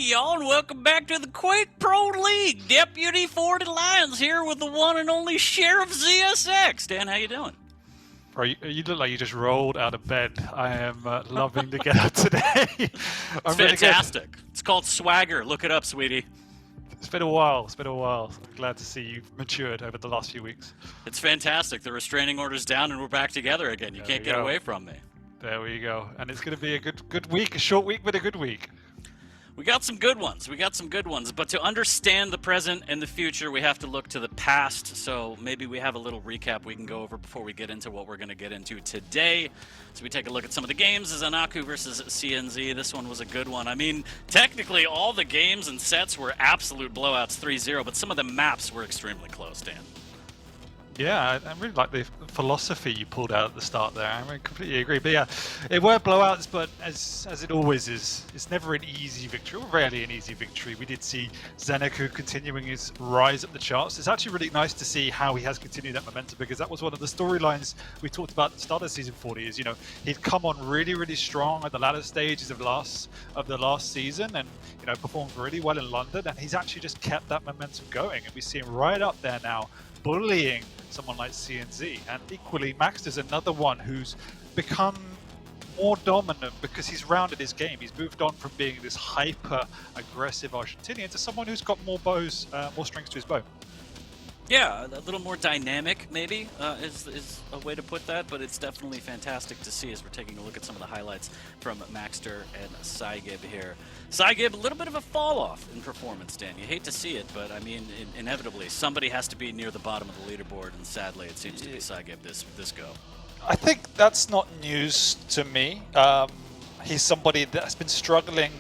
y'all, and welcome back to the Quake Pro League. Deputy 40 Lions here with the one and only Sheriff ZSX. Dan, how you doing? Bro, you look like you just rolled out of bed. I am loving to get up today. It's fantastic. It's called swagger. Look it up, sweetie. It's been a while. I'm glad to see you've matured over the last few weeks. It's fantastic. The restraining order's down and we're back together again. You can't get away from me. There we go. And it's going to be a good week, a short week, but a good week. We got some good ones. But to understand the present and the future, we have to look to the past. So maybe we have a little recap we can go over before we get into what we're going to get into today. So we take a look at some of the games. Zanaku versus CNZ. This one was a good one. I mean, technically all the games and sets were absolute blowouts, 3-0, but some of the maps were extremely close, Dan. Yeah, I really like the philosophy you pulled out at the start there. I completely agree. But yeah, it were blowouts, but as it always is, it's never an easy victory, or rarely an easy victory. We did see Zanaku continuing his rise up the charts. It's actually really nice to see how he has continued that momentum, because that was one of the storylines we talked about at the start of season 40. Is, you know, he'd come on really strong at the latter stages of the last season, and you know, performed really well in London, and he's actually just kept that momentum going, and we see him right up there now, bullying someone like CNZ. And equally, maxter's another one who's become more dominant because he's rounded his game. He's moved on from being this hyper aggressive Argentinian to someone who's got more bows, more strings to his bow. Yeah, a little more dynamic, maybe, is a way to put that, but it's definitely fantastic to see as we're taking a look at some of the highlights from Maxter and Saigib here. Saigib, a little bit of a fall-off in performance, Dan. You hate to see it, but, I mean, inevitably, somebody has to be near the bottom of the leaderboard, and sadly, it seems to be Saigib this go. I think that's not news to me. He's somebody that's been struggling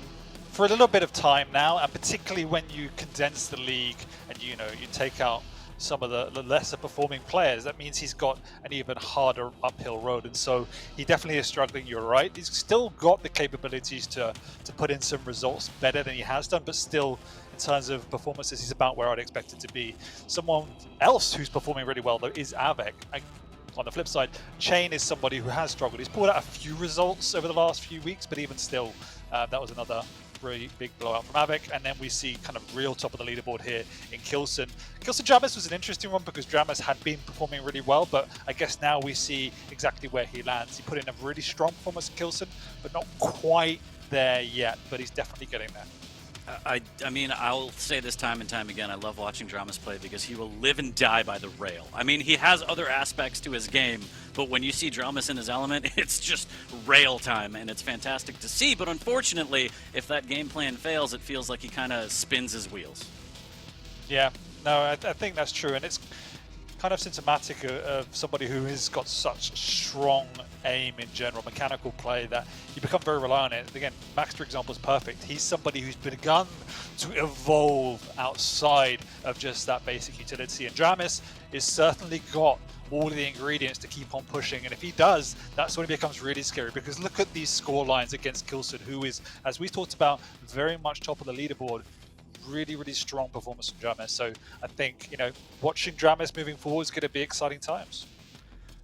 for a little bit of time now, and particularly when you condense the league and, you know, you take out some of the lesser performing players, that means he's got an even harder uphill road, and so he definitely is struggling. You're right, he's still got the capabilities to put in some results better than he has done, but still in terms of performances he's about where I'd expect it to be. Someone else who's performing really well though is Avec. On the flip side, Chain is somebody who has struggled. He's pulled out a few results over the last few weeks, but even still, that was another really big blowout from Avec. And then we see kind of real top of the leaderboard here in Kilson. Dramis was an interesting one because Dramis had been performing really well, but I guess now we see exactly where he lands. He put in a really strong performance in Kilson, but not quite there yet, but he's definitely getting there. I mean, I'll say this time and time again, I love watching Dramis play because he will live and die by the rail. I mean, he has other aspects to his game, but when you see Dramis in his element, it's just rail time, and it's fantastic to see. But unfortunately, if that game plan fails, it feels like he kind of spins his wheels. Yeah, no, I think that's true, and it's kind of symptomatic of somebody who has got such strong aim in general, mechanical play, that you become very reliant on it. Again, Max, for example, is perfect. He's somebody who's begun to evolve outside of just that basic utility, and Dramis is certainly got all the ingredients to keep on pushing, and if he does, that's when it becomes really scary, because look at these score lines against Kilson, who is, as we talked about, very much top of the leaderboard. Really strong performance from Dramis. So I think, you know, watching Dramis moving forward is going to be exciting times.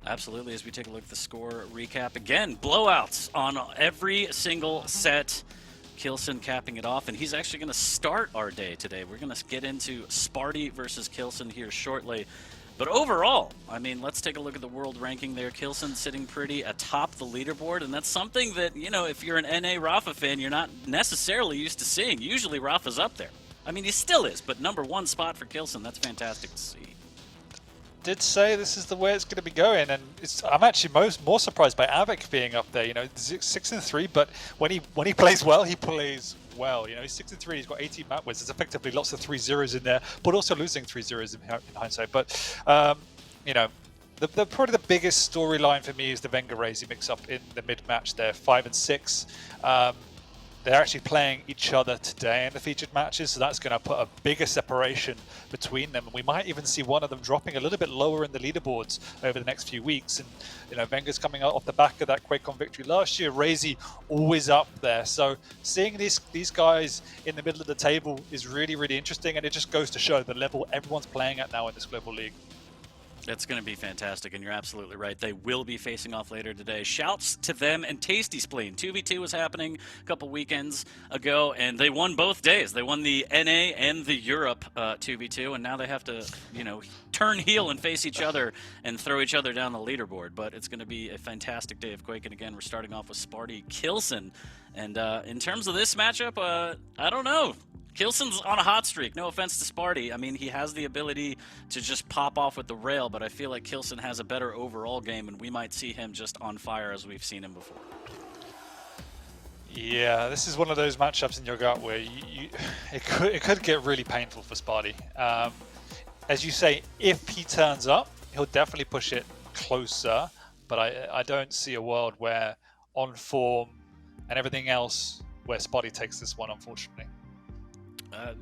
Absolutely. As we take a look at the score recap again, blowouts on every single set. Kilson capping it off, and he's actually going to start our day today. We're going to get into Sparty versus Kilson here shortly. But overall, I mean, let's take a look at the world ranking there. Kilson sitting pretty atop the leaderboard, and that's something that, you know, if you're an NA Rapha fan, you're not necessarily used to seeing. Usually Rapha's up there. I mean, he still is, but #1 spot for Kilson, that's fantastic to see. Did say this is the way it's going to be going, and I'm actually more surprised by Avec being up there. You know, 6-3, but when he plays well, he plays well. You know, he's 6-3, he's got 18 map wins. There's effectively lots of 3-0s in there, but also losing 3-0s in hindsight. But you know, probably the biggest storyline for me is the vengeurR mix-up in the mid-match there, 5 and 6. They're actually playing each other today in the featured matches, so that's going to put a bigger separation between them. And we might even see one of them dropping a little bit lower in the leaderboards over the next few weeks. And, you know, Vengeur's coming out off the back of that QuakeCon victory last year. RAISY always up there. So seeing these guys in the middle of the table is really interesting, and it just goes to show the level everyone's playing at now in this global league. It's going to be fantastic, and you're absolutely right. They will be facing off later today. Shouts to them and Tasty Spleen. 2v2 was happening a couple weekends ago, and they won both days. They won the NA and the Europe 2v2, and now they have to, turn heel and face each other and throw each other down the leaderboard. But it's going to be a fantastic day of Quake, and again, we're starting off with Sparty Kilson. And in terms of this matchup, I don't know. Kilson's on a hot streak. No offense to Sparty. I mean, he has the ability to just pop off with the rail, but I feel like Kilson has a better overall game, and we might see him just on fire as we've seen him before. Yeah, this is one of those matchups in your gut where it could get really painful for Sparty. As you say, if he turns up, he'll definitely push it closer, but I don't see a world where on form and everything else where Sparty takes this one, unfortunately.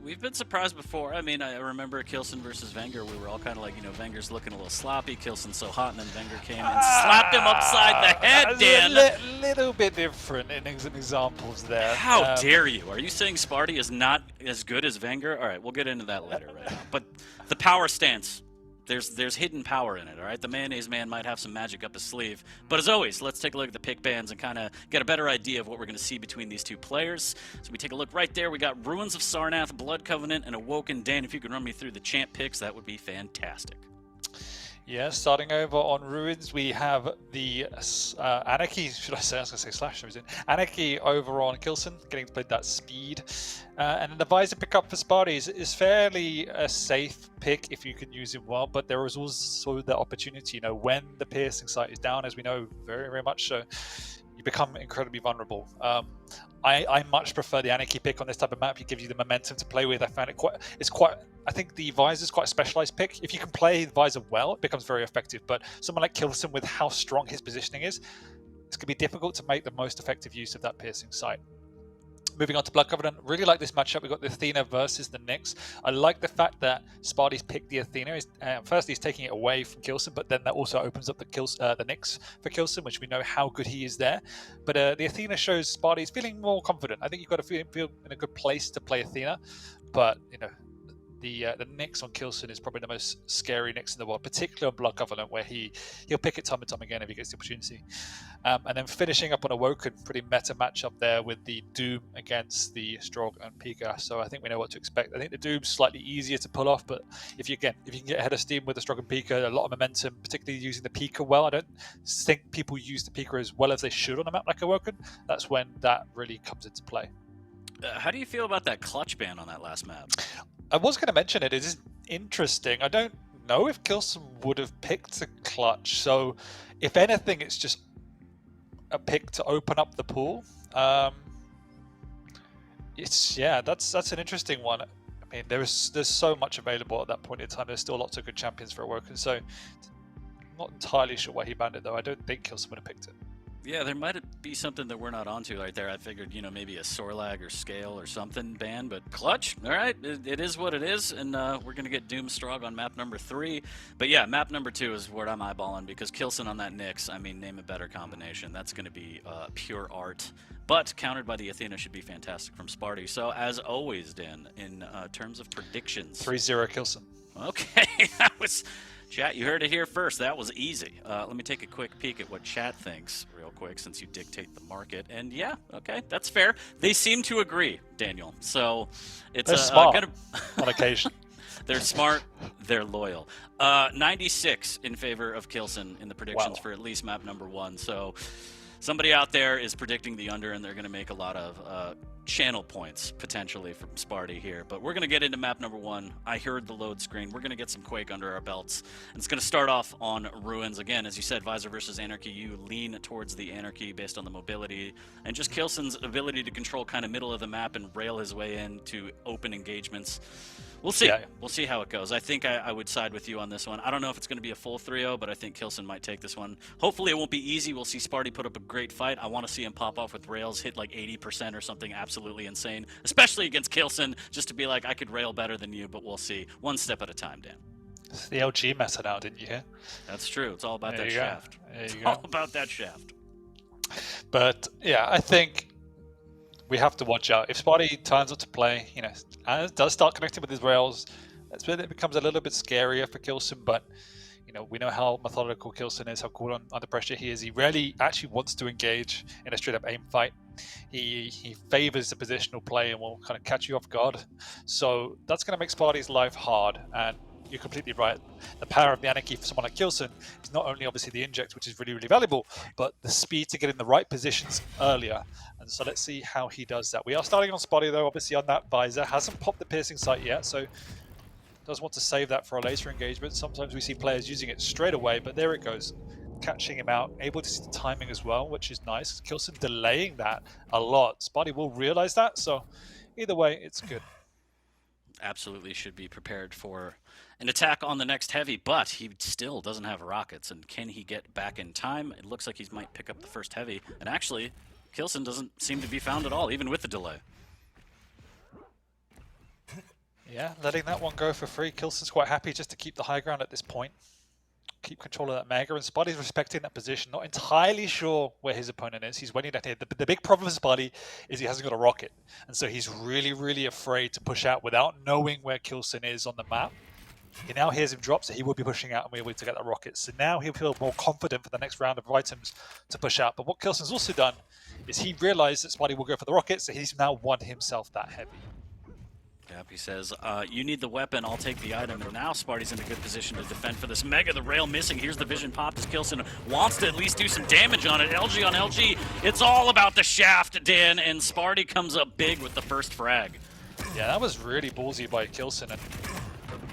We've been surprised before. I mean, I remember Kilson versus vengeurR. We were all kind of like, vengeur's looking a little sloppy. Kilson's so hot, and then vengeurR came and slapped him upside the head, Dan. A little bit different in examples there. How dare you? Are you saying Sparty is not as good as vengeurR? All right, we'll get into that later right now. But the power stance, there's hidden power in it, all right? The Mayonnaise Man might have some magic up his sleeve. But as always, let's take a look at the pick bands and kind of get a better idea of what we're going to see between these two players. So we take a look right there. We got Ruins of Sarnath, Blood Covenant, and Awoken. Dan, if you could run me through the champ picks, that would be fantastic. Yeah, starting over on Ruins, we have the Anarchy, should I say? I was going to say Slash. Anarchy over on Kilson, getting to play that speed. And then the Visor pickup for Sparty is fairly a safe pick if you can use him well, but there is also the opportunity, when the piercing sight is down, as we know very, very much so, you become incredibly vulnerable. I much prefer the Anarchy pick on this type of map. It gives you the momentum to play with. I found I think the Visor is quite a specialized pick. If you can play the Visor well, it becomes very effective. But someone like Kilson, with how strong his positioning is, it's going to be difficult to make the most effective use of that piercing sight. Moving on to Blood Covenant, really like this matchup. We've got the Athena versus the Nyx. I like the fact that Sparty's picked the Athena. Firstly, he's taking it away from Kilson, but then that also opens up the Nyx for Kilson, which we know how good he is there. But the Athena shows Sparty's feeling more confident. I think you've got to feel in a good place to play Athena, but the Nyx on Kilson is probably the most scary Nyx in the world, particularly on Blood Covenant, where he'll pick it time and time again if he gets the opportunity. And then finishing up on Awoken, pretty meta matchup there with the Doom against the Strog and Pika. So I think we know what to expect. I think the Doom's slightly easier to pull off, but if you can get ahead of steam with the Strog and Pika, a lot of momentum, particularly using the Pika well. I don't think people use the Pika as well as they should on a map like Awoken. That's when that really comes into play. How do you feel about that clutch ban on that last map? I was going to mention it. It is interesting. I don't know if Kilson would have picked a clutch. So, if anything, it's just a pick to open up the pool. That's an interesting one. I mean, there's so much available at that point in time. There's still lots of good champions for Awoken. So, I'm not entirely sure why he banned it, though. I don't think Kilson would have picked it. Yeah, there might be something that we're not onto right there. I figured, maybe a Sorlag or Scale or something ban, but Clutch, all right, it is what it is, and we're going to get Doom Strog on map number 3. But yeah, map number 2 is what I'm eyeballing, because Kilson on that Nyx, I mean, name a better combination. That's going to be pure art, but countered by the Athena should be fantastic from Sparty. So as always, Dan, in terms of predictions. 3-0 Kilson. Okay, that was... Chat, you heard it here first. That was easy. Let me take a quick peek at what chat thinks real quick, since you dictate the market. And yeah, okay, that's fair. They seem to agree, Daniel. So it's smart on occasion. They're smart. They're loyal. 96 in favor of Kilson in the predictions for at least map number 1. So somebody out there is predicting the under, and they're going to make a lot of channel points potentially from Sparty here. But we're going to get into map number 1. I heard the load screen. We're going to get some Quake under our belts, and it's going to start off on Ruins. Again, as you said, Visor versus Anarchy. You lean towards the Anarchy based on the mobility and just Kilson's ability to control kind of middle of the map and rail his way into open engagements. We'll see. Yeah. We'll see how it goes. I think I would side with you on this one. I don't know if it's going to be a full 3-0, but I think Kilson might take this one. Hopefully it won't be easy. We'll see Sparty put up a great fight. I want to see him pop off with rails, hit like 80% or something absolutely insane, especially against Kilson, just to be like, I could rail better than you, but we'll see. One step at a time, Dan. It's the LG method now, didn't you hear? That's true. It's all about that shaft. It's all about that shaft. But yeah, I think we have to watch out. If Sparty turns up to play, and does start connecting with his rails, that's when it becomes a little bit scarier for Kilson. But we know how methodical Kilson is, how cool under pressure he is. He rarely actually wants to engage in a straight up aim fight. He favors the positional play and will kind of catch you off guard. So that's going to make Sparty's life hard. And you're completely right. The power of the Anarchy for someone like Kilson is not only obviously the inject, which is really, really valuable, but the speed to get in the right positions earlier. And so let's see how he does that. We are starting on Sparty though, obviously on that visor. Hasn't popped the piercing sight yet, so does want to save that for a later engagement. Sometimes we see players using it straight away, but there it goes. Catching him out, able to see the timing as well, which is nice. Kilson delaying that a lot. Sparty will realize that, so either way, it's good. Absolutely should be prepared for an attack on the next heavy, but he still doesn't have rockets. And can he get back in time? It looks like he might pick up the first heavy. And actually, Kilson doesn't seem to be found at all, even with the delay. Yeah, letting that one go for free. Kilson's quite happy just to keep the high ground at this point. Keep control of that Mega, and Sparty's respecting that position. Not entirely sure where his opponent is. He's waiting down here. The big problem for Sparty is he hasn't got a rocket. And so he's really, really afraid to push out without knowing where Kilson is on the map. He now hears him drop, so he will be pushing out and be able to get that rocket. So now he'll feel more confident for the next round of items to push out. But what Kilson's also done is he realized that Sparty will go for the rocket, so he's now won himself that heavy. Yep, he says, you need the weapon, I'll take the item. And now Sparty's in a good position to defend for this Mega. The rail missing. Here's the vision pop as Kilson wants to at least do some damage on it. LG on LG. It's all about the shaft, Dan, and Sparty comes up big with the first frag. Yeah, that was really ballsy by Kilson. And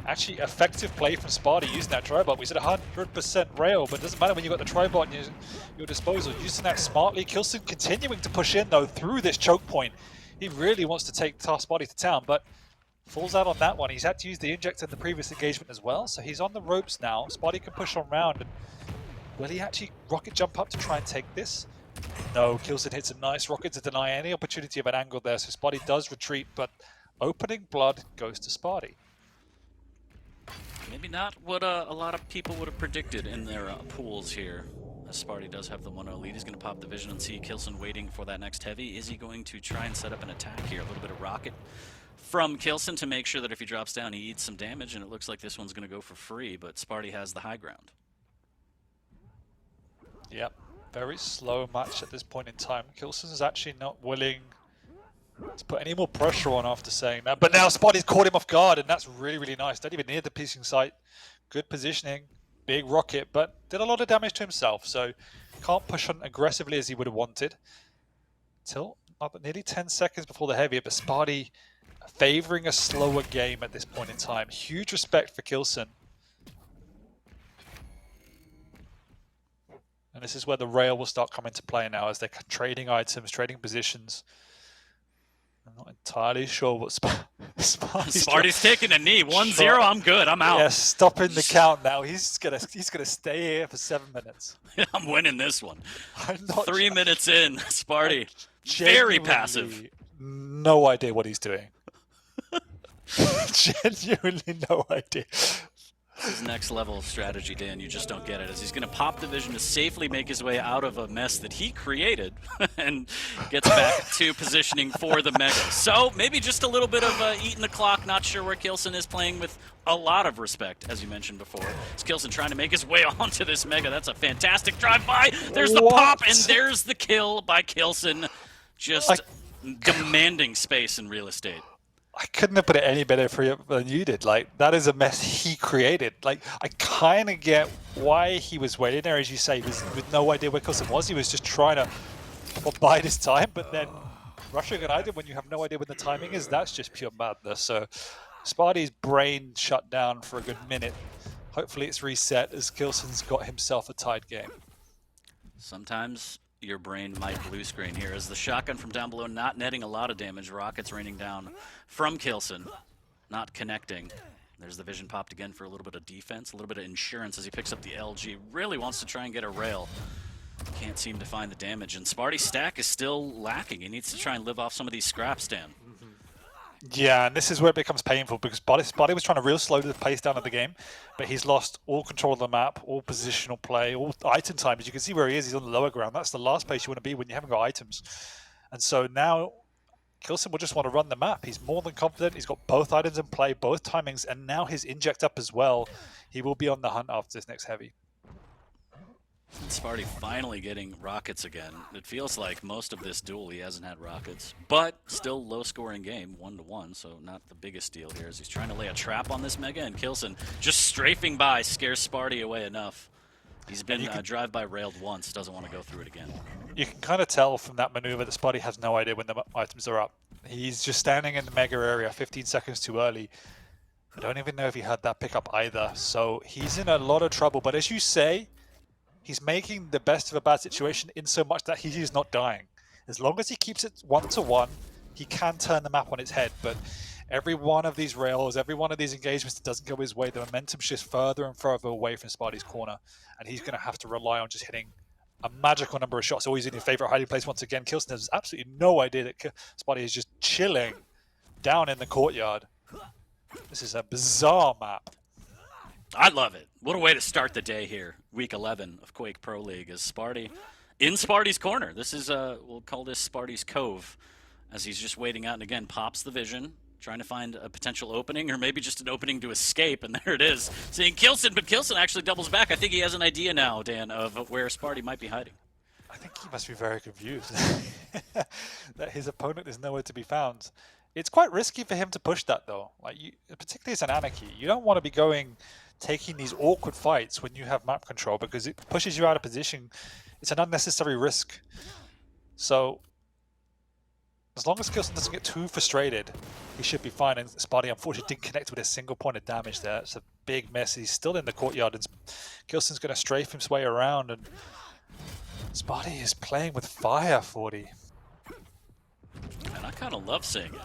actually effective play from Sparty using that tribot. We said 100% rail, but it doesn't matter when you've got the tribot at your disposal. Using that smartly. Kilson continuing to push in, though, through this choke point. He really wants to take Sparty to town, but falls out on that one. He's had to use the injector in the previous engagement as well, so he's on the ropes now. Sparty can push on round. And will he actually rocket jump up to try and take this? No, Kilson hits a nice rocket to deny any opportunity of an angle there, so Sparty does retreat, but opening blood goes to Sparty. Maybe not what a lot of people would have predicted in their pools here. As Sparty does have the 1-0 lead. He's going to pop the vision and see Kilson waiting for that next heavy. Is he going to try and set up an attack here? A little bit of rocket from Kilson to make sure that if he drops down, he eats some damage, and it looks like this one's going to go for free, but Sparty has the high ground. Yep, very slow match at this point in time. Kilson is actually not willing to put any more pressure on after saying that, but now Sparty's caught him off guard, and that's really, really nice. Don't even near the piecing site. Good positioning, big rocket, but did a lot of damage to himself, so can't push on aggressively as he would have wanted. Till nearly 10 seconds before the heavy, but Sparty favoring a slower game at this point in time. Huge respect for Kilson. And this is where the rail will start coming to play now as they're trading items, trading positions. I'm not entirely sure what Sparty's taking a knee. 1-0, I'm good. I'm out. Yeah, stopping the count now. He's gonna stay here for 7 minutes. I'm winning this one. I'm not 3 minutes in, Sparty. Very passive. No idea what he's doing. Genuinely no idea. His next level of strategy, Dan, you just don't get it, as he's going to pop the vision to safely make his way out of a mess that he created and gets back to positioning for the Mega. So maybe just a little bit of eating the clock. Not sure where Kilson is, playing with a lot of respect, as you mentioned before. It's Kilson trying to make his way onto this Mega. That's a fantastic drive-by. There's the pop, and there's the kill by Kilson. Just demanding space and real estate. I couldn't have put it any better for you than you did. Like, that is a mess he created. Like, I kind of get why he was waiting there, as you say, with no idea where Kilson was. He was just trying to bide his time, but then rushing an item when you have no idea when the timing is, that's just pure madness. So Sparty's brain shut down for a good minute. Hopefully it's reset as Kilson's got himself a tied game. Sometimes your brain might blue screen here as the shotgun from down below not netting a lot of damage. Rockets raining down from Kilson, not connecting. There's the vision popped again for a little bit of defense, a little bit of insurance as he picks up the LG. Really wants to try and get a rail. Can't seem to find the damage, and Sparty's stack is still lacking. He needs to try and live off some of these scraps, Dan. Yeah, and this is where it becomes painful because Sparty was trying to real slow the pace down of the game, but he's lost all control of the map, all positional play, all item time. As you can see where he is, he's on the lower ground. That's the last place you want to be when you haven't got items. And so now Kilson will just want to run the map. He's more than confident. He's got both items in play, both timings, and now his inject up as well. He will be on the hunt after this next heavy. Sparty finally getting rockets again. It feels like most of this duel he hasn't had rockets, but still low-scoring game, 1-1, so not the biggest deal here as he's trying to lay a trap on this Mega, and Kilson just strafing by scares Sparty away enough. He's been drive-by railed once, doesn't want to go through it again. You can kind of tell from that maneuver that Sparty has no idea when the items are up. He's just standing in the Mega area 15 seconds too early. I don't even know if he had that pickup either, so he's in a lot of trouble, but as you say, he's making the best of a bad situation in so much that he is not dying. As long as he keeps it 1-1, he can turn the map on its head. But every one of these rails, every one of these engagements that doesn't go his way, the momentum shifts further and further away from Sparty's corner. And he's going to have to rely on just hitting a magical number of shots. Always in your favorite hiding place once again. Kilson has absolutely no idea that Sparty is just chilling down in the courtyard. This is a bizarre map. I love it. What a way to start the day here. Week 11 of Quake Pro League is Sparty in Sparty's corner. This is, we'll call this Sparty's Cove, as he's just waiting out and again pops the vision, trying to find a potential opening or maybe just an opening to escape, and there it is. Seeing Kilson, but Kilson actually doubles back. I think he has an idea now, Dan, of where Sparty might be hiding. I think he must be very confused that his opponent is nowhere to be found. It's quite risky for him to push that, though. Like, particularly as an Anarchy, you don't want to be taking these awkward fights when you have map control because it pushes you out of position. It's an unnecessary risk. So, as long as Kilson doesn't get too frustrated, he should be fine. And Sparty, unfortunately, didn't connect with a single point of damage there. It's a big mess. He's still in the courtyard, and Kilson's going to strafe his way around. And Sparty is playing with fire, 40. And I kind of love seeing it.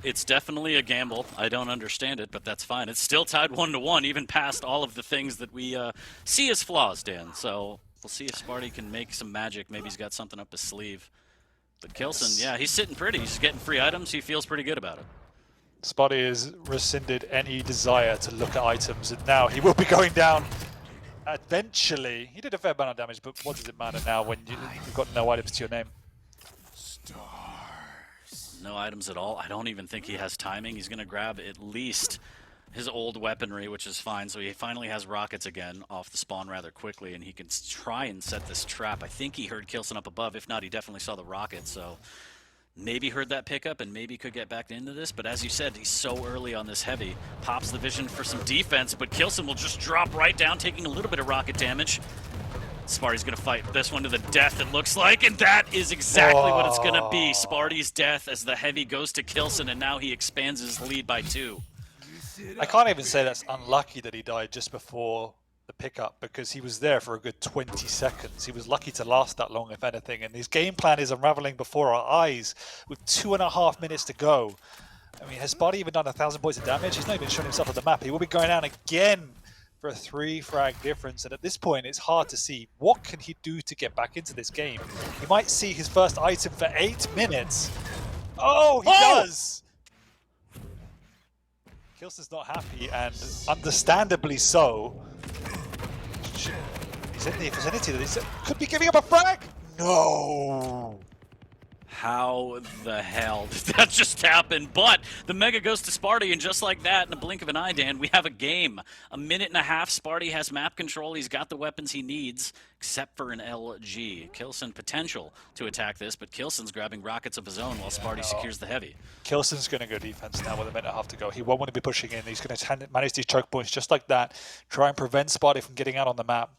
It's definitely a gamble. I don't understand it, but that's fine. It's still tied 1-1, even past all of the things that we see as flaws, Dan. So we'll see if Sparty can make some magic. Maybe he's got something up his sleeve. But Kilson, yeah, he's sitting pretty. He's getting free items. He feels pretty good about it. Sparty has rescinded any desire to look at items, and now he will be going down. Eventually, he did a fair amount of damage, but what does it matter now when you've got no items to your name? No items at all. I don't even think he has timing. He's going to grab at least his old weaponry, which is fine. So he finally has rockets again off the spawn rather quickly, and he can try and set this trap. I think he heard Kilson up above. If not, he definitely saw the rocket. So maybe heard that pickup and maybe could get back into this. But as you said, he's so early on this heavy. Pops the vision for some defense, but Kilson will just drop right down, taking a little bit of rocket damage. Sparty's going to fight this one to the death, it looks like, and that is exactly what it's going to be. Sparty's death as the heavy goes to Kilson, and now he expands his lead by 2. I can't even say that's unlucky that he died just before the pickup, because he was there for a good 20 seconds. He was lucky to last that long, if anything, and his game plan is unraveling before our eyes with 2.5 minutes to go. I mean, has Sparty even done 1,000 points of damage? He's not even showing himself on the map. He will be going down again for a 3-frag difference, and at this point it's hard to see what can he do to get back into this game. He might see his first item for 8 minutes. Oh, he does! Kilson's not happy, and understandably so. He's in the vicinity that he could be giving up a frag. No! How the hell did that just happen? But the Mega goes to Sparty, and just like that, in the blink of an eye, Dan, we have a game. 1.5 minutes. Sparty has map control. He's got the weapons he needs, except for an LG. Kilson potential to attack this, but Kilson's grabbing rockets of his own while Sparty secures the heavy. Kilson's going to go defense now with 1.5 minutes to go. He won't want to be pushing in. He's going to manage these choke points just like that, try and prevent Sparty from getting out on the map.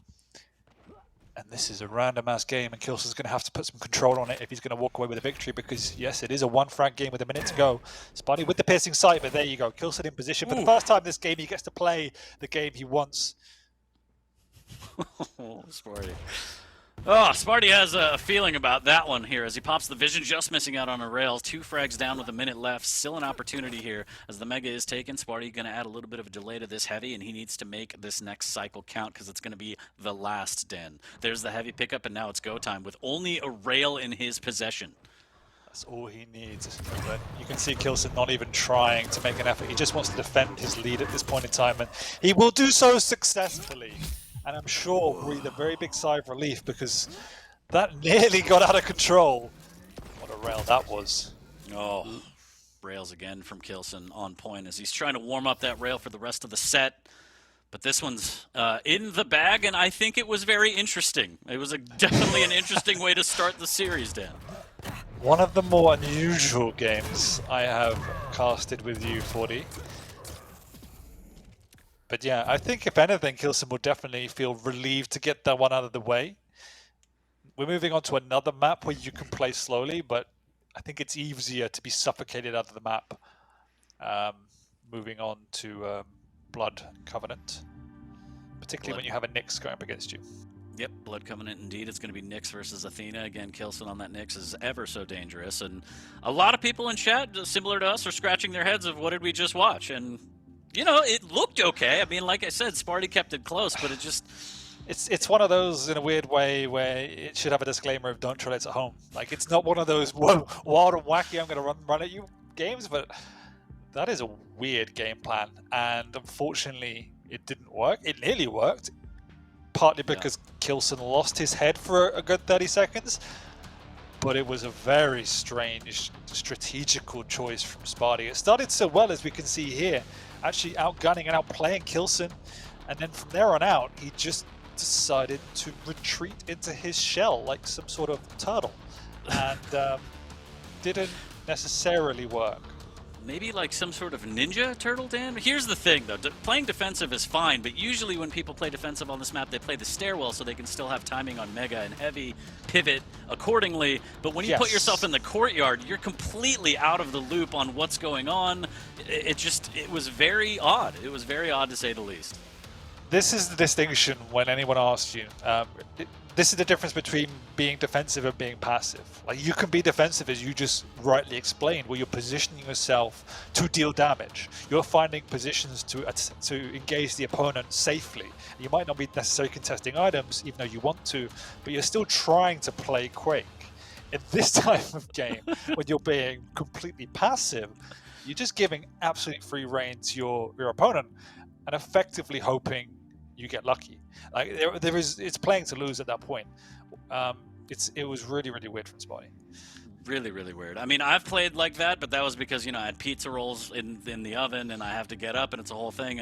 And this is a random-ass game, and Kilson's going to have to put some control on it if he's going to walk away with a victory, because, yes, it is a 1-frag game with 1 minute to go. Sparty with the piercing sight, but there you go. Kilson in position. For the first time this game, he gets to play the game he wants. Sparty. Oh, Sparty has a feeling about that one here as he pops the vision, just missing out on a rail. 2 frags down with 1 minute left. Still an opportunity here as the Mega is taken. Sparty going to add a little bit of a delay to this heavy, and he needs to make this next cycle count because it's going to be the last den. There's the heavy pickup, and now it's go time with only a rail in his possession. That's all he needs. But you can see Kilson not even trying to make an effort. He just wants to defend his lead at this point in time, and he will do so successfully. And I'm sure we'll breathe a very big sigh of relief because that nearly got out of control. What a rail that was. Oh, rails again from Kilson on point as he's trying to warm up that rail for the rest of the set. But this one's in the bag, and I think it was very interesting. It was definitely an interesting way to start the series, Dan. One of the more unusual games I have casted with you, 40. But yeah, I think if anything, Kilson will definitely feel relieved to get that one out of the way. We're moving on to another map where you can play slowly, but I think it's easier to be suffocated out of the map. Moving on to Blood Covenant, particularly when you have a Nyx going up against you. Yep, Blood Covenant indeed. It's going to be Nyx versus Athena. Again, Kilson on that Nyx is ever so dangerous. And a lot of people in chat, similar to us, are scratching their heads of what did we just watch? And, you know, it looked okay. I mean, like I said, Sparty kept it close, but it just... It's one of those, in a weird way, where it should have a disclaimer of don't try this at home. Like, it's not one of those, whoa, wild and wacky, I'm going to run at you games, but that is a weird game plan. And unfortunately, it didn't work. It nearly worked. Partly because Kilson lost his head for a good 30 seconds, but it was a very strange strategical choice from Sparty. It started so well, as we can see here, actually outgunning and outplaying Kilson, and then from there on out, he just decided to retreat into his shell like some sort of turtle, and didn't necessarily work. Maybe like some sort of ninja turtle, Dan? Here's the thing, though. Playing defensive is fine, but usually when people play defensive on this map, they play the stairwell so they can still have timing on Mega and Heavy, pivot accordingly. But when you put yourself in the courtyard, you're completely out of the loop on what's going on. It was very odd. It was very odd, to say the least. This is the distinction when anyone asks you. This is the difference between being defensive and being passive. Like, you can be defensive, as you just rightly explained, where you're positioning yourself to deal damage. You're finding positions to engage the opponent safely. You might not be necessarily contesting items, even though you want to, but you're still trying to play Quake. In this type of game, when you're being completely passive, you're just giving absolute free rein to your opponent and effectively hoping you get lucky. Like, it's playing to lose at that point. It was really, really weird from Sparty. Really, really weird. I mean, I've played like that, but that was because, you know, I had pizza rolls in the oven and I have to get up and it's a whole thing.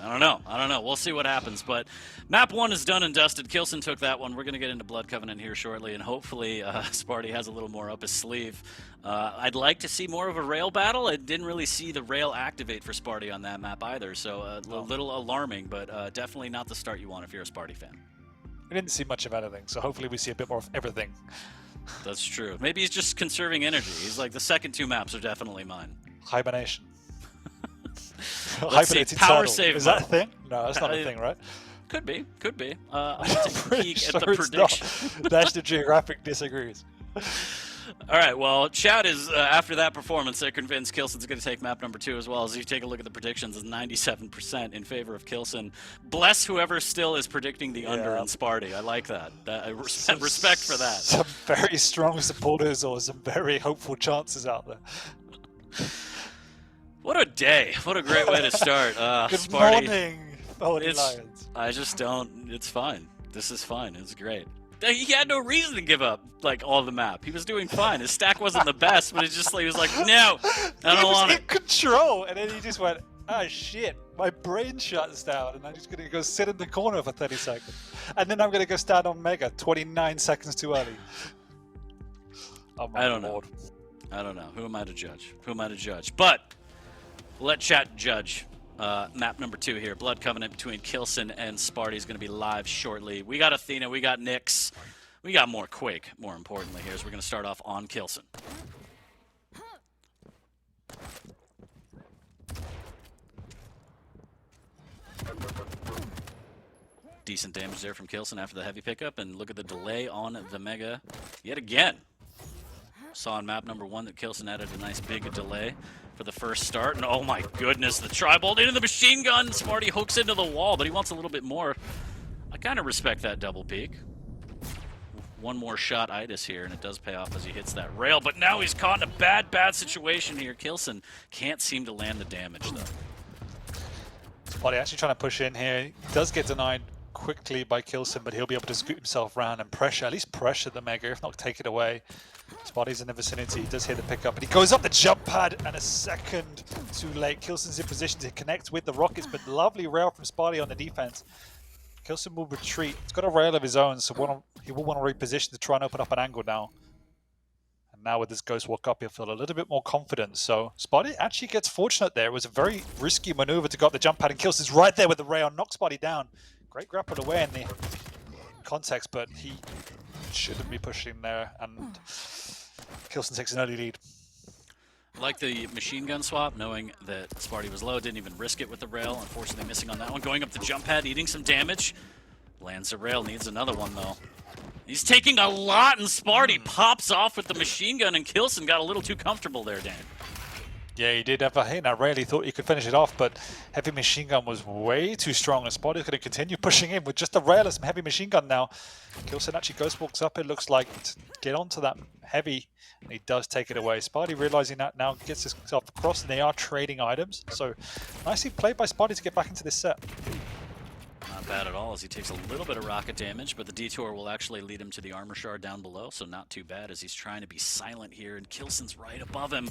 I don't know. We'll see what happens. But map 1 is done and dusted. Kilson took that one. We're going to get into Blood Covenant here shortly, and hopefully Sparty has a little more up his sleeve. I'd like to see more of a rail battle. I didn't really see the rail activate for Sparty on that map either, so a little alarming, but definitely not the start you want if you're a Sparty fan. We didn't see much of anything, so hopefully we see a bit more of everything. That's true. Maybe he's just conserving energy. He's like, the second 2 maps are definitely mine. Hibernation. Hibernating power save. Is that a thing? No, that's not a thing, right? Could be. I'm going to take a peek at the it's prediction. Not. National Geographic disagrees. All right, well, chat is, after that performance, they're convinced Kilson's going to take map number 2 as well. As you take a look at the predictions, it's 97% in favor of Kilson. Bless whoever still is predicting the under in Sparty. I like that. Respect for that. Some very strong supporters or some very hopeful chances out there. What a day. What a great way to start. Good Sparty, morning, Holy Lions. I just don't... It's fine. This is fine. It's great. He had no reason to give up, like, all the map. He was doing fine. His stack wasn't the best, but it's just like, he was like, no, I don't want it. He was in control, and then he just went, ah, shit, my brain shuts down, and I'm just going to go sit in the corner for 30 seconds. And then I'm going to go stand on Mega 29 seconds too early. Oh, my Lord. I don't know. Who am I to judge? But we'll let chat judge. Map number 2 here. Blood Covenant between Kilson and Sparty is going to be live shortly. We got Athena, we got Nyx, we got more Quake, more importantly here, so we're going to start off on Kilson. Decent damage there from Kilson after the heavy pickup, and look at the delay on the Mega yet again. Saw on map number 1 that Kilson added a nice big delay for the first start, and oh my goodness, the tri-bolt into the machine gun. Sparty hooks into the wall, but he wants a little bit more. I kind of respect that double peek. One more shot Itis here, and it does pay off as he hits that rail, but now he's caught in a bad situation here. Kilson can't seem to land the damage, though. Sparty actually trying to push in here. He does get denied quickly by Kilson, but he'll be able to scoot himself around and pressure, at least pressure the Mega, if not take it away. Spotty's in the vicinity, he does hear the pickup, and he goes up the jump pad, and a second too late. Kilson's in position to connect with the Rockets, but lovely rail from Spotty on the defense. Kilson will retreat. He's got a rail of his own, so he will want to reposition to try and open up an angle now. And now with this Ghost Walk up, he'll feel a little bit more confident. So Spotty actually gets fortunate there. It was a very risky maneuver to go up the jump pad, and Kilson's right there with the rail, knocks Spotty down. Great grapple away in the context, but he shouldn't be pushing there, and Kilson takes an early lead. Like the machine gun swap, knowing that Sparty was low, didn't even risk it with the rail. Unfortunately missing on that one. Going up the jump pad, eating some damage. Lands the rail, needs another one though. He's taking a lot, and Sparty pops off with the machine gun, and Kilson got a little too comfortable there, Dan. Yeah, he did have a hit. I really thought he could finish it off, but heavy machine gun was way too strong, and Spotty's going to continue pushing in with just a rail and some heavy machine gun now. Kilson actually ghost walks up, it looks like, to get onto that heavy, and he does take it away. Spotty realizing that now gets himself across, and they are trading items. So nicely played by Spotty to get back into this set. Not bad at all, as he takes a little bit of rocket damage, but the detour will actually lead him to the armor shard down below, so not too bad as he's trying to be silent here, and Kilson's right above him.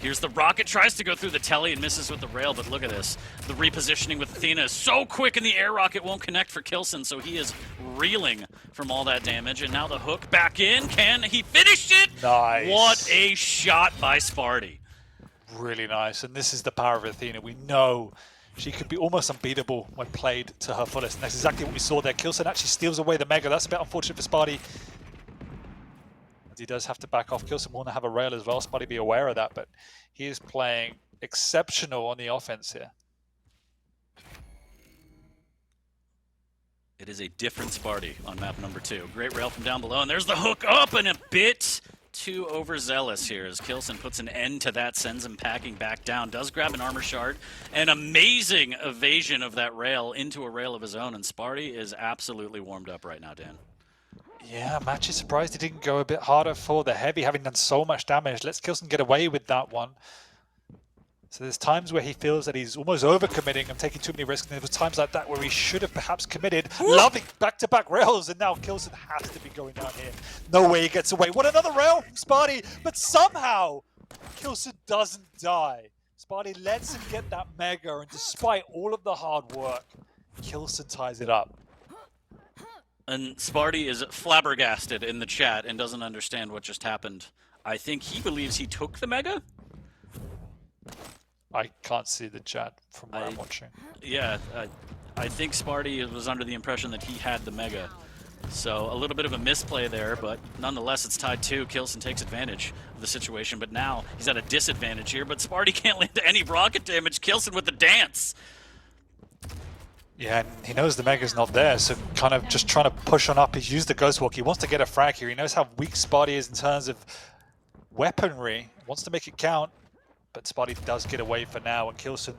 Here's the rocket, tries to go through the telly and misses with the rail, but look at this. The repositioning with Athena is so quick, and the air rocket won't connect for Kilson, so he is reeling from all that damage, and now the hook back in. Can he finish it? Nice. What a shot by Sparty. Really nice, and this is the power of Athena. We know she could be almost unbeatable when played to her fullest, and that's exactly what we saw there. Kilson actually steals away the Mega. That's a bit unfortunate for Sparty, as he does have to back off. Kilson will want to have a rail as well. Sparty be aware of that, but he is playing exceptional on the offense here. It is a different Sparty on map number 2. Great rail from down below, and there's the hook up, and a bit too overzealous here as Kilson puts an end to that, sends him packing back down, does grab an armor shard. An amazing evasion of that rail into a rail of his own, and Sparty is absolutely warmed up right now, Dan. Yeah, I'm actually surprised he didn't go a bit harder for the heavy, having done so much damage. Let's Kilson get away with that one. So there's times where he feels that he's almost overcommitting and taking too many risks, and there was times like that where he should have perhaps committed. Ooh. Lovely back-to-back rails, and now Kilson has to be going down here. No way he gets away. What, another rail from Sparty? But somehow, Kilson doesn't die. Sparty lets him get that Mega, and despite all of the hard work, Kilson ties it up. And Sparty is flabbergasted in the chat and doesn't understand what just happened. I think he believes he took the Mega? I can't see the chat from where I'm watching. Yeah, I think Sparty was under the impression that he had the Mega. So a little bit of a misplay there, but nonetheless it's tied 2. Kilson takes advantage of the situation, but now he's at a disadvantage here, but Sparty can't land any rocket damage. Kilson with the dance. Yeah, and he knows the Mega's not there, so kind of just trying to push on up. He's used the Ghost Walk. He wants to get a frag here. He knows how weak Sparty is in terms of weaponry. Wants to make it count. But Sparty does get away for now, and Kilson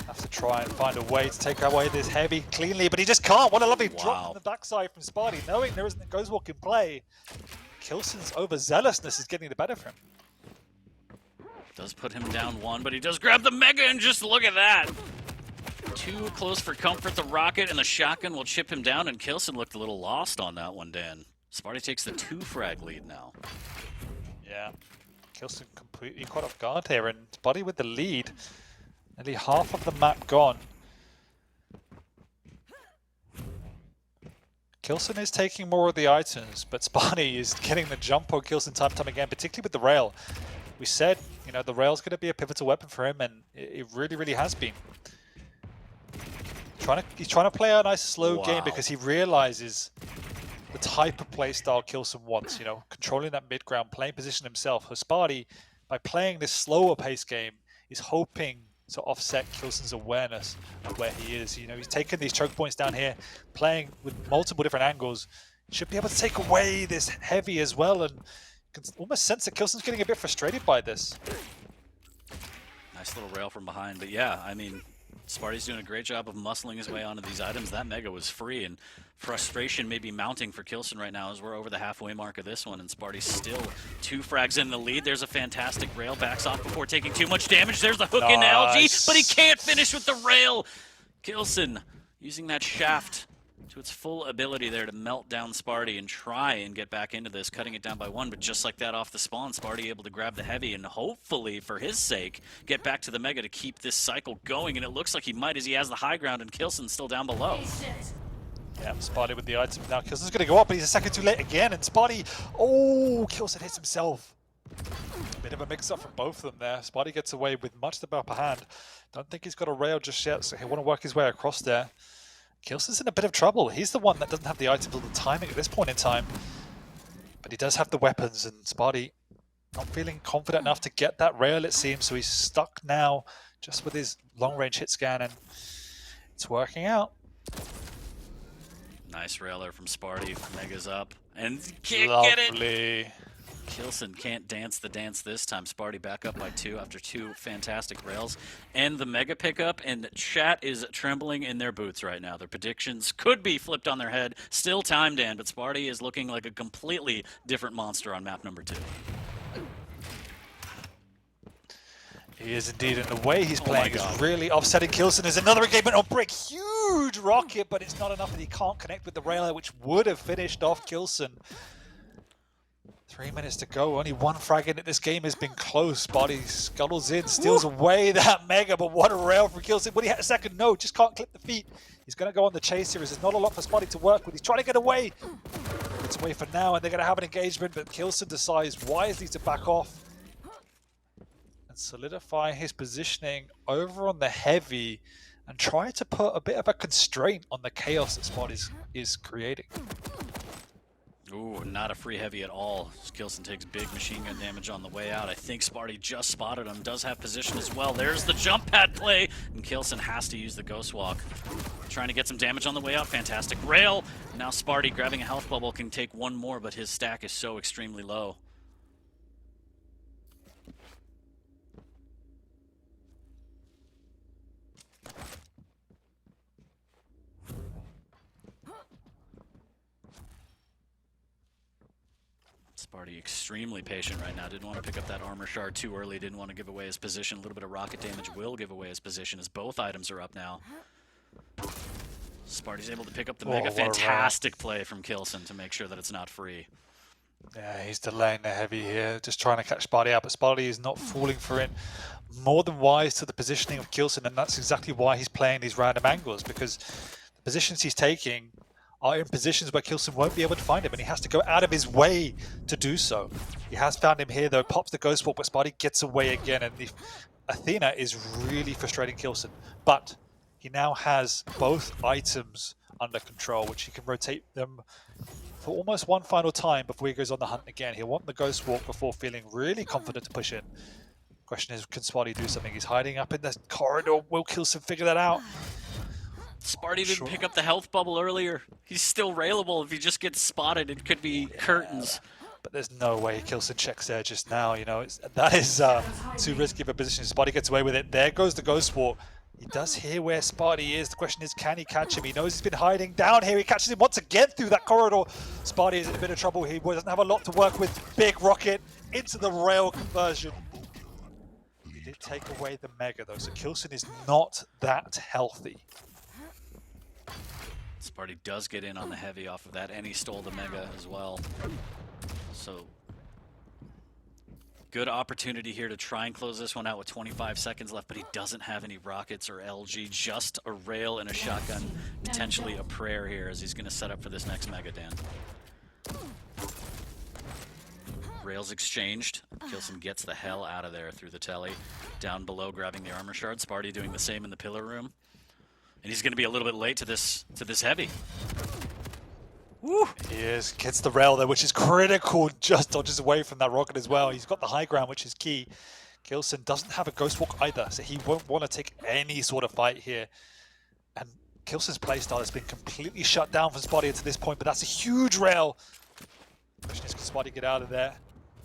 has to try and find a way to take away this heavy cleanly, but he just can't. What a lovely drop on the backside from Sparty, knowing there isn't a Ghost Walk in play. Kilson's overzealousness is getting the better of him. Does put him down 1, but he does grab the Mega, and just look at that. Too close for comfort. The rocket and the shotgun will chip him down, and Kilson looked a little lost on that one, Dan. Sparty takes the 2 frag lead now. Yeah. Kilson completely caught off guard here, and Sparty with the lead. Nearly half of the map gone. Kilson is taking more of the items, but Sparty is getting the jump on Kilson time and time again, particularly with the rail. We said, you know, the rail's going to be a pivotal weapon for him, and it really, really has been. He's trying to play a nice slow game because he realizes the type of play style Kilson wants, you know, controlling that mid-ground, playing position himself. So Sparty, by playing this slower pace game, is hoping to offset Kilson's awareness of where he is. You know, he's taken these choke points down here, playing with multiple different angles. He should be able to take away this heavy as well, and you can almost sense that Kilson's getting a bit frustrated by this. Nice little rail from behind, but yeah, I mean, Sparty's doing a great job of muscling his way onto these items. That Mega was free, and frustration may be mounting for Kilson right now as we're over the halfway mark of this one, and Sparty's still 2 frags in the lead. There's a fantastic rail, backs off before taking too much damage. There's the hook into LG, but he can't finish with the rail. Kilson using that shaft to its full ability there to melt down Sparty and try and get back into this, cutting it down by 1, but just like that off the spawn, Sparty able to grab the heavy and hopefully, for his sake, get back to the Mega to keep this cycle going, and it looks like he might as he has the high ground and Kilson's still down below. Yeah, Sparty with the item now. Kilson's going to go up, but he's a second too late again, and Sparty, oh, Kilson hits himself. Bit of a mix-up from both of them there. Sparty gets away with much the upper hand. Don't think he's got a rail just yet, so he'll want to work his way across there. Kilson's in a bit of trouble. He's the one that doesn't have the items or the timing at this point in time. But he does have the weapons, and Sparty not feeling confident enough to get that rail, it seems, so he's stuck now just with his long-range hit scan, and it's working out. Nice railer from Sparty. Mega's up. And can't Lovely. get it! Kilson can't dance the dance this time. Sparty back up by 2 after 2 fantastic rails. And the Mega pickup, and chat is trembling in their boots right now. Their predictions could be flipped on their head. Still time, Dan, but Sparty is looking like a completely different monster on map number 2. He is indeed, and the way he's playing is really offsetting Kilson. There's another engagement on Brick. Huge rocket, but it's not enough that he can't connect with the railer, which would have finished off Kilson. 3 minutes to go. Only 1 frag in it. This game has been close. Sparty scuttles in, steals away that Mega, but what a rail from Kilson. Would he have a second? No, just can't clip the feet. He's going to go on the chase here. There's not a lot for Sparty to work with. He's trying to get away. It's away for now, and they're going to have an engagement, but Kilson decides wisely to back off and solidify his positioning over on the heavy and try to put a bit of a constraint on the chaos that Sparty is creating. Ooh, not a free heavy at all. Kilson takes big machine gun damage on the way out. I think Sparty just spotted him, does have position as well. There's the jump pad play, and Kilson has to use the ghost walk. Trying to get some damage on the way out. Fantastic rail. Now Sparty grabbing a health bubble can take 1 more, but his stack is so extremely low. Sparty extremely patient right now. Didn't want to pick up that armor shard too early. Didn't want to give away his position. A little bit of rocket damage will give away his position as both items are up now. Sparty's able to pick up the Mega. Fantastic play from Kilson to make sure that it's not free. Yeah, he's delaying the heavy here, just trying to catch Sparty out, but Sparty is not falling for it. More than wise to the positioning of Kilson, and that's exactly why he's playing these random angles, because the positions he's taking are in positions where Kilson won't be able to find him, and he has to go out of his way to do so. He has found him here, though, pops the Ghost Walk, but Sparty gets away again, and the Athena is really frustrating Kilson. But he now has both items under control, which he can rotate them for almost one final time before he goes on the hunt again. He'll want the Ghost Walk before feeling really confident to push in. Question is, can Sparty do something? He's hiding up in the corridor. Will Kilson figure that out? Sparty didn't pick up the health bubble earlier. He's still railable. If he just gets spotted, it could be curtains. But there's no way Kilson checks there just now. You know, that is too risky of a position. Sparty gets away with it. There goes the Ghost Walk. He does hear where Sparty is. The question is, can he catch him? He knows he's been hiding down here. He catches him once again through that corridor. Sparty is in a bit of trouble. He doesn't have a lot to work with. Big rocket into the rail conversion. He did take away the Mega, though, so Kilson is not that healthy. Sparty does get in on the heavy off of that, and he stole the Mega as well. So, good opportunity here to try and close this one out with 25 seconds left, but he doesn't have any rockets or LG, just a rail and a shotgun, potentially a prayer here as he's going to set up for this next Mega, Dan. Rails exchanged. Kilson gets the hell out of there through the telly. Down below, grabbing the armor shard. Sparty doing the same in the pillar room. And he's going to be a little bit late to this heavy. Woo! He is. Gets the rail there, which is critical. Just dodges away from that rocket as well. He's got the high ground, which is key. Kilson doesn't have a Ghost Walk either, so he won't want to take any sort of fight here. And Kilson's playstyle has been completely shut down from Sparty to this point, but that's a huge rail. The question is, can Sparty get out of there?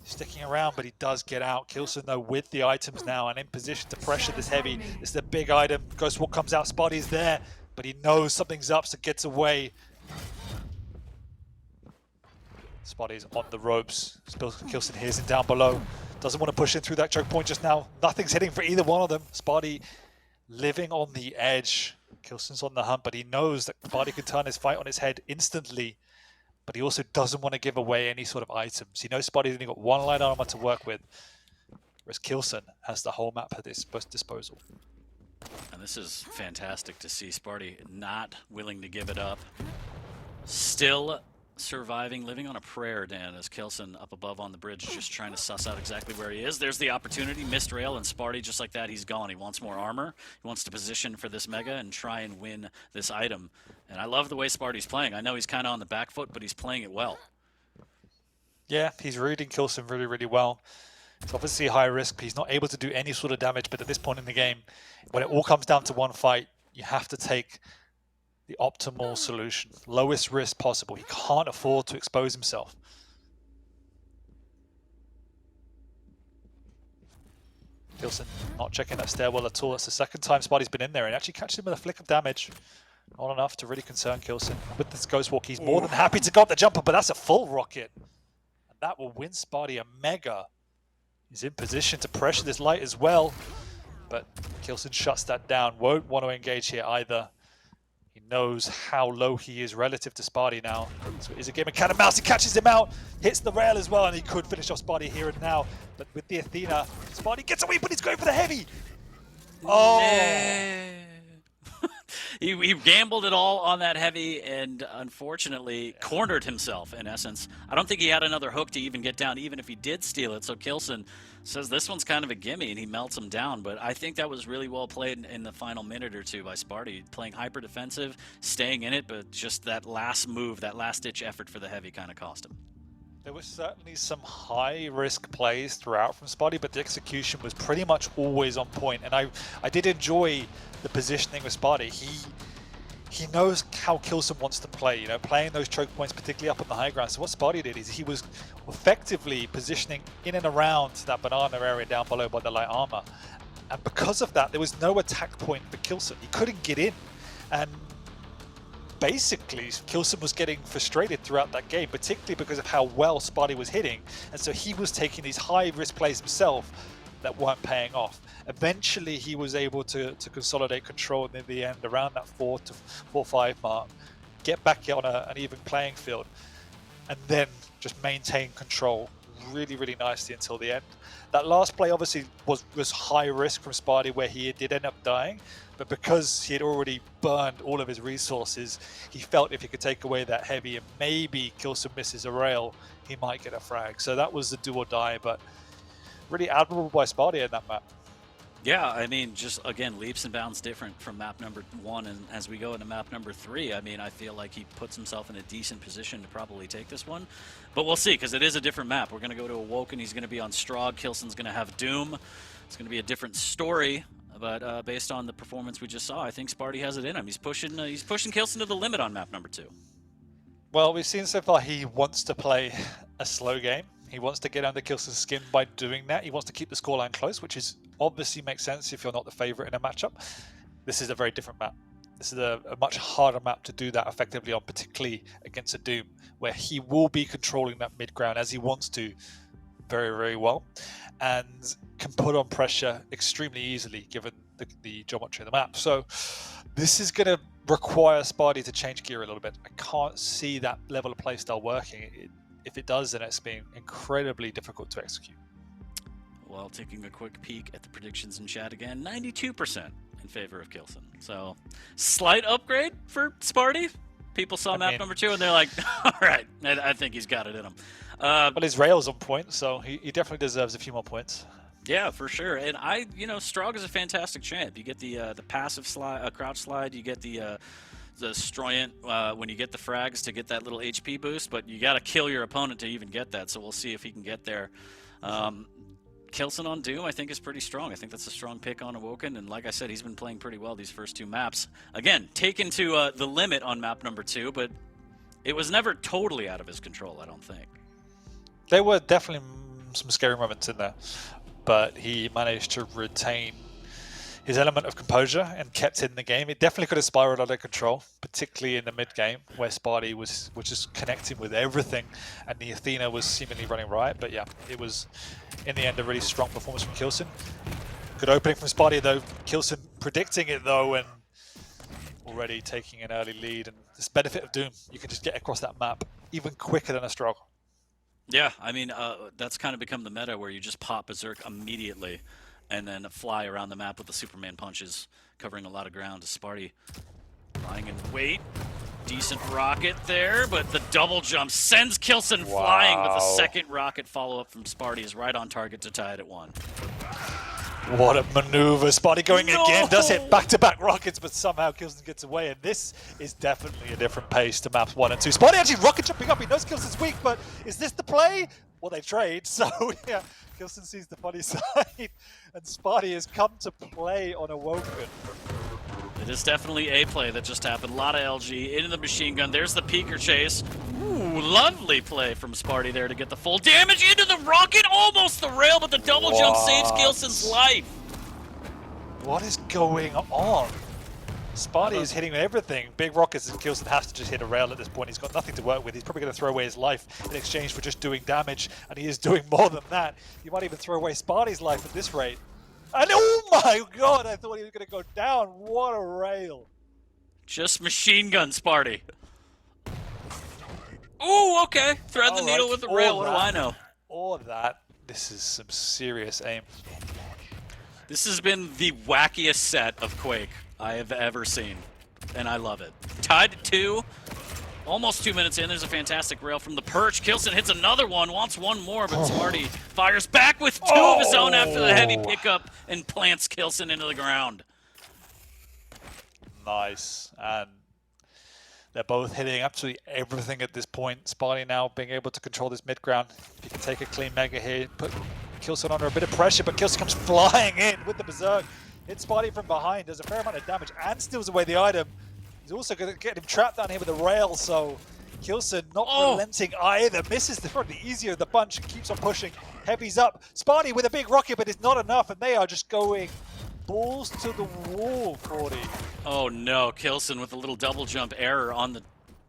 He's sticking around, but he does get out. Kilson, though, with the items now and in position to pressure this heavy. This is a big item. Ghost Walk comes out. Sparty's there, but he knows something's up, so gets away. Sparty's on the ropes. Kilson hears him down below. Doesn't want to push in through that choke point just now. Nothing's hitting for either one of them. Sparty living on the edge. Kilson's on the hunt, but he knows that Sparty could turn his fight on his head instantly. But he also doesn't want to give away any sort of items. He knows Sparty's only got one light armor to work with, whereas Kilson has the whole map at his disposal. And this is fantastic to see Sparty not willing to give it up. Still surviving, living on a prayer, Dan, as Kilson up above on the bridge, just trying to suss out exactly where he is. There's the opportunity, missed rail, and Sparty, just like that, he's gone. He wants more armor. He wants to position for this mega and try and win this item. And I love the way Sparty's playing. I know he's kind of on the back foot, but he's playing it well. Yeah, he's reading Kilson really, really well. It's obviously high risk, but he's not able to do any sort of damage. But at this point in the game, when it all comes down to one fight, you have to take the optimal solution, lowest risk possible. He can't afford to expose himself. Kilson not checking that stairwell at all. It's the second time Sparty's been in there and actually catches him with a flick of damage. Not enough to really concern Kilson. With this Ghost Walk, he's more than happy to go up the jumper, but that's a full rocket. And that will win Sparty a mega. He's in position to pressure this light as well, but Kilson shuts that down. Won't want to engage here either. He knows how low he is relative to Sparty now. So it is a game of cat and mouse. He catches him out, hits the rail as well, and he could finish off Sparty here and now. But with the Athena, Sparty gets away, but he's going for the heavy. Oh! He gambled it all on that heavy and unfortunately cornered himself, in essence. I don't think he had another hook to even get down, even if he did steal it. So Kilson says this one's kind of a gimme, and he melts him down. But I think that was really well played in the final minute or two by Sparty, playing hyper defensive, staying in it, but just that last move, that last-ditch effort for the heavy kind of cost him. There was certainly some high-risk plays throughout from Sparty, but the execution was pretty much always on point. And I did enjoy the positioning with Sparty. He knows how Kilson wants to play, you know, playing those choke points, particularly up on the high ground. So what Sparty did is he was effectively positioning in and around that banana area down below by the light armor. And because of that, there was no attack point for Kilson. He couldn't get in. And basically, Kilson was getting frustrated throughout that game, particularly because of how well Sparty was hitting. And so he was taking these high-risk plays himself that weren't paying off. Eventually, he was able to consolidate control in the end around that 4 to 4-5 mark, get back on an even playing field, and then just maintain control really, really nicely until the end. That last play obviously was high risk from Sparty, where he did end up dying, but because he had already burned all of his resources, he felt if he could take away that heavy and maybe Kilson misses a rail, he might get a frag. So that was the do or die, but really admirable by Sparty in that map. Yeah, I mean, just, again, leaps and bounds different from map number 1, and as we go into map number 3, I mean, I feel like he puts himself in a decent position to probably take this one. But we'll see, because it is a different map. We're going to go to Awoken, he's going to be on Strahd, Kilson's going to have Doom. It's going to be a different story, but based on the performance we just saw, I think Sparty has it in him. He's pushing Kilson to the limit on map number 2. Well, we've seen so far he wants to play a slow game. He wants to get under Kilson's skin by doing that. He wants to keep the scoreline close, which is obviously makes sense if you're not the favorite in a matchup. This is a very different map. This is a much harder map to do that effectively on, particularly against a Doom, where he will be controlling that mid ground as he wants to very, very well, and can put on pressure extremely easily given the geometry of the map. So this is going to require Sparty to change gear a little bit. I can't see that level of playstyle working. If it does, then it's been incredibly difficult to execute. Well, taking a quick peek at the predictions in chat again, 92% in favor of Kilson. So, slight upgrade for Sparty. People saw map number 2 and they're like, all right, I think he's got it in him. But his rail's on point, so he definitely deserves a few more points. Yeah, for sure. And Strahd is a fantastic champ. You get the passive slide, crouch slide. You get the Stroyant when you get the frags to get that little HP boost, but you got to kill your opponent to even get that. So we'll see if he can get there. Kilson on Doom, I think, is pretty strong. I think that's a strong pick on Awoken, and like I said, he's been playing pretty well these first 2 maps. Again, taken to the limit on map number 2, but it was never totally out of his control, I don't think. There were definitely some scary moments in there, but he managed to retain his element of composure and kept in the game. It definitely could have spiraled out of control, particularly in the mid game where Sparty was just connecting with everything and the Athena was seemingly running riot. But yeah, it was in the end a really strong performance from Kilson. Good opening from Sparty though. Kilson predicting it though and already taking an early lead, and this benefit of Doom, you can just get across that map even quicker than a struggle. Yeah, I mean, that's kind of become the meta where you just pop Berserk immediately and then fly around the map with the Superman punches, covering a lot of ground. Sparty lying in wait. Decent rocket there, but the double jump sends Kilson flying, but the second rocket follow-up from Sparty is right on target to tie it at 1. What a maneuver. Sparty going again, does hit back-to-back rockets, but somehow Kilson gets away, and this is definitely a different pace to maps 1 and 2. Sparty actually rocket jumping up. He knows Kilson's weak, but is this the play? Well, they trade, so yeah, Kilson sees the funny side, and Sparty has come to play on Awoken. It is definitely a play that just happened. A lot of LG into the machine gun. There's the peeker chase. Ooh, lovely play from Sparty there to get the full damage into the rocket. Almost the rail, but the double jump saves Kilson's life. What is going on? Sparty is hitting everything. Big rockets, and Kilson has to just hit a rail at this point. He's got nothing to work with. He's probably going to throw away his life in exchange for just doing damage, and he is doing more than that. He might even throw away Sparty's life at this rate. And oh my god, I thought he was going to go down. What a rail. Just machine gun Sparty. Ooh, okay. Thread the needle with the rail. What do I know? Or that. This is some serious aim. This has been the wackiest set of Quake I have ever seen, and I love it. Tied to 2. Almost 2 minutes in, there's a fantastic rail from the perch. Kilson hits another one, wants one more, but Sparty fires back with 2 of his own after the heavy pickup and plants Kilson into the ground. Nice, and they're both hitting absolutely everything at this point. Sparty now being able to control this mid ground. If he can take a clean mega here, put Kilson under a bit of pressure, but Kilson comes flying in with the Berserk. Hits Sparty from behind, does a fair amount of damage, and steals away the item. He's also going to get him trapped down here with a rail, so Kilson not relenting either. Misses the probably easier of the bunch and keeps on pushing. Heavy's up. Sparty with a big rocket, but it's not enough, and they are just going balls to the wall, 40. Oh no, Kilson with a little double jump error on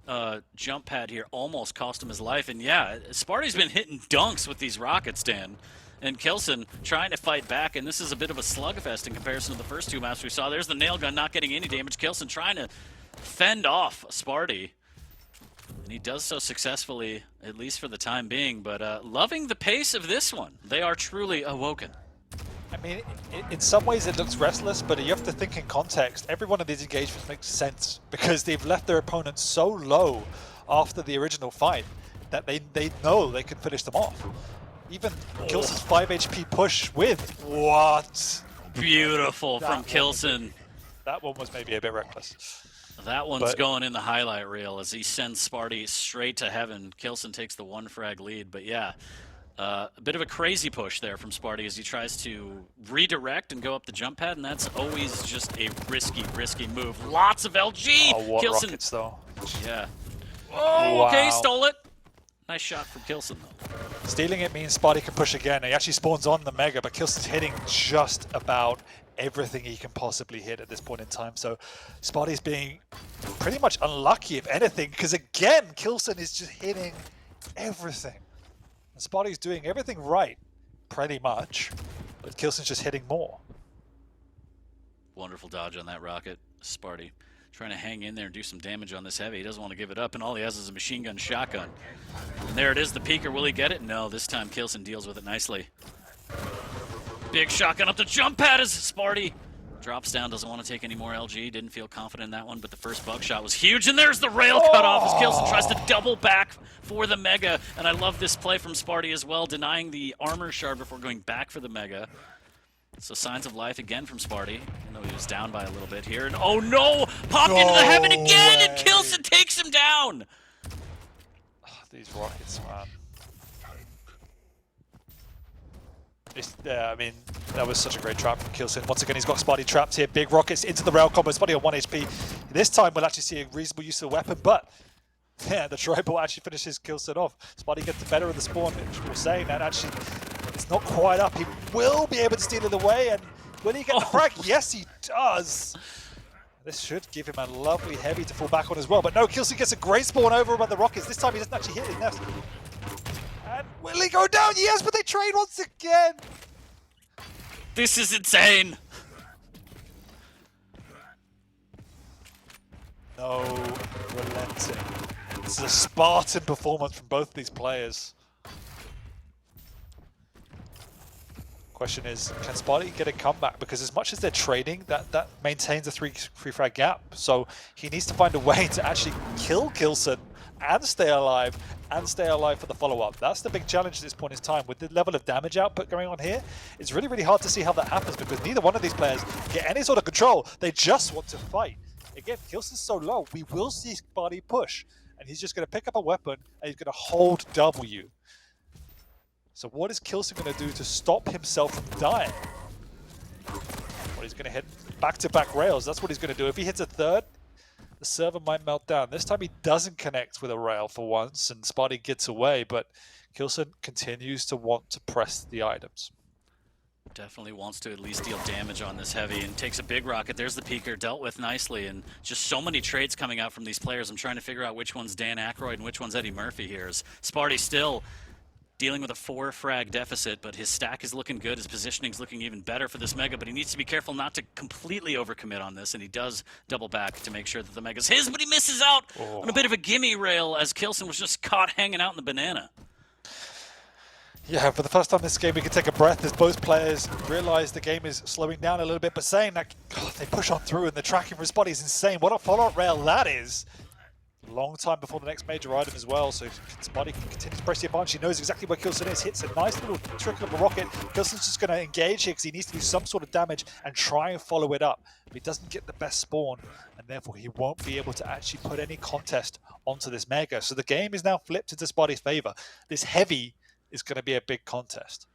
the jump pad here almost cost him his life. And yeah, Sparty's been hitting dunks with these rockets, Dan. And Kilson trying to fight back, and this is a bit of a slugfest in comparison to the first 2 maps we saw. There's the nail gun not getting any damage. Kilson trying to fend off Sparty. And he does so successfully, at least for the time being, but loving the pace of this one. They are truly awoken. I mean, in some ways it looks restless, but you have to think in context. Every one of these engagements makes sense because they've left their opponents so low after the original fight that they know they can finish them off. Even Kilson's 5 HP push with what? Beautiful from Kilson. That one was maybe a bit reckless. That one's going in the highlight reel as he sends Sparty straight to heaven. Kilson takes the 1 frag lead, but yeah, a bit of a crazy push there from Sparty as he tries to redirect and go up the jump pad, and that's always just a risky move. Lots of LG. Oh, what Kilson, rockets though? Yeah. Oh, wow. Okay, stole it. Nice shot from Kilson though. Stealing it means Sparty can push again. He actually spawns on the Mega, but Kilson's hitting just about everything he can possibly hit at this point in time. So Sparty's being pretty much unlucky, if anything, because again, Kilson is just hitting everything. And Sparty's doing everything right, pretty much, but Kilson's just hitting more. Wonderful dodge on that rocket. Sparty trying to hang in there and do some damage on this heavy. He doesn't want to give it up, and all he has is a machine gun shotgun. And there it is, the peeker. Will he get it? No, this time Kilson deals with it nicely. Big shotgun up the jump pad as Sparty drops down, doesn't want to take any more LG. Didn't feel confident in that one, but the first bug shot was huge, and there's the rail cut off as Kilson tries to double back for the Mega. And I love this play from Sparty as well, denying the armor shard before going back for the Mega. So signs of life again from Sparty. I know he was down by a little bit here. And oh no! Popped into the heaven again, and Kilson takes him down! These rockets, man. Yeah, I mean, that was such a great trap from Kilson. Once again, he's got Sparty trapped here. Big rockets into the rail combo. Sparty on 1 HP. This time, we'll actually see a reasonable use of the weapon, but yeah, the tribal actually finishes Kilson off. Sparty gets the better of the spawn. We're saying that actually it's not quite up. He will be able to steal it away, and will he get the frag? Yes, he does. This should give him a lovely heavy to fall back on as well. But no, Kilson gets a great spawn over by the rockets. This time he doesn't actually hit his nest. And will he go down? Yes, but they trade once again. This is insane. No relenting. This is a Spartan performance from both of these players. Question is, can Sparty get a comeback? Because as much as they're trading, that maintains a three frag gap. So he needs to find a way to actually kill Kilson and stay alive for the follow-up. That's the big challenge at this point in time. With the level of damage output going on here, it's really, really hard to see how that happens because neither one of these players get any sort of control. They just want to fight. Again, Kilson's so low, we will see Sparty push. And he's just going to pick up a weapon and he's going to hold W. So what is Kilson going to do to stop himself from dying? Well, he's going to hit back-to-back rails. That's what he's going to do. If he hits a third, the server might melt down. This time he doesn't connect with a rail for once, and Sparty gets away, but Kilson continues to want to press the items. Definitely wants to at least deal damage on this heavy and takes a big rocket. There's the peeker, dealt with nicely, and just so many trades coming out from these players. I'm trying to figure out which one's Dan Aykroyd and which one's Eddie Murphy here. As Sparty still dealing with a 4 frag deficit, but his stack is looking good. His positioning's looking even better for this Mega, but he needs to be careful not to completely overcommit on this, and he does double back to make sure that the Mega's his, but he misses out on a bit of a gimme rail as Kilson was just caught hanging out in the banana. Yeah, for the first time this game we can take a breath as both players realize the game is slowing down a little bit, but saying that, God, they push on through and the tracking for Sparty is insane. What a follow-up rail that is. Long time before the next major item as well, so Sparty can continue to press the advantage. He knows exactly where Kilson is, hits a nice little trickle of a rocket. Kilson's just going to engage here because he needs to do some sort of damage and try and follow it up. But he doesn't get the best spawn, and therefore he won't be able to actually put any contest onto this Mega. So the game is now flipped into Sparty's favor. This heavy is going to be a big contest.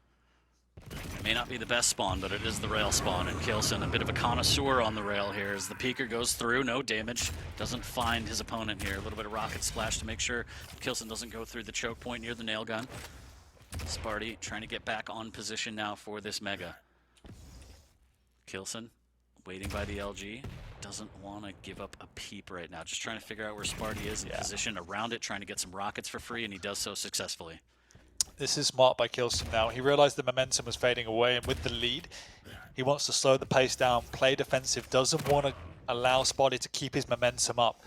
It may not be the best spawn, but it is the rail spawn, and Kilson, a bit of a connoisseur on the rail here as the peeker goes through, no damage, doesn't find his opponent here. A little bit of rocket splash to make sure Kilson doesn't go through the choke point near the nail gun. Sparty trying to get back on position now for this Mega. Kilson waiting by the LG, doesn't want to give up a peep right now, just trying to figure out where Sparty is in position around it, trying to get some rockets for free, and he does so successfully. This is smart by Kilson now. He realized the momentum was fading away, and with the lead, he wants to slow the pace down, play defensive, doesn't want to allow Sparty to keep his momentum up.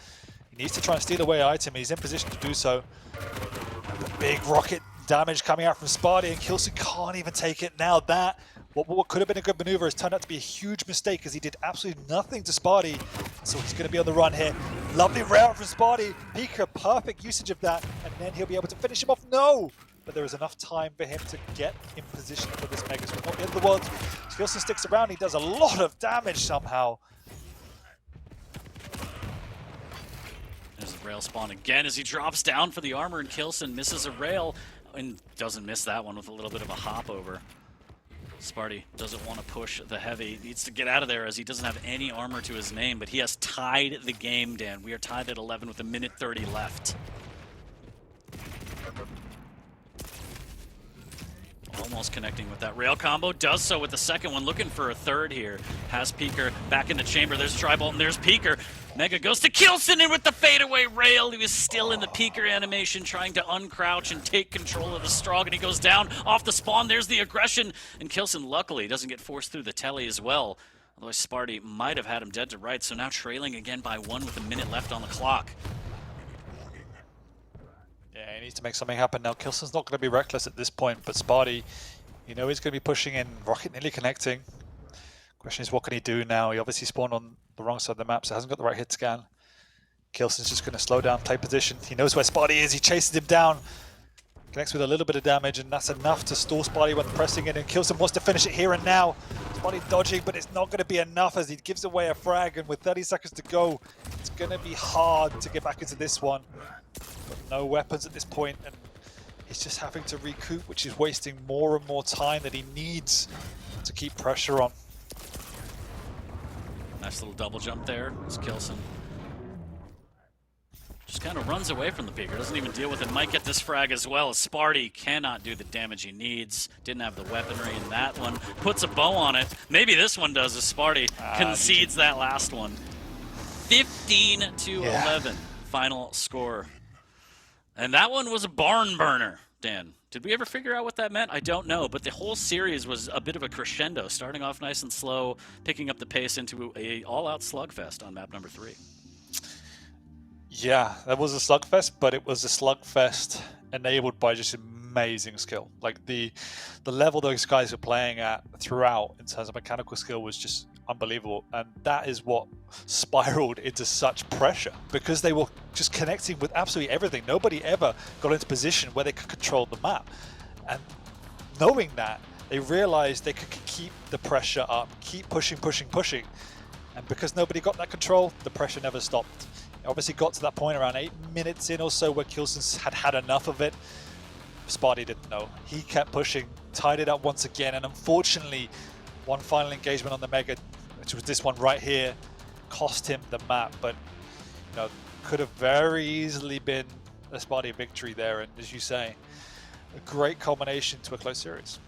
He needs to try and steal away an item. He's in position to do so. The big rocket damage coming out from Sparty, and Kilson can't even take it now. That, what could have been a good maneuver, has turned out to be a huge mistake because he did absolutely nothing to Sparty. So he's going to be on the run here. Lovely round from Sparty. Peeker, perfect usage of that, and then he'll be able to finish him off. No! But there is enough time for him to get in position for this Mega. So not the end of the world. Kilson sticks around. He does a lot of damage somehow. There's the rail spawn again as he drops down for the armor, and Kilson misses a rail and doesn't miss that one with a little bit of a hop over. Sparty doesn't want to push the heavy. He needs to get out of there as he doesn't have any armor to his name, but he has tied the game, Dan. We are tied at 11 with 1:30 left. Almost connecting with that rail combo, does so with the second one, looking for a third here. Has Peeker back in the chamber, there's Tribolt and there's Peeker. Mega goes to Kilson, and with the fadeaway rail, he was still in the Peeker animation, trying to uncrouch and take control of the Strog, and he goes down off the spawn. There's the aggression, and Kilson luckily doesn't get forced through the telly as well. Otherwise Sparty might have had him dead to rights, so now trailing again by 1 with a minute left on the clock. Yeah, he needs to make something happen now. Kilson's not going to be reckless at this point, but Sparty, you know he's going to be pushing in. Rocket nearly connecting. Question is, what can he do now? He obviously spawned on the wrong side of the map, so hasn't got the right hit scan. Kilson's just going to slow down, play position. He knows where Sparty is. He chases him down. Connects with a little bit of damage, and that's enough to stall Sparty when pressing in. And Kilson wants to finish it here and now. Sparty dodging, but it's not going to be enough as he gives away a frag. And with 30 seconds to go, it's going to be hard to get back into this one. Got no weapons at this point, and he's just having to recoup, which is wasting more and more time that he needs to keep pressure on. Nice little double jump there as Kilson just kind of runs away from the Peeker, doesn't even deal with it. Might get this frag as well, as Sparty cannot do the damage he needs. Didn't have the weaponry in that one. Puts a bow on it. Maybe this one does, as Sparty concedes that last one. 15-11, final score. And that one was a barn burner, Dan. Did we ever figure out what that meant? I don't know, but the whole series was a bit of a crescendo, starting off nice and slow, picking up the pace into a all-out slugfest on map number 3. Yeah, that was a slugfest, but it was a slugfest enabled by just amazing skill. Like the level those guys were playing at throughout in terms of mechanical skill was just unbelievable, and that is what spiraled into such pressure because they were just connecting with absolutely everything. Nobody ever got into position where they could control the map, and knowing that, they realized they could keep the pressure up, keep pushing, and because nobody got that control, the pressure never stopped. It obviously got to that point around 8 minutes in or so where Kilson had had enough of it. Sparty didn't know. He kept pushing, tied it up once again, and unfortunately, one final engagement on the Mega, which was this one right here, cost him the map, but you know, could have very easily been a Sparty victory there, and as you say, a great culmination to a close series.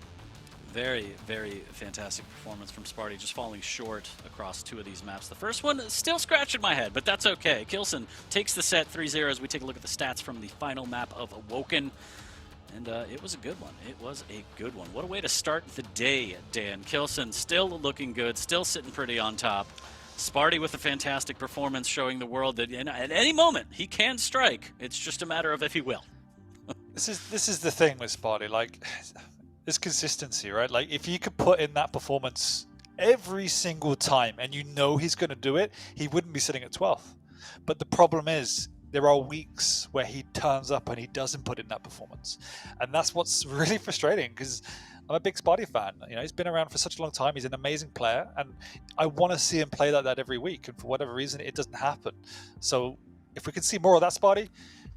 Very, very fantastic performance from Sparty, just falling short across 2 of these maps. The first one still scratching my head, but that's okay. Kilson takes the set 3-0 as we take a look at the stats from the final map of Awoken. And it was a good one. It was a good one. What a way to start the day, Dan. Kilson still looking good, still sitting pretty on top. Sparty with a fantastic performance, showing the world that at any moment he can strike. It's just a matter of if he will. This is the thing with Sparty, like, it's consistency, right? Like, if he could put in that performance every single time and you know he's going to do it, he wouldn't be sitting at 12th. But the problem is, there are weeks where he turns up and he doesn't put in that performance. And that's what's really frustrating, because I'm a big Sparty fan. You know, he's been around for such a long time. He's an amazing player, and I want to see him play like that every week. And for whatever reason, it doesn't happen. So if we can see more of that Sparty,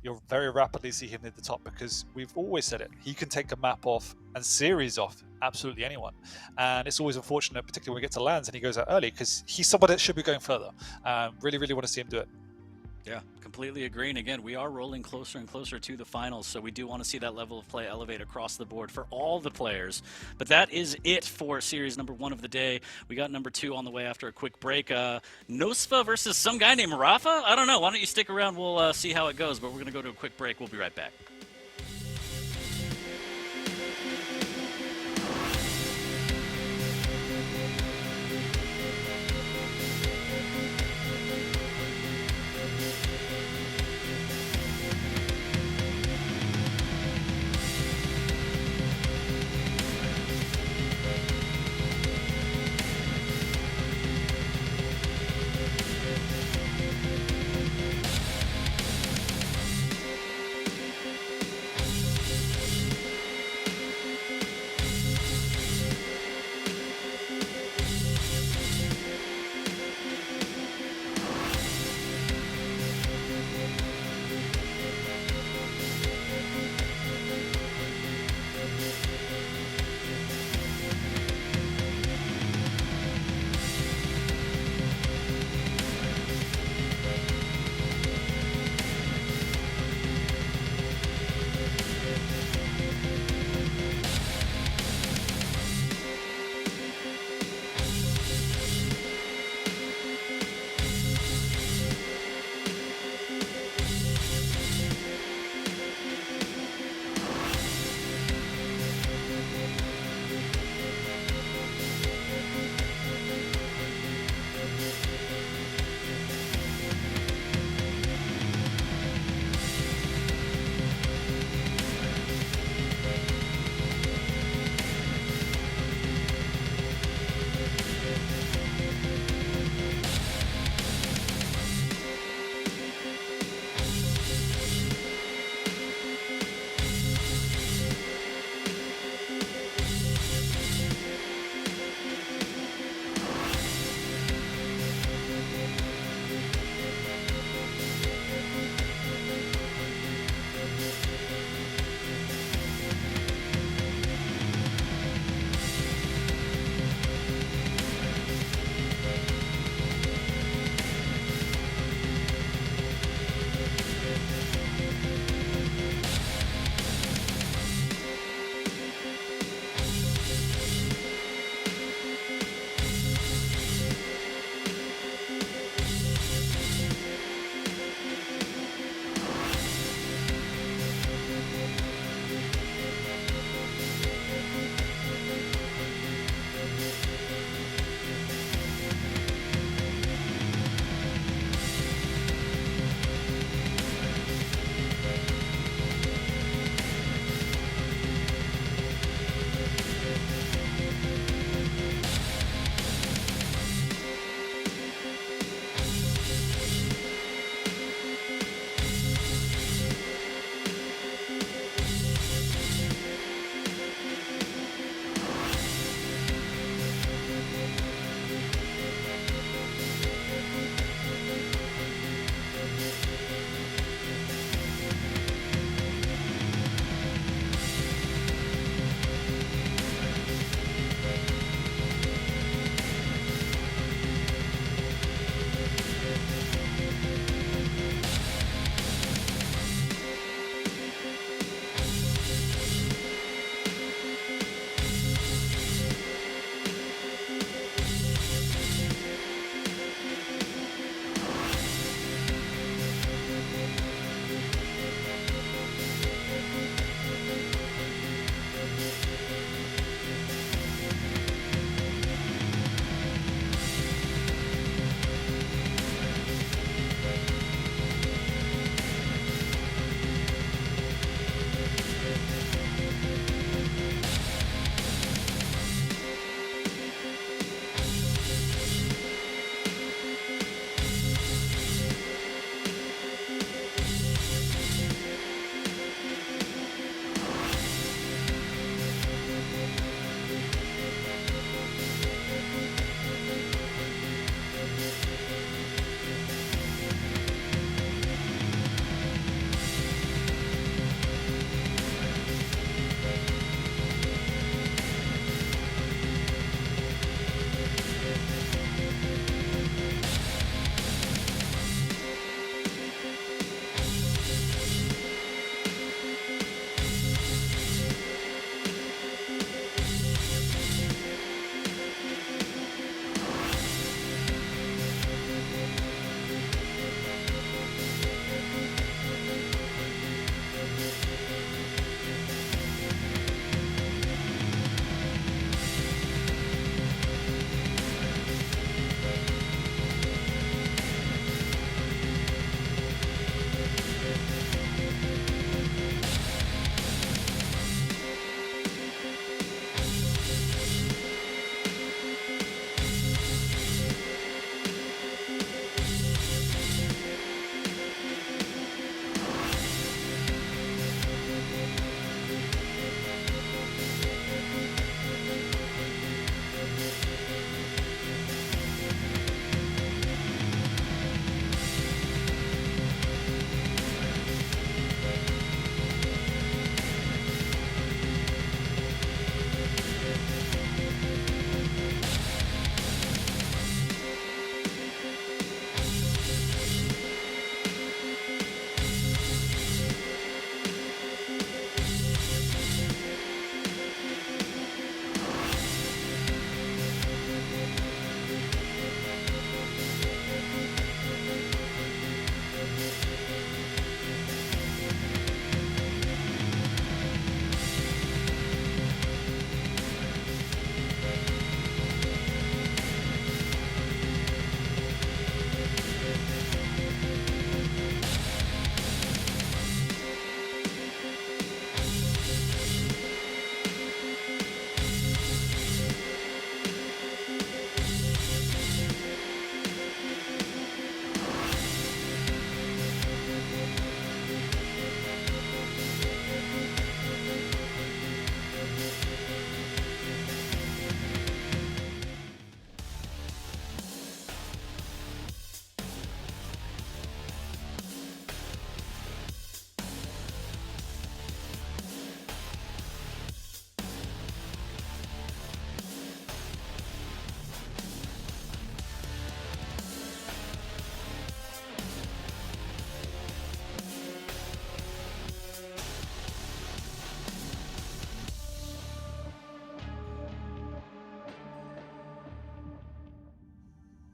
you'll very rapidly see him at the top, because we've always said it. He can take a map off and series off absolutely anyone. And it's always unfortunate, particularly when we get to lands and he goes out early, because he's somebody that should be going further. Really, really want to see him do it. Yeah, completely agree. And again, we are rolling closer and closer to the finals, so we do want to see that level of play elevate across the board for all the players. But that is it for series number 1 of the day. We got number 2 on the way after a quick break. Nosfa versus some guy named Rapha? I don't know. Why don't you stick around? We'll see how it goes, but we're going to go to a quick break. We'll be right back.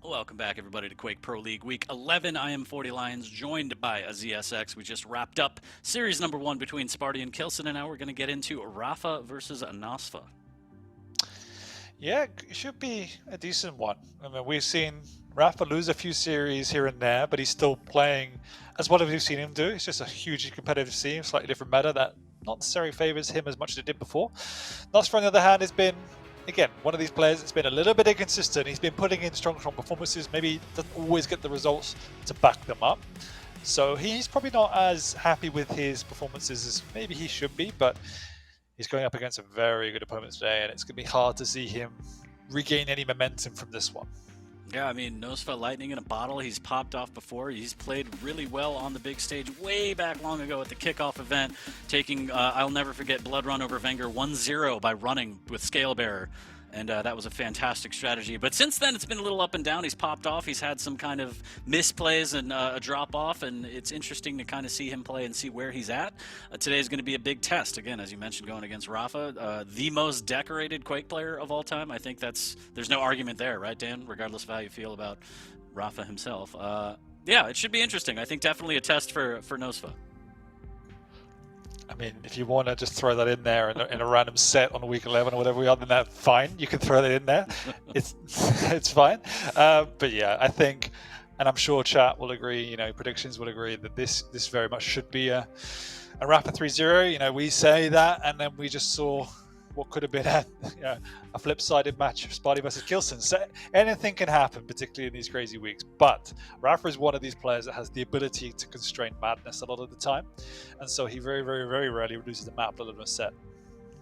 Welcome back, everybody, to Quake Pro League Week 11. I am 40 Lions, joined by a ZSX. We just wrapped up Series number 1 between Sparty and Kilson, and now we're going to get into Rapha versus nosfa. Yeah, it should be a decent one. I mean, we've seen Rapha lose a few series here and there, but he's still playing as well as we've seen him do. It's just a hugely competitive scene, slightly different meta that not necessarily favors him as much as it did before. nosfa, on the other hand, has been, again, one of these players that's been a little bit inconsistent. He's been putting in strong performances, maybe doesn't always get the results to back them up. So he's probably not as happy with his performances as maybe he should be, but he's going up against a very good opponent today, and it's going to be hard to see him regain any momentum from this one. Yeah, I mean, nosfa, lightning in a bottle. He's popped off before. He's played really well on the big stage way back long ago at the kickoff event, taking, I'll never forget, Blood Run over vengeurR 1-0 by running with Scalebearer. And that was a fantastic strategy. But since then, it's been a little up and down. He's popped off. He's had some kind of misplays and a drop-off, and it's interesting to kind of see him play and see where he's at. Today is going to be a big test. Again, as you mentioned, going against Rapha, the most decorated Quake player of all time. I think there's no argument there, right, Dan? Regardless of how you feel about Rapha himself. Yeah, it should be interesting. I think definitely a test for nosfa. I mean, if you want to just throw that in there in a random set on week 11 or whatever we are, then that's fine. You can throw that in there. It's fine. But yeah, I think, and I'm sure chat will agree, predictions will agree that this very much should be a Rapha 3-0. We say that, and then we just saw what could have been a flip-sided match of Sparty versus Kilson. So anything can happen, particularly in these crazy weeks. But Rapha is one of these players that has the ability to constrain madness a lot of the time. And so he very, very, very rarely reduces the map level in a set.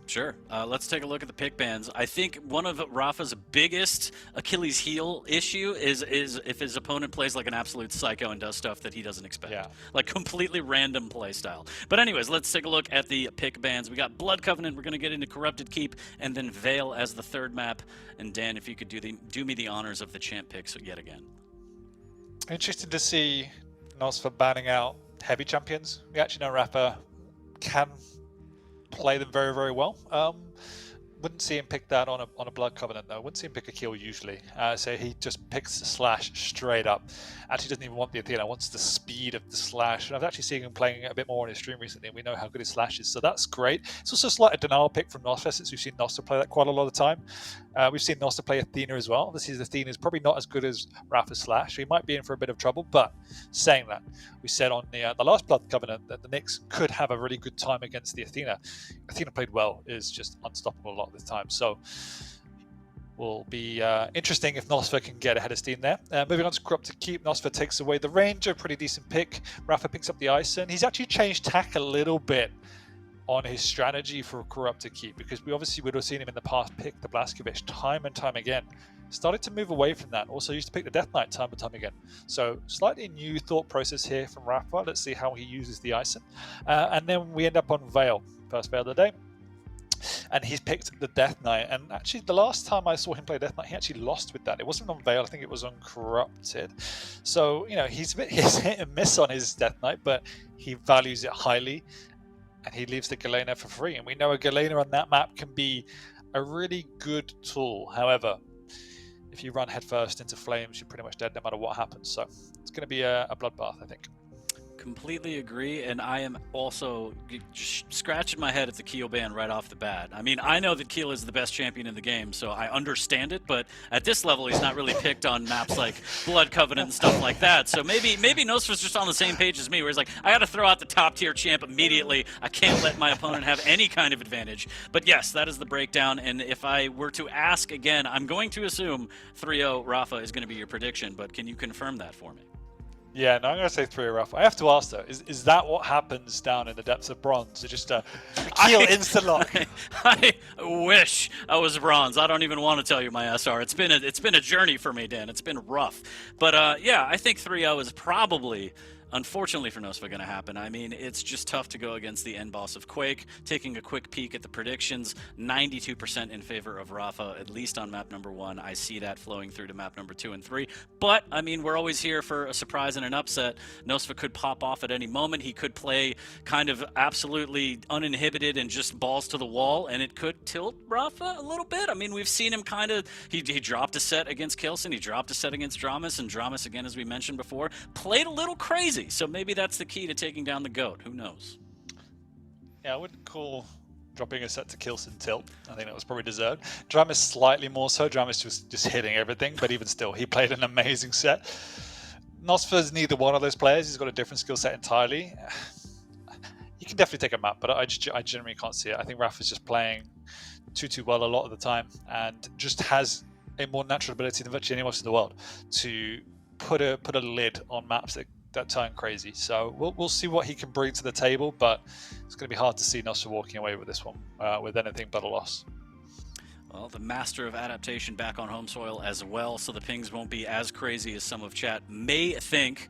Sure. Let's take a look at the pick bans. I think one of Rapha's biggest Achilles heel issue is if his opponent plays like an absolute psycho and does stuff that he doesn't expect. Yeah. Like completely random play style. But anyways, let's take a look at the pick bans. We got Blood Covenant. We're going to get into Corrupted Keep, and then Vale as the third map. And Dan, if you could do me the honors of the champ picks yet again. Interested to see nosfa banning out heavy champions. We actually know Rapha can play them very, very well. Wouldn't see him pick that on a Blood Covenant though. Wouldn't see him pick a kill usually. So he just picks the slash straight up. Actually doesn't even want the Athena, wants the speed of the slash. And I've actually seen him playing a bit more on his stream recently, and we know how good his slash is. So that's great. It's also a slight denial pick from nosfa, since we've seen nosfa play that quite a lot of the time. We've seen nosfa play Athena as well. This is Athena is probably not as good as Rapha's slash. So he might be in for a bit of trouble. But saying that, we said on the last Blood Covenant that the Knicks could have a really good time against the Athena. Athena played well, is just unstoppable a lot of the time. So will be interesting if nosfa can get ahead of steam there. Moving on to Corrupted Keep, nosfa takes away the Ranger, pretty decent pick. Rapha picks up the Ice, and he's actually changed tack a little bit on his strategy for Corrupted Keep, because we obviously would have seen him in the past pick the Blazkowicz time and time again. Started to move away from that. Also used to pick the Death Knight time and time again. So slightly new thought process here from Rapha. Let's see how he uses the Ison. And then we end up on Vale, first Vale of the day. And he's picked the Death Knight, and actually the last time I saw him play Death Knight, he actually lost with that. It wasn't on Vale, I think it was on Corrupted. So, he's hit and miss on his Death Knight, but he values it highly, and he leaves the Galena for free. And we know a Galena on that map can be a really good tool. However, if you run headfirst into flames, you're pretty much dead no matter what happens. So it's going to be a bloodbath, I think. Completely agree, and I am also scratching my head at the Keel ban right off the bat. I mean, I know that Keel is the best champion in the game, so I understand it, but at this level, he's not really picked on maps like Blood Covenant and stuff like that. So maybe nosfa's just on the same page as me, where he's like, I got to throw out the top tier champ immediately. I can't let my opponent have any kind of advantage. But yes, that is the breakdown, and if I were to ask again, I'm going to assume 3-0 Rapha is going to be your prediction, but can you confirm that for me? Yeah, no, I'm going to say 3 Rapha. I have to ask though, is that what happens down in the depths of bronze? It's just a Keel insta-lock? I wish I was bronze. I don't even want to tell you my SR. It's been a journey for me, Dan. It's been rough. But yeah, I think 3-0 is probably, unfortunately for nosfa, going to happen. I mean, it's just tough to go against the end boss of Quake. Taking a quick peek at the predictions, 92% in favor of Rapha, at least on map number 1. I see that flowing through to map number 2 and 3. But, I mean, we're always here for a surprise and an upset. nosfa could pop off at any moment. He could play kind of absolutely uninhibited and just balls to the wall wall, and it could tilt Rapha a little bit. I mean, we've seen him kind of, he dropped a set against Kilson, he dropped a set against Dramas, and Dramas, again, as we mentioned before, played a little crazy. So maybe that's the key to taking down the GOAT. Who knows? Yeah, I wouldn't call dropping a set to Kilson tilt. I think that was probably deserved. Dramas slightly more so. Dramas just hitting everything, but even still, he played an amazing set. nosfa's neither one of those players. He's got a different skill set entirely. You can definitely take a map, but I generally can't see it. I think Rapha's just playing too well a lot of the time, and just has a more natural ability than virtually anyone else in the world to put a lid on maps that turn crazy. So we'll see what he can bring to the table, but it's going to be hard to see nosfa walking away with this one with anything but a loss. Well, the master of adaptation back on home soil as well, so the pings won't be as crazy as some of chat may think.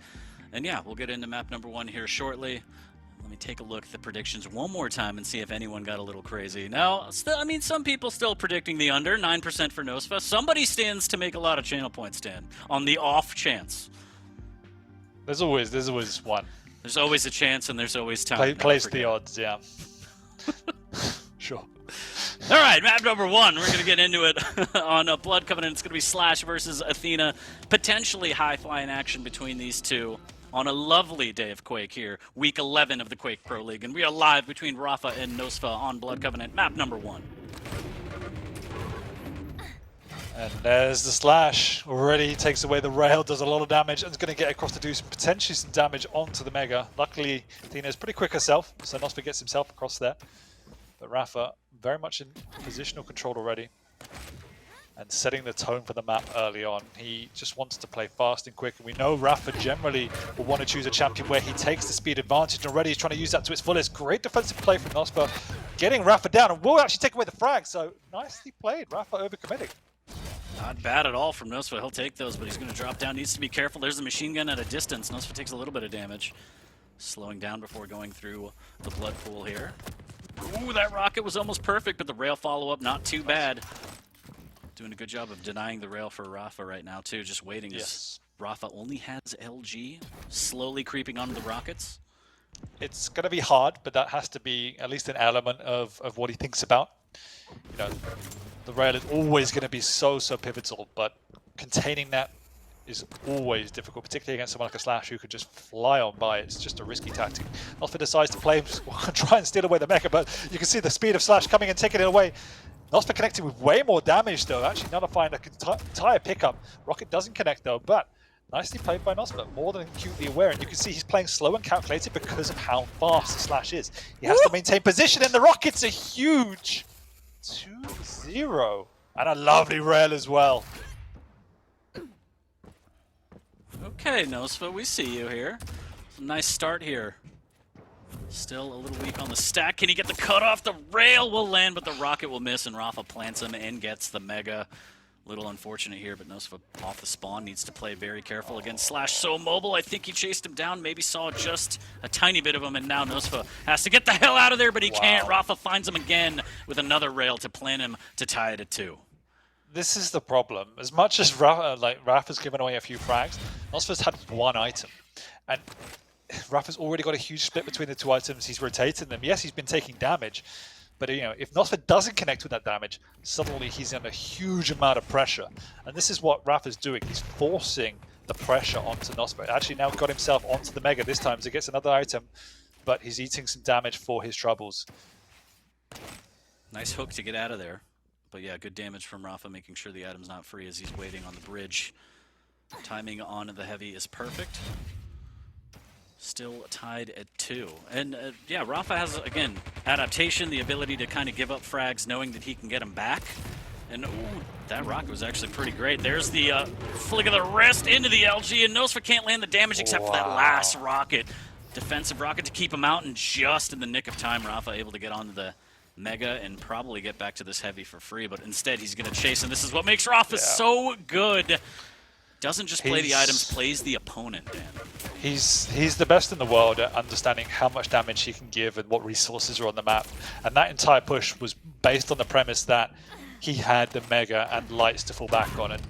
And yeah, we'll get into map number 1 here shortly. Let me take a look at the predictions one more time and see if anyone got a little crazy. Now, still, I mean, some people still predicting the under, 9% for nosfa. Somebody stands to make a lot of channel points, Dan, on the off chance. There's always one. There's always a chance, and there's always time. Place the odds, yeah. Sure. All right, map number 1. We're going to get into it on Blood Covenant. It's going to be Slash versus Athena. Potentially high-flying action between these two on a lovely day of Quake here, week 11 of the Quake Pro League. And we are live between Rapha and nosfa on Blood Covenant, map number 1. And there's the slash. Already he takes away the rail, does a lot of damage, and is going to get across to do potentially some damage onto the Mega. Luckily, Athena's pretty quick herself, so nosfa gets himself across there. But Rapha very much in positional control already, and setting the tone for the map early on. He just wants to play fast and quick, and we know Rapha generally will want to choose a champion where he takes the speed advantage, and already he's trying to use that to its fullest. Great defensive play from nosfa, getting Rapha down, and will actually take away the frag, so nicely played. Rapha overcommitting. Not bad at all from nosfa. He'll take those, but he's going to drop down. Needs to be careful. There's the machine gun at a distance. nosfa takes a little bit of damage. Slowing down before going through the blood pool here. Ooh, that rocket was almost perfect, but the rail follow-up, not too bad. Doing a good job of denying the rail for Rapha right now, too. Just waiting. Yes. Rapha only has LG, slowly creeping onto the rockets. It's going to be hard, but that has to be at least an element of what he thinks about. You know, the rail is always going to be so pivotal, but containing that is always difficult, particularly against someone like a Slash who could just fly on by. It's just a risky tactic. nosfa decides to play, try and steal away the Mega, but you can see the speed of Slash coming and taking it away. nosfa connecting with way more damage though, actually nullifying an entire pickup. Rocket doesn't connect though, but nicely played by nosfa, more than acutely aware, and you can see he's playing slow and calculated because of how fast the Slash is. He has to maintain position, and the Rocket's a huge 2-0, and a lovely rail as well. Okay, nosfa, we see you here. Nice start here. Still a little weak on the stack. Can he get the cut off? The rail will land, but the rocket will miss, and Rapha plants him and gets the Mega. Little unfortunate here, but nosfa off the spawn needs to play very careful against Slash. So mobile, I think he chased him down, maybe saw just a tiny bit of him, and now nosfa has to get the hell out of there, but he can't. Rapha finds him again with another rail to plant him to tie it at 2. This is the problem. As much as Rapha's given away a few frags, nosfa's had one item. And Rapha's already got a huge split between the two items. He's rotating them. Yes, he's been taking damage, but you know, if nosfa doesn't connect with that damage, suddenly he's under a huge amount of pressure. And this is what Rapha's doing. He's forcing the pressure onto nosfa. Actually now got himself onto the Mega this time, so he gets another item, but he's eating some damage for his troubles. Nice hook to get out of there. But yeah, good damage from Rapha, making sure the item's not free as he's waiting on the bridge. Timing on the heavy is perfect. Still tied at 2. And yeah, Rapha has, again, adaptation, the ability to kind of give up frags, knowing that he can get them back. And ooh, that rocket was actually pretty great. There's the flick of the wrist into the LG, and nosfa can't land the damage except for that last rocket. Defensive rocket to keep him out, and just in the nick of time, Rapha able to get onto the Mega and probably get back to this heavy for free, but instead he's going to chase, and this is what makes Rapha so good. Doesn't just play the items, plays the opponent, Dan. He's the best in the world at understanding how much damage he can give and what resources are on the map. And that entire push was based on the premise that he had the Mega and lights to fall back on, and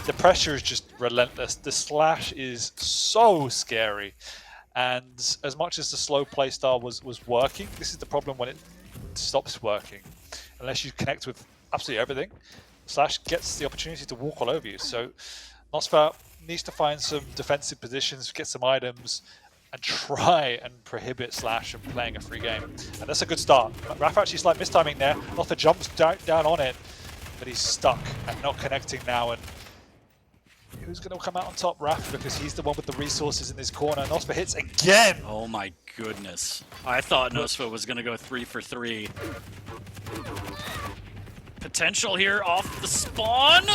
the pressure is just relentless. The Slash is so scary, and as much as the slow playstyle was working, this is the problem when it stops working. unless you connect with absolutely everything, Slash gets the opportunity to walk all over you. So nosfa needs to find some defensive positions, get some items, and try and prohibit Slash from playing a free game. And that's a good start. Rapha actually slight mistiming there. nosfa jumps down on it, but he's stuck and not connecting now. And who's going to come out on top? Rapha, because he's the one with the resources in this corner. nosfa hits again. Oh my goodness. I thought nosfa was going to go 3 for 3. Potential here off the spawn.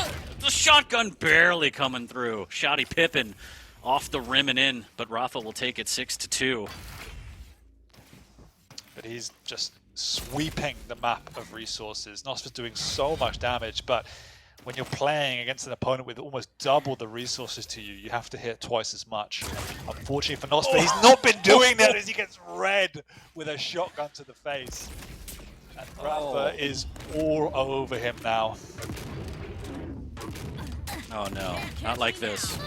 The shotgun barely coming through. Shoddy Pippin off the rim and in, but Rapha will take it 6-2. But he's just sweeping the map of resources. nosfa's doing so much damage, but when you're playing against an opponent with almost double the resources to you, you have to hit twice as much. Unfortunately for nosfa, he's not been doing that as he gets red with a shotgun to the face. And Rapha is all over him now. Oh no, not like this.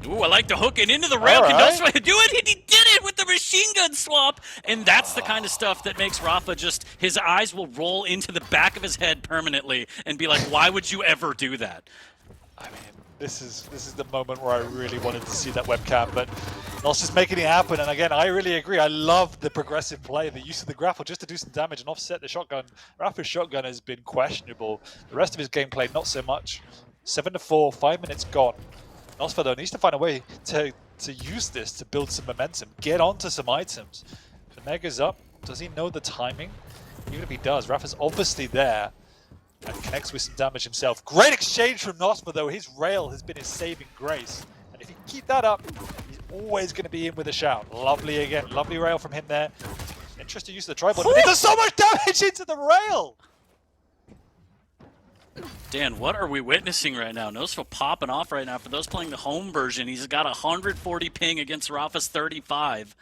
Ooh, I like the hooking into the rail. Can nosfa do it? And he did it with the machine gun swap. And that's the kind of stuff that makes Rapha just, his eyes will roll into the back of his head permanently and be like, why would you ever do that? I mean, this is the moment where I really wanted to see that webcam, but nosfa's making it happen. And again, I really agree. I love the progressive play, the use of the grapple just to do some damage and offset the shotgun. Rapha's shotgun has been questionable. The rest of his gameplay, not so much. 7-4, 5 minutes gone. nosfa though needs to find a way to use this to build some momentum, get onto some items. Mega's up. Does he know the timing? Even if he does, Rapha's obviously there and connects with some damage himself. Great exchange from nosfa though. His rail has been his saving grace. And if he can keep that up, he's always going to be in with a shout. Lovely again. Lovely rail from him there. Interesting use of the tripod, but he does so much damage into the rail! Dan, what are we witnessing right now? nosfa popping off right now. For those playing the home version, he's got 140 ping against Rapha's 35.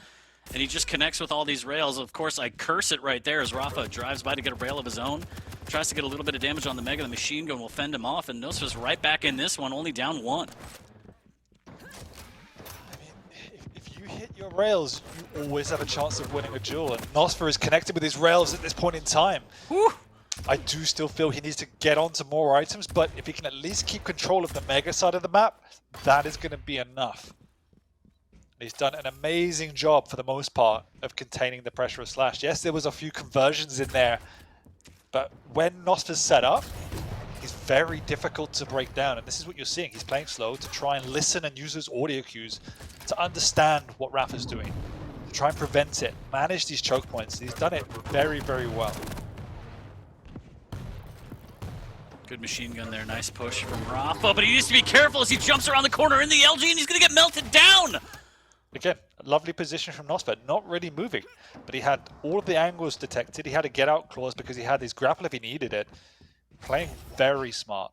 And he just connects with all these rails. Of course, I curse it right there as Rapha drives by to get a rail of his own. Tries to get a little bit of damage on the Mega. The machine gun will fend him off. And nosfa's right back in this one, only down 1. I mean, if you hit your rails, you always have a chance of winning a duel. And nosfa is connected with his rails at this point in time. Whew. I do still feel he needs to get onto more items, but if he can at least keep control of the Mega side of the map, that is going to be enough. He's done an amazing job for the most part of containing the pressure of Slash. Yes, there was a few conversions in there, but when nosfa's set up, he's very difficult to break down. And this is what you're seeing. He's playing slow to try and listen and use his audio cues to understand what Rapha's doing, to try and prevent it, manage these choke points. He's done it very, very well. Good machine gun there. Nice push from Rapha, but he needs to be careful as he jumps around the corner in the LG and he's going to get melted down. Again, a lovely position from nosfa, not really moving, but he had all of the angles detected. He had a get out clause because he had his grapple if he needed it. Playing very smart.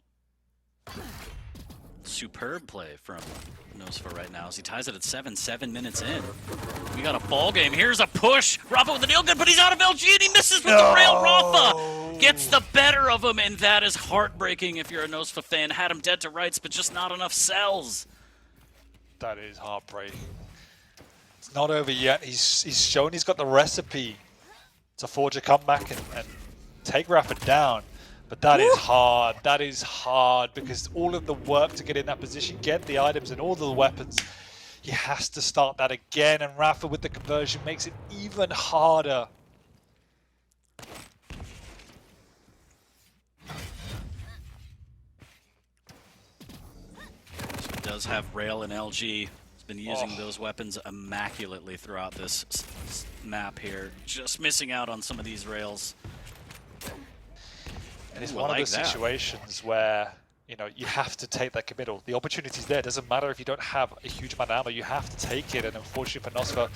Superb play from nosfa right now as he ties it at 7 minutes in. We got a ball game. Here's a push. Rapha with the nail gun, but he's out of LG and he misses with the rail. Rapha gets the better of him, and that is heartbreaking if you're a nosfa fan. Had him dead to rights, but just not enough cells. That is heartbreaking. It's not over yet. He's shown he's got the recipe to forge a comeback and take Rapha down. But that is hard. That is hard because all of the work to get in that position, get the items and all the weapons, he has to start that again. And Rapha with the conversion makes it even harder. So he does have rail and LG. Been using those weapons immaculately throughout this map here. Just missing out on some of these rails. And it's one of those situations where, you know, you have to take that committal. The opportunity's there. It doesn't matter if you don't have a huge amount of ammo. You have to take it. And unfortunately for nosfa,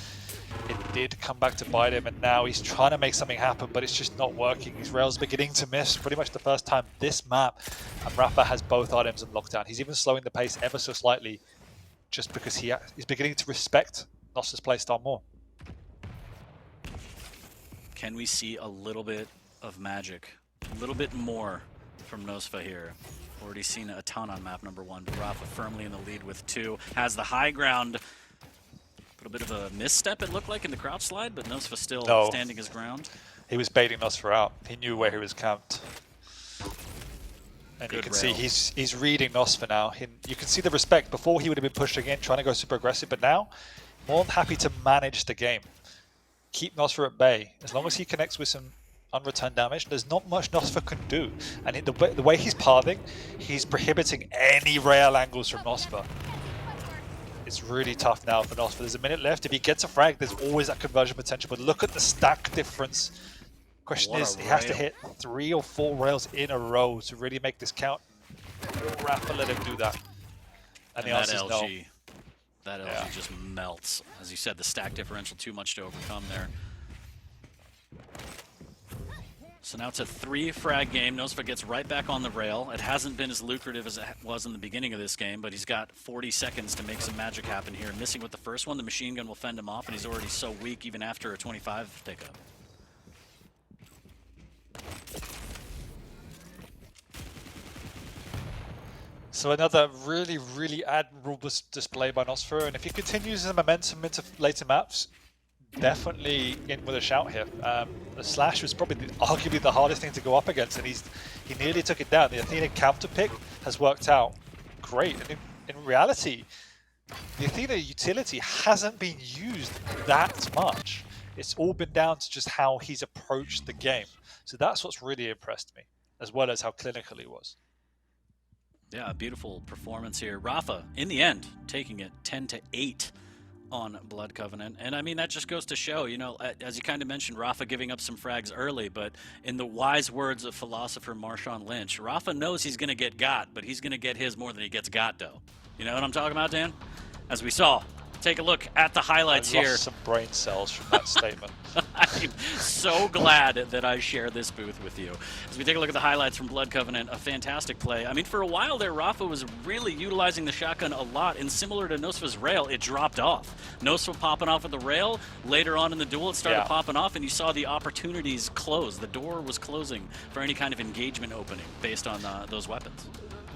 it did come back to bite him. And now he's trying to make something happen, but it's just not working. His rail's beginning to miss pretty much the first time this map. And Rapha has both items in lockdown. He's even slowing the pace ever so slightly, just because he's beginning to respect nosfa's playstyle more. Can we see a little bit of magic? A little bit more from nosfa here. Already seen a ton on map number 1, but Rapha firmly in the lead with 2. Has the high ground. Put a bit of a misstep, it looked like, in the crouch slide, but nosfa still standing his ground. He was baiting nosfa out. He knew where he was camped. And Good you can rail. see he's reading nosfa now. You can see the respect. Before he would have been pushing in, trying to go super aggressive, but now more than happy to manage the game. Keep nosfa at bay. As long as he connects with some unreturned damage, there's not much nosfa can do. And the way he's pathing, he's prohibiting any rail angles from nosfa. It's really tough now for nosfa. There's a minute left. If he gets a frag, there's always that conversion potential. But look at the stack difference. Question What is, a he has to rail. hit 3 or 4 rails in a row to really make this count. Will Rapha let him do that? And the that answer is no. LG, that LG Yeah. just melts. As you said, the stack differential too much to overcome there. So now it's a 3 frag game. nosfa gets right back on the rail. It hasn't been as lucrative as it was in the beginning of this game, but he's got 40 seconds to make some magic happen here. Missing with the first one, the machine gun will fend him off, and he's already so weak even after a 25 pickup. So another really, really admirable display by nosfa, and if he continues the momentum into later maps, definitely in with a shout here. The slash was probably arguably the hardest thing to go up against, and he nearly took it down. The Athena counter pick has worked out great, and in reality, the Athena utility hasn't been used that much. It's all been down to just how he's approached the game. So that's what's really impressed me, as well as how clinical he was. Yeah, a beautiful performance here. Rapha, in the end, taking it 10-8 on Blood Covenant. And I mean, that just goes to show, you know, as you kind of mentioned, Rapha giving up some frags early, but in the wise words of philosopher Marshawn Lynch, Rapha knows he's going to get got, but he's going to get his more than he gets got, though. You know what I'm talking about, Dan? As we saw. Take a look at the highlights I lost here. some brain cells from that statement. I'm so glad that I share this booth with you. As we take a look at the highlights from Blood Covenant, a fantastic play. I mean, for a while there, Rapha was really utilizing the shotgun a lot, and similar to nosfa's rail, it dropped off. nosfa popping off at the rail. Later on in the duel, it started popping off, and you saw the opportunities close. The door was closing for any kind of engagement opening based on those weapons.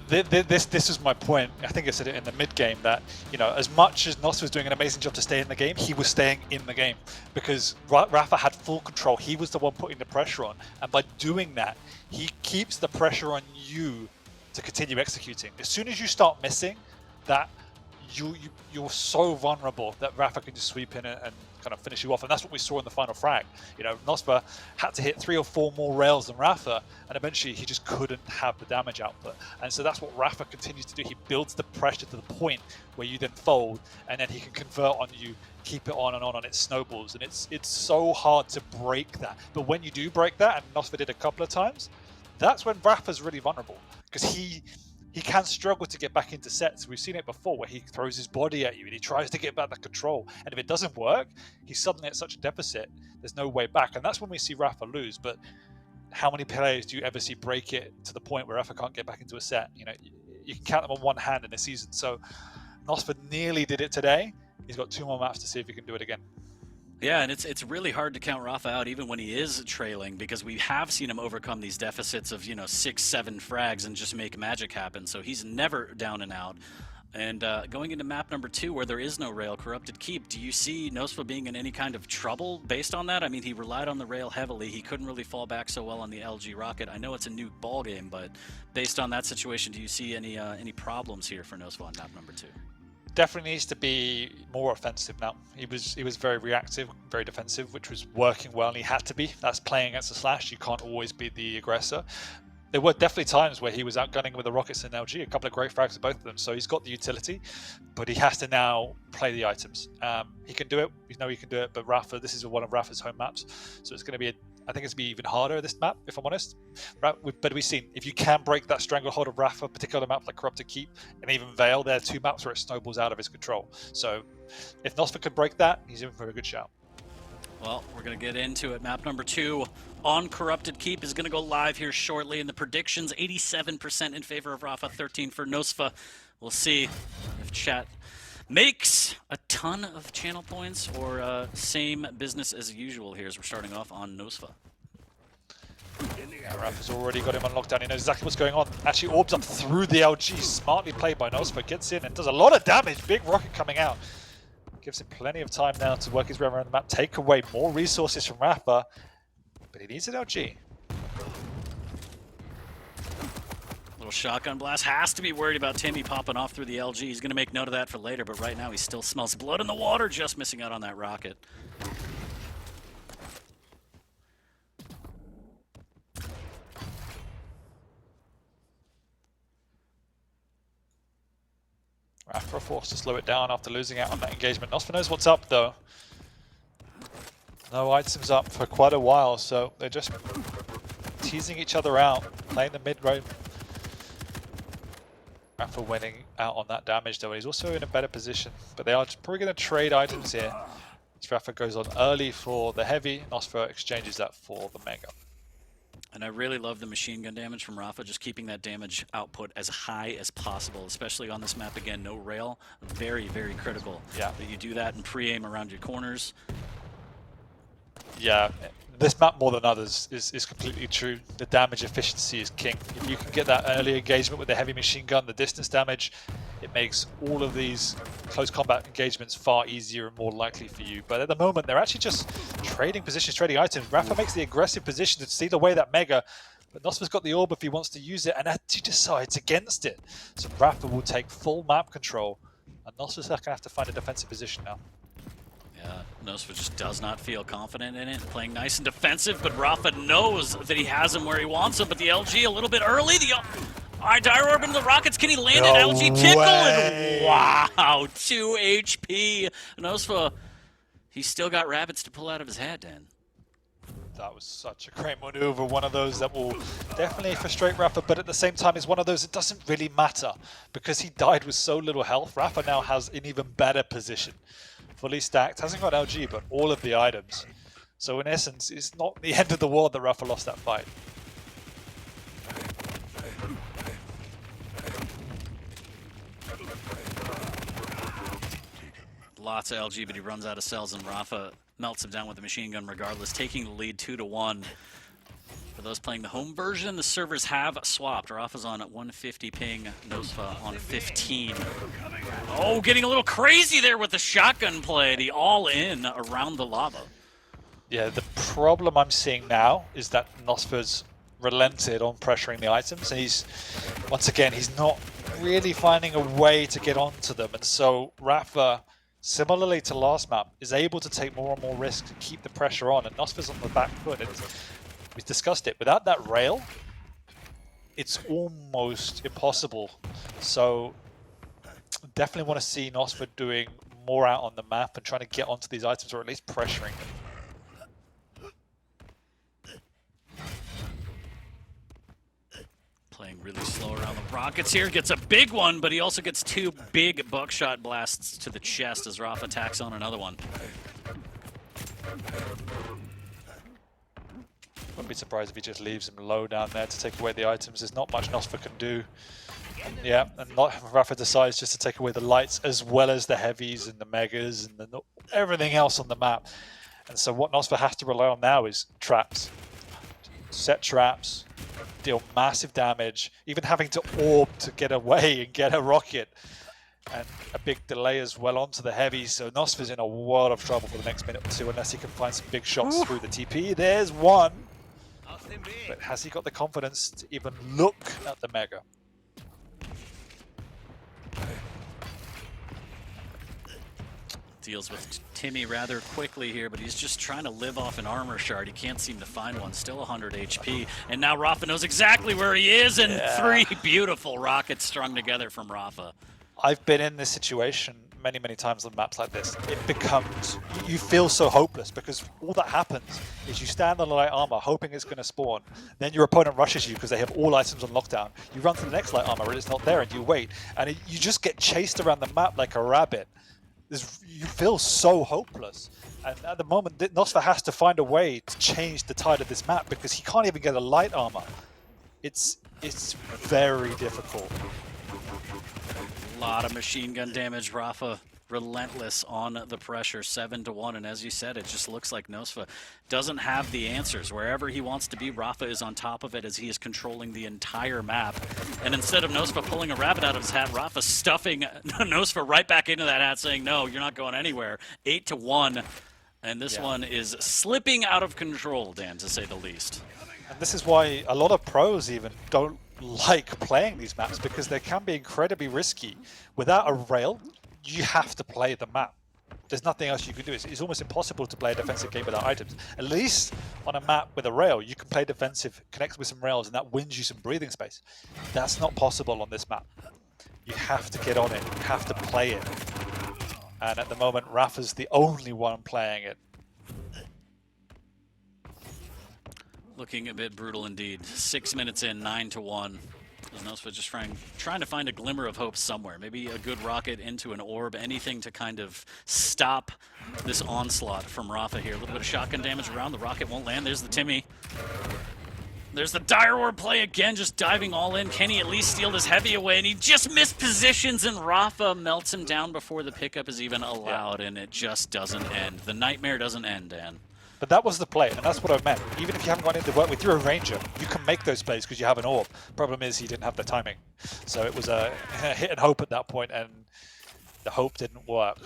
This is my point. I think I said it in the mid game that, you know, as much as nosfa was doing an amazing job to stay in the game, he was staying in the game because Rapha had full control. He was the one putting the pressure on, and by doing that, he keeps the pressure on you to continue executing. As soon as you start missing, that you're so vulnerable that Rapha can just sweep in and kind of finish you off, and that's what we saw in the final frag. You know, nosfa had to hit 3 or 4 more rails than Rapha, and eventually he just couldn't have the damage output. And so that's what Rapha continues to do. He builds the pressure to the point where you then fold, and then he can convert on you, keep it on, and it snowballs. And it's so hard to break that. But when you do break that, and nosfa did a couple of times, that's when Rapha's really vulnerable, because he can struggle to get back into sets. We've seen it before where he throws his body at you and he tries to get back the control. And if it doesn't work, he's suddenly at such a deficit, there's no way back. And that's when we see Rapha lose. But how many players do you ever see break it to the point where Rapha can't get back into a set? You know, you can count them on one hand in a season. So nosfa nearly did it today. He's got 2 more maps to see if he can do it again. Yeah, and it's really hard to count Rapha out even when he is trailing, because we have seen him overcome these deficits of, you know, 6-7 frags and just make magic happen. So he's never down and out. And going into map number 2, where there is no rail, Corrupted Keep, do you see nosfa being in any kind of trouble based on that? I mean, he relied on the rail heavily. He couldn't really fall back so well on the LG rocket. I know it's a new ball game, but based on that situation, do you see any problems here for nosfa on map number 2? Definitely needs to be more offensive now. He was very reactive, very defensive, which was working well, and he had to be. That's playing against the slash. You can't always be the aggressor. There were definitely times where he was outgunning with the rockets and LG, a couple of great frags of both of them, so he's got the utility, but he has to now play the items. He can do it, we know he can do it, but Rapha, this is one of Rapha's home maps, so it's going to be, I think it's going to be even harder this map, if I'm honest. But we've seen, if you can break that stranglehold of Rapha, particularly on a map like Corrupted Keep, and even Vale, there are 2 maps where it snowballs out of his control. So if nosfa can break that, he's in for a good shout. Well, we're going to get into it. Map number 2 on Corrupted Keep is going to go live here shortly. And the predictions, 87% in favor of Rapha, 13 for nosfa. We'll see if chat makes a ton of channel points or same business as usual here as we're starting off on nosfa. Yeah, Rapha's already got him on lockdown. He knows exactly what's going on. Actually orbs up through the LG. Smartly played by nosfa. Gets in and does a lot of damage. Big rocket coming out. Gives him plenty of time now to work his way around the map, take away more resources from Rapha. But But he needs an LG. Little shotgun blast. Has to be worried about Timmy popping off through the LG. He's going to make note of that for later, but right now he still smells blood in the water, just missing out on that rocket. Rapha forced to slow it down after losing out on that engagement. nosfa knows what's up though. No items up for quite a while, so they're just teasing each other out, playing the mid-road. Rapha winning out on that damage though, and he's also in a better position. But they are probably going to trade items here. As Rapha goes on early for the heavy, nosfa exchanges that for the mega. And I really love the machine gun damage from Rapha, just keeping that damage output as high as possible, especially on this map. Again, no rail. Very, very critical that you do that and pre-aim around your corners. Yeah, this map more than others is completely true. The damage efficiency is king. If you can get that early engagement with the heavy machine gun, the distance damage, it makes all of these close combat engagements far easier and more likely for you. But at the moment, they're actually just trading positions, trading items. Rapha makes the aggressive position to steal away that mega, but nosfa's got the orb if he wants to use it, and actually decides against it. So Rapha will take full map control, and nosfa's going to have to find a defensive position now. Yeah, nosfa just does not feel confident in it, playing nice and defensive, but Rapha knows that he has him where he wants him, but the LG a little bit early. Dire Orb into the rockets, can he land it? LG tickle, and wow, 2 HP. nosfa, he's still got rabbits to pull out of his head, Dan. That was such a great maneuver, one of those that will definitely frustrate Rapha, but at the same time is one of those that doesn't really matter, because he died with so little health. Rapha now has an even better position. Fully stacked, hasn't got LG, but all of the items. So in essence, it's not the end of the world that Rapha lost that fight. Lots of LG, but he runs out of cells, and Rapha melts him down with the machine gun regardless, taking the lead 2-1. For those playing the home version, the servers have swapped. Rapha's on at 150 ping, nosfa on 15. Oh, getting a little crazy there with the shotgun play, the all-in around the lava. Yeah, the problem I'm seeing now is that nosfa's relented on pressuring the items, and once again, he's not really finding a way to get onto them, and so Rapha, similarly to last map, is able to take more and more risks to keep the pressure on, and nosfa's on the back foot. And we've discussed it. Without that rail, it's almost impossible. So definitely want to see nosfa doing more out on the map and trying to get onto these items, or at least pressuring them. Playing really slow around the rockets here. Gets a big one, but he also gets 2 big buckshot blasts to the chest as Rapha tacks on another one. Wouldn't be surprised if he just leaves him low down there to take away the items. There's not much nosfa can do. Yeah, and Rapha decides just to take away the lights as well as the heavies and the megas and everything else on the map. And so what nosfa has to rely on now is traps. Set traps, deal massive damage, even having to orb to get away and get a rocket. And a big delay as well onto the heavies, so nosfa's in a world of trouble for the next minute or two unless he can find some big shots through the TP. There's one, but has he got the confidence to even look at the mega? Deals with Timmy rather quickly here, but he's just trying to live off an armor shard. He can't seem to find one. Still 100 HP, and now Rapha knows exactly where he is, and 3 beautiful rockets strung together from Rapha. I've been in this situation many, many times on maps like this. It becomes, you feel so hopeless because all that happens is you stand on the light armor hoping it's going to spawn. Then your opponent rushes you because they have all items on lockdown. You run to the next light armor and it's not there, and you wait. And you just get chased around the map like a rabbit. You feel so hopeless. And at the moment, nosfa has to find a way to change the tide of this map because he can't even get a light armor. It's very difficult. A lot of machine gun damage. Rapha relentless on the pressure, 7-1, and as you said, it just looks like nosfa doesn't have the answers. Wherever he wants to be, Rapha is on top of it as he is controlling the entire map. And instead of nosfa pulling a rabbit out of his hat, Rapha stuffing nosfa right back into that hat, saying, no, you're not going anywhere. 8-1. And this Yeah. one is slipping out of control, Dan, to say the least. And this is why a lot of pros even don't like playing these maps, because they can be incredibly risky. Without a rail, you have to play the map. There's nothing else you can do. It's almost impossible to play a defensive game without items. At least on a map with a rail, you can play defensive, connect with some rails, and that wins you some breathing space. That's not possible on this map. You have to get on it. You have to play it. And at the moment, Rapha's the only one playing it. Looking a bit brutal indeed. 6 minutes in, 9-1. nosfa just trying to find a glimmer of hope somewhere. Maybe a good rocket into an orb, anything to kind of stop this onslaught from Rapha here. A little bit of shotgun damage around. The rocket won't land. There's the Timmy. There's the dire orb play again, just diving all in. Can he at least steal this heavy away? And he just mispositions, and Rapha melts him down before the pickup is even allowed, and it just doesn't end. The nightmare doesn't end, Dan. But that was the play, and that's what I meant. Even if you haven't gone into work with, you're a ranger. You can make those plays because you have an orb. Problem is, he didn't have the timing. So it was a hit and hope at that point, and the hope didn't work.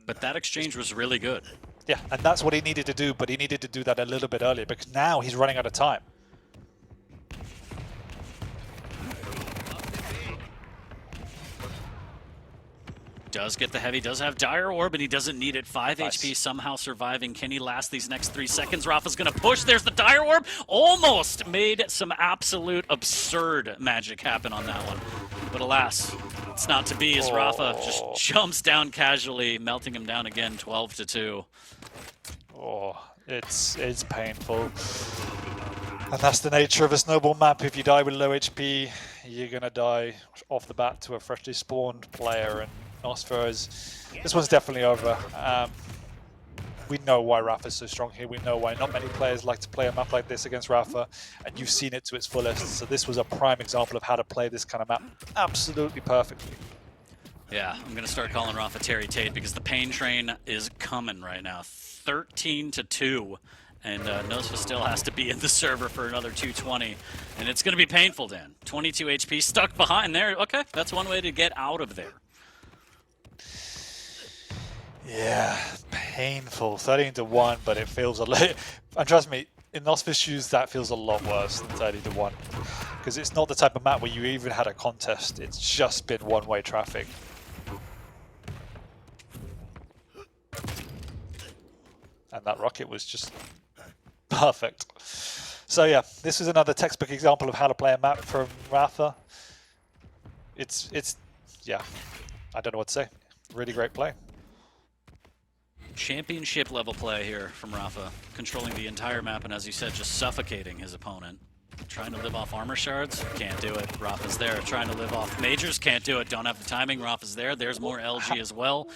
But that exchange was really good. Yeah, and that's what he needed to do, but he needed to do that a little bit earlier, because now he's running out of time. Does get the heavy, does have dire orb, and he doesn't need it. 5 Nice. HP, somehow surviving. Can he last these next 3 seconds? Rapha's gonna push. There's the dire orb. Almost made some absolute absurd magic happen on that one. But alas, it's not to be, as Rapha just jumps down casually, melting him down again, 12-2. Oh, it's painful. And that's the nature of a snowball map. If you die with low HP, you're gonna die off the bat to a freshly spawned player, and nosfa this one's definitely over. We know why Rapha's so strong here. We know why not many players like to play a map like this against Rapha, and you've seen it to its fullest. So this was a prime example of how to play this kind of map absolutely perfectly. Yeah, I'm gonna start calling Rapha Terry Tate, because the pain train is coming right now. 13-2. And nosfa still has to be in the server for another 220. And it's going to be painful, Dan. 22 HP, stuck behind there. Okay, that's one way to get out of there. Yeah, painful. 13-1, but it feels a lot. And trust me, in nosfa's shoes, that feels a lot worse than 30-1. Because it's not the type of map where you even had a contest. It's just been one-way traffic. And that rocket was just perfect. So yeah, this is another textbook example of how to play a map from Rapha. It's yeah, I don't know what to say. Really great play. Championship level play here from Rapha, controlling the entire map, and as you said, just suffocating his opponent. Trying to live off armor shards, can't do it. Rapha's there. Trying to live off majors, can't do it. Don't have the timing. Rapha's there. There's more LG as well.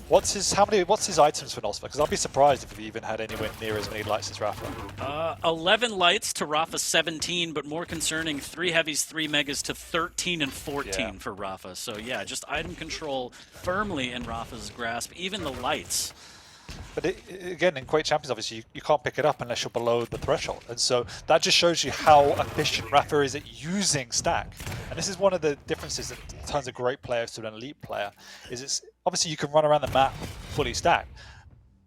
What's his items for nosfa? Because I'll be surprised if he even had anywhere near as many lights as Rapha. 11 lights to Rapha 17, but more concerning, 3 heavies, 3 megas to 13 and 14 for Rapha. So yeah, just item control firmly in Rapha's grasp, even the lights. But again, in Quake Champions, obviously, you can't pick it up unless you're below the threshold. And so that just shows you how efficient Rapha is at using stack. And this is one of the differences that turns a great player to an elite player, is it's obviously you can run around the map fully stacked,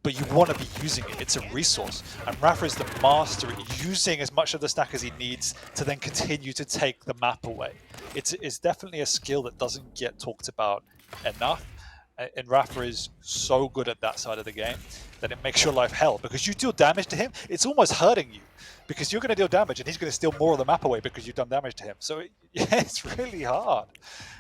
but you want to be using it. It's a resource. And Rapha is the master at using as much of the stack as he needs to then continue to take the map away. It's definitely a skill that doesn't get talked about enough. And Rapha is so good at that side of the game that it makes your life hell, because you deal damage to him, it's almost hurting you, because you're going to deal damage and he's going to steal more of the map away because you've done damage to him. So it's really hard,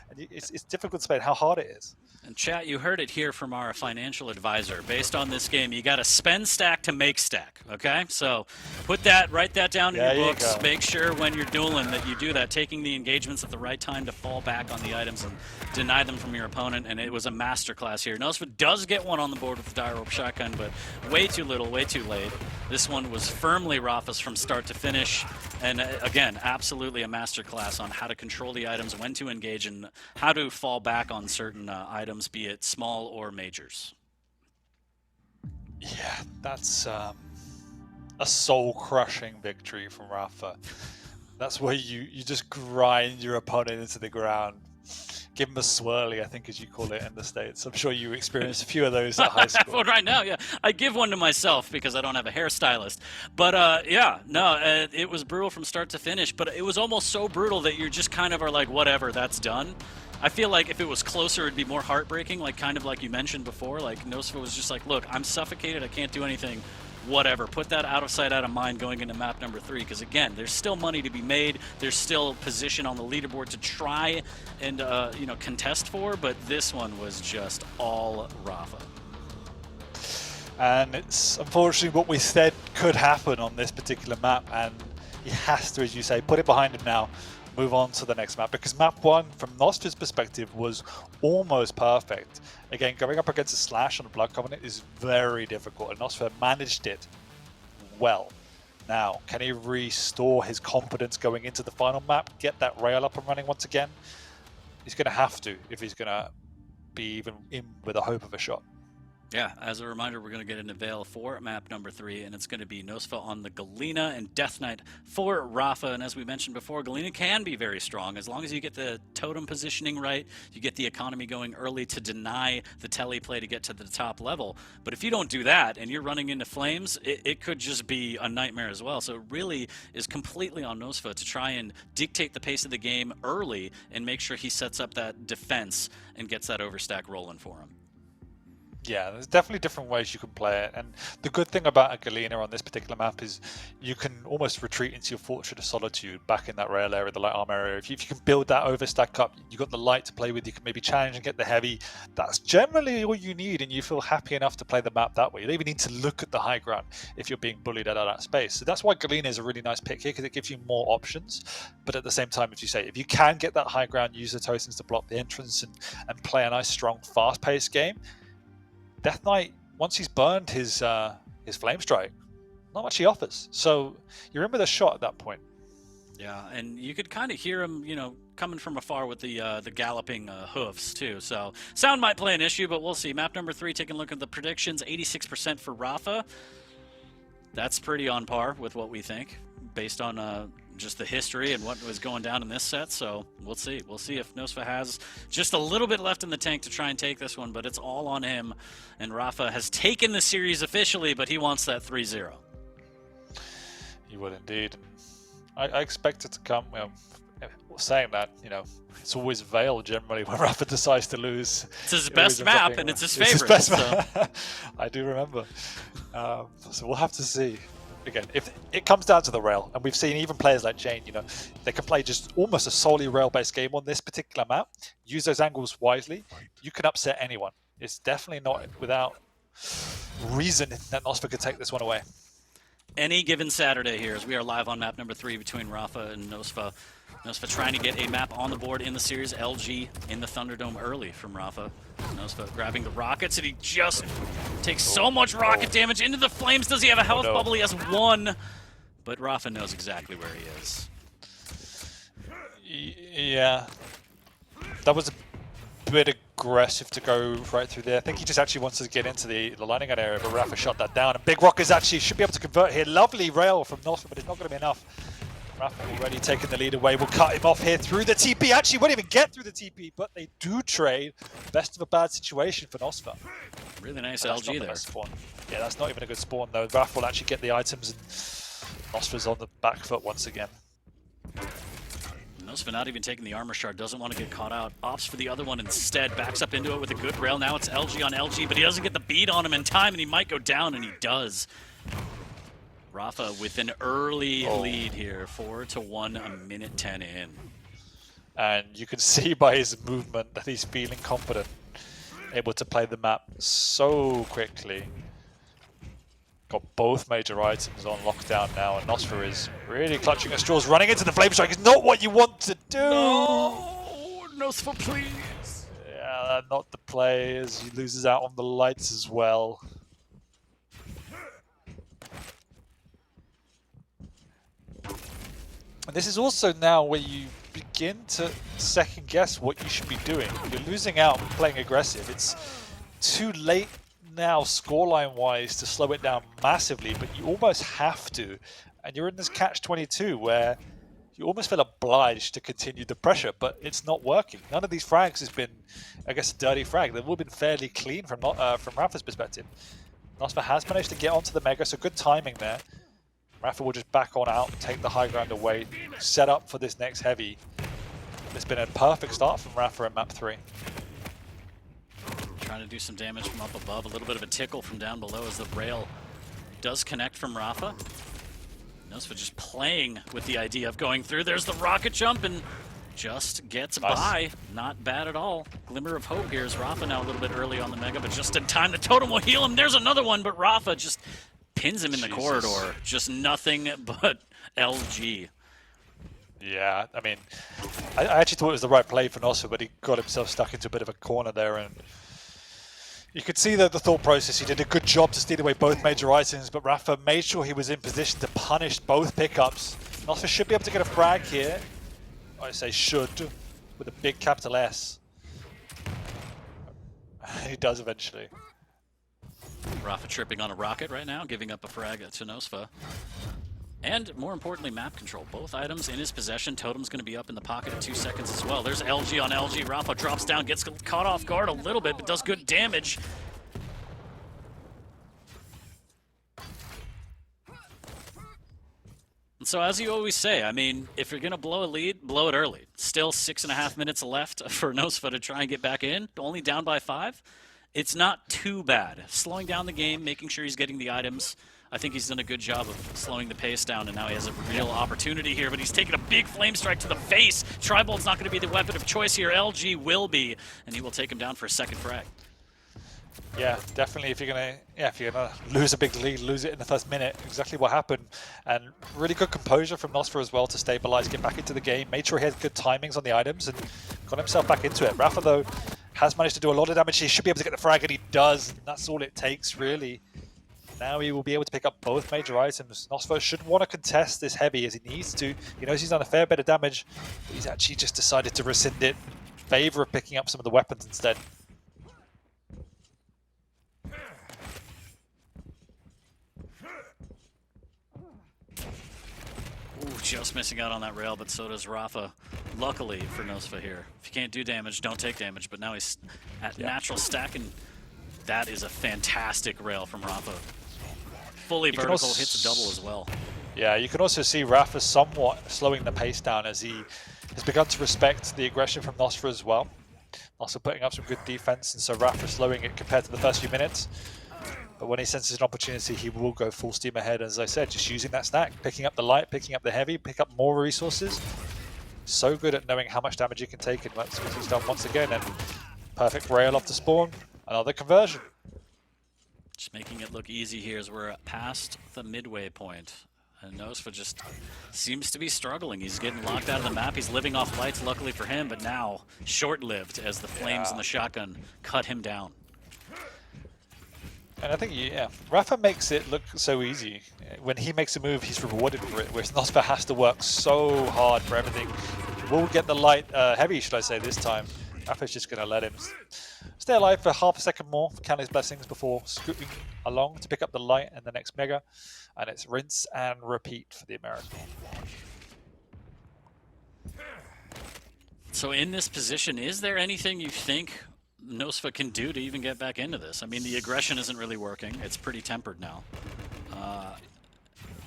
and it's difficult to explain how hard it is. And chat, you heard it here from our financial advisor. Based on this game, you got to spend stack to make stack, okay? So write that down in your books. Make sure when you're dueling that you do that, taking the engagements at the right time to fall back on the items and deny them from your opponent. And it was a masterclass here. nosfa does get one on the board with the dire orb shotgun, but way too little, way too late. This one was firmly Rapha's from start to finish. And again, absolutely a masterclass on how to control the items, when to engage, and how to fall back on certain items, be it small or majors. Yeah, that's a soul-crushing victory from Rapha. That's where you just grind your opponent into the ground, Give him a swirly, I think, as you call it in the States. I'm sure you experienced a few of those at high school. Well, right now, yeah. I give one to myself because I don't have a hairstylist. But yeah, no, it was brutal from start to finish, but it was almost so brutal that you just kind of are like, whatever, that's done. I feel like if it was closer, it'd be more heartbreaking, like kind of like you mentioned before. Like nosfa was just like, look, I'm suffocated, I can't do anything. Whatever, put that out of sight, out of mind going into map number 3, because again, there's still money to be made. There's still position on the leaderboard to try and you know, contest for, but this one was just all rapha. And it's unfortunately what we said could happen on this particular map, and he has to, as you say, put it behind him now, move on to the next map, because map 1, from nosfa's perspective, was almost perfect. Again, going up against a Slash on a Blood Covenant is very difficult, and nosfa managed it well. Now, can he restore his confidence going into the final map, get that rail up and running once again? He's going to have to, if he's going to be even in with a hope of a shot. Yeah, as a reminder, we're going to get into Vale for map number 3, and it's going to be nosfa on the Galena and Death Knight for rapha. And as we mentioned before, Galena can be very strong as long as you get the totem positioning right, you get the economy going early to deny the tele play to get to the top level. But if you don't do that and you're running into flames, it could just be a nightmare as well. So it really is completely on nosfa to try and dictate the pace of the game early and make sure he sets up that defense and gets that overstack rolling for him. Yeah, there's definitely different ways you can play it, and the good thing about a Galena on this particular map is you can almost retreat into your Fortress of Solitude back in that rail area, the light armor area. If you can build that overstack up, you got the light to play with, you can maybe challenge and get the heavy. That's generally all you need, and you feel happy enough to play the map that way. You don't even need to look at the high ground if you're being bullied out of that space. So that's why Galena is a really nice pick here, because it gives you more options. But at the same time, as you say, if you can get that high ground, use the totems to block the entrance and play a nice, strong, fast-paced game, Death Knight, once he's burned his Flame Strike, not much he offers. So you're in with a shot at that point. Yeah, and you could kind of hear him, you know, coming from afar with the galloping hoofs too. So sound might play an issue, but we'll see. Map number 3, taking a look at the predictions, 86% for rapha. That's pretty on par with what we think, based on just the history and what was going down in this set. So we'll see. We'll see if nosfa has just a little bit left in the tank to try and take this one, but it's all on him. And rapha has taken the series officially, but he wants that 3-0. He will indeed. I expect it to come. Saying that, you know, it's always Vale generally when rapha decides to lose. It's his best map, and it's his favorite. His best map. I do remember. So we'll have to see. Again, if it comes down to the rail, and we've seen even players like Jane, you know, they can play just almost a solely rail-based game on this particular map. Use those angles wisely. You can upset anyone. It's definitely not without reason that nosfa could take this one away. Any given Saturday here, as we are live on map number 3 between rapha and nosfa. nosfa trying to get a map on the board in the series. LG in the Thunderdome early from rapha. nosfa grabbing the rockets, and he just takes so much rocket damage into the flames. Does he have a health bubble? He has 1, but rapha knows exactly where he is. Yeah, that was a bit aggressive to go right through there. I think he just actually wants to get into the landing area, but rapha shot that down. And Big Rock is actually should be able to convert here. Lovely rail from nosfa, but it's not going to be enough. rapha already taking the lead away. We'll cut him off here through the TP. Actually, won't even get through the TP, but they do trade. Best of a bad situation for nosfa. Really nice LG there. Spawn. Yeah, that's not even a good spawn though. rapha will actually get the items, and nosfa's on the back foot once again. nosfa not even taking the armor shard, doesn't want to get caught out. Opts for the other one instead, backs up into it with a good rail. Now it's LG on LG, but he doesn't get the beat on him in time, and he might go down, and he does. rapha with an early lead here, 4-1, a minute 10 in. And you can see by his movement that he's feeling confident, able to play the map so quickly. Got both major items on lockdown now, and nosfa is really clutching at straws. Running into the Flame Strike is not what you want to do! No! nosfa, please! Yeah, not the play, as he loses out on the lights as well. And this is also now where you begin to second guess what you should be doing. You're losing out playing aggressive. It's too late now scoreline wise to slow it down massively, but you almost have to. And you're in this catch-22 where you almost feel obliged to continue the pressure, but it's not working. None of these frags has been, I guess, a dirty frag. They've all been fairly clean from Rapha's perspective. nosfa has managed to get onto the Mega, so good timing there. Rapha will just back on out, take the high ground away, set up for this next heavy. It's been a perfect start from Rapha in map 3. Trying to do some damage from up above. A little bit of a tickle from down below as the rail does connect from Rapha. nosfa just playing with the idea of going through. There's the rocket jump and just gets by. Not bad at all. Glimmer of hope here is Rapha now a little bit early on the Mega, but just in time. The totem will heal him. There's another one, but Rapha just pins him in the corridor. Just nothing but LG. Yeah, I mean, I actually thought it was the right play for nosfa, but he got himself stuck into a bit of a corner there, and you could see the thought process. He did a good job to steal away both major items, but Rapha made sure he was in position to punish both pickups. nosfa should be able to get a frag here. I say should, with a big capital S. He does eventually. Rapha tripping on a rocket right now, giving up a frag to nosfa. And more importantly, map control. Both items in his possession. Totem's going to be up in the pocket in 2 seconds as well. There's LG on LG. Rapha drops down, gets caught off guard a little bit, but does good damage. And so as you always say, I mean, if you're going to blow a lead, blow it early. Still 6.5 minutes left for nosfa to try and get back in. Only down by 5. It's not too bad. Slowing down the game, making sure he's getting the items. I think he's done a good job of slowing the pace down, and now he has a real opportunity here, but he's taking a big flame strike to the face. Tribolt's not going to be the weapon of choice here. LG will be, and he will take him down for a second frag. Yeah, definitely. If you're gonna lose a big lead, lose it in the first minute. Exactly what happened, and really good composure from nosfa as well to stabilize, get back into the game. Made sure he had good timings on the items and got himself back into it. Rapha though has managed to do a lot of damage. He should be able to get the frag, and he does. And that's all it takes, really. Now he will be able to pick up both major items. nosfa should want to contest this heavy as he needs to. He knows he's done a fair bit of damage, but he's actually just decided to rescind it in favor of picking up some of the weapons instead. Ooh, just missing out on that rail, but so does Rapha. Luckily for nosfa here. If you can't do damage, don't take damage, but now he's at natural stack, and that is a fantastic rail from Rapha. Fully vertical, hits a double as well. Yeah, you can also see Rapha somewhat slowing the pace down as he has begun to respect the aggression from nosfa as well. Also putting up some good defense, and so Rapha slowing it compared to the first few minutes. But when he senses an opportunity, he will go full steam ahead. As I said, just using that stack, picking up the light, picking up the heavy, pick up more resources. So good at knowing how much damage he can take, and that's what he's done once again. And perfect rail off the spawn, another conversion. Just making it look easy here as we're past the midway point. And nosfa just seems to be struggling. He's getting locked out of the map. He's living off lights, luckily for him, but now short-lived as the flames and the shotgun cut him down. And I think, Rapha makes it look so easy. When he makes a move, he's rewarded for it, whereas nosfa has to work so hard for everything. We'll get the light, heavy, should I say, this time. Rapha's just going to let him stay alive for half a second more, count his blessings before scooting along to pick up the light and the next Mega. And it's rinse and repeat for the American. So in this position, is there anything you think nosfa can do to even get back into this? I mean, the aggression isn't really working. It's pretty tempered now.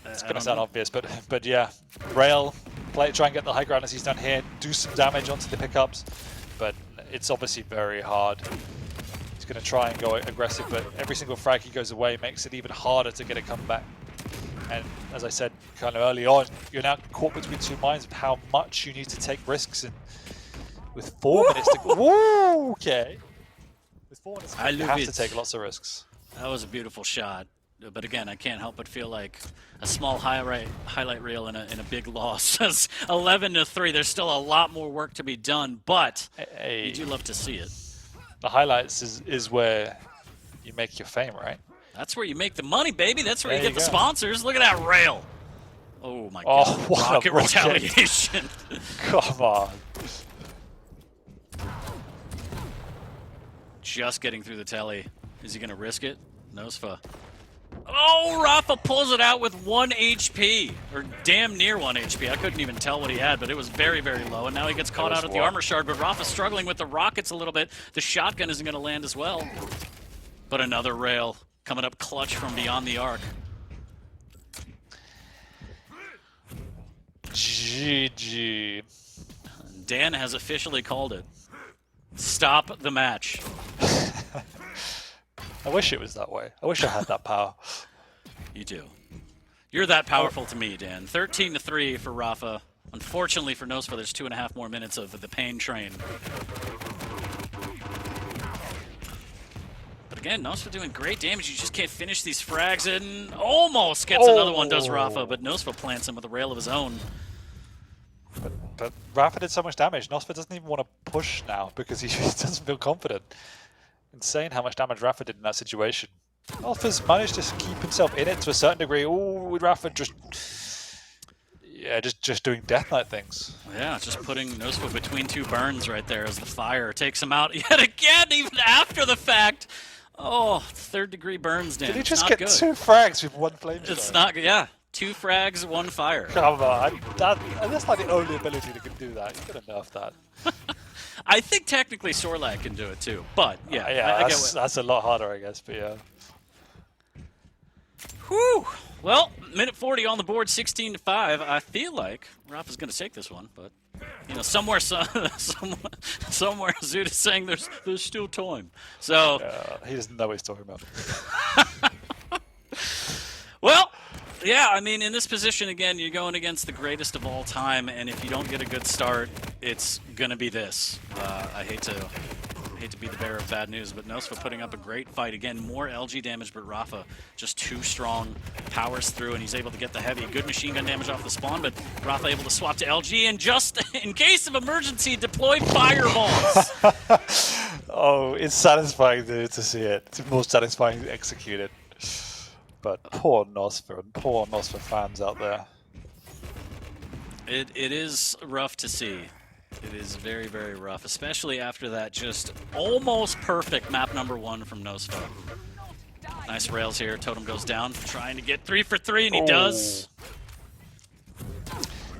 It's going to sound obvious, but yeah. Rail, try and get the high ground as he's done here, do some damage onto the pickups, but it's obviously very hard. He's going to try and go aggressive, but every single frag he goes away makes it even harder to get a comeback. And as I said kind of early on, you're now caught between two minds of how much you need to take risks. And with 4 minutes to go, woo, okay. With 4 minutes to go, you have to take lots of risks. That was a beautiful shot. But again, I can't help but feel like a small highlight reel in a big loss says 11-3. There's still a lot more work to be done, but you do love to see it. The highlights is where you make your fame, right? That's where you make the money, baby. That's where you get the sponsors. Look at that rail. Oh my God! What rocket retaliation. Come on. Just getting through the telly. Is he going to risk it? nosfa. Oh, Rapha pulls it out with 1 HP, or damn near 1 HP. I couldn't even tell what he had, but it was very, very low. And now he gets caught out at the armor shard, but Rapha's struggling with the rockets a little bit. The shotgun isn't going to land as well. But another rail coming up clutch from beyond the arc. GG. Dan has officially called it. Stop the match. I wish it was that way. I wish I had that power. You do. You're that powerful to me, Dan. 13-3 for Rapha. Unfortunately for nosfa, there's 2.5 more minutes of the pain train. But again, nosfa doing great damage. You just can't finish these frags and almost gets another one, does Rapha, but nosfa plants him with a rail of his own. But Rapha did so much damage. nosfa doesn't even want to push now because he doesn't feel confident. Insane how much damage Rapha did in that situation. nosfa's managed to keep himself in it to a certain degree. Oh, Rapha just doing Death Knight things. Yeah, just putting nosfa between 2 burns right there as the fire takes him out yet again, even after the fact. Oh, 3rd degree burns, Dan. Did he just not get good. 2 frags with 1 flame strike? It's not good. Yeah, 2 frags, 1 fire. Come on, that's like the only ability that can do that. You could have nerfed that. I think technically Sorlag can do it too, but yeah, I get what. That's a lot harder, I guess. But yeah. Whew. Well, minute 40 on the board, 16-5. I feel like Rapha's going to take this one, but you know, somewhere Zoot is saying there's still time. So he doesn't know what he's talking about. well, yeah, I mean, in this position again, you're going against the greatest of all time, and if you don't get a good start, it's gonna be this. I hate to be the bearer of bad news, but nosfa putting up a great fight. Again, more LG damage, but Rapha just too strong, powers through, and he's able to get the heavy. Good machine gun damage off the spawn, but Rapha able to swap to LG, and just in case of emergency, deploy fireballs. Oh, it's satisfying to see it. It's more satisfying to execute it. But poor nosfa and poor nosfa fans out there. It is rough to see. It is very, very rough, especially after that just almost perfect map number 1 from nosfa. Nice rails here. Totem goes down, trying to get 3 for 3, and he does.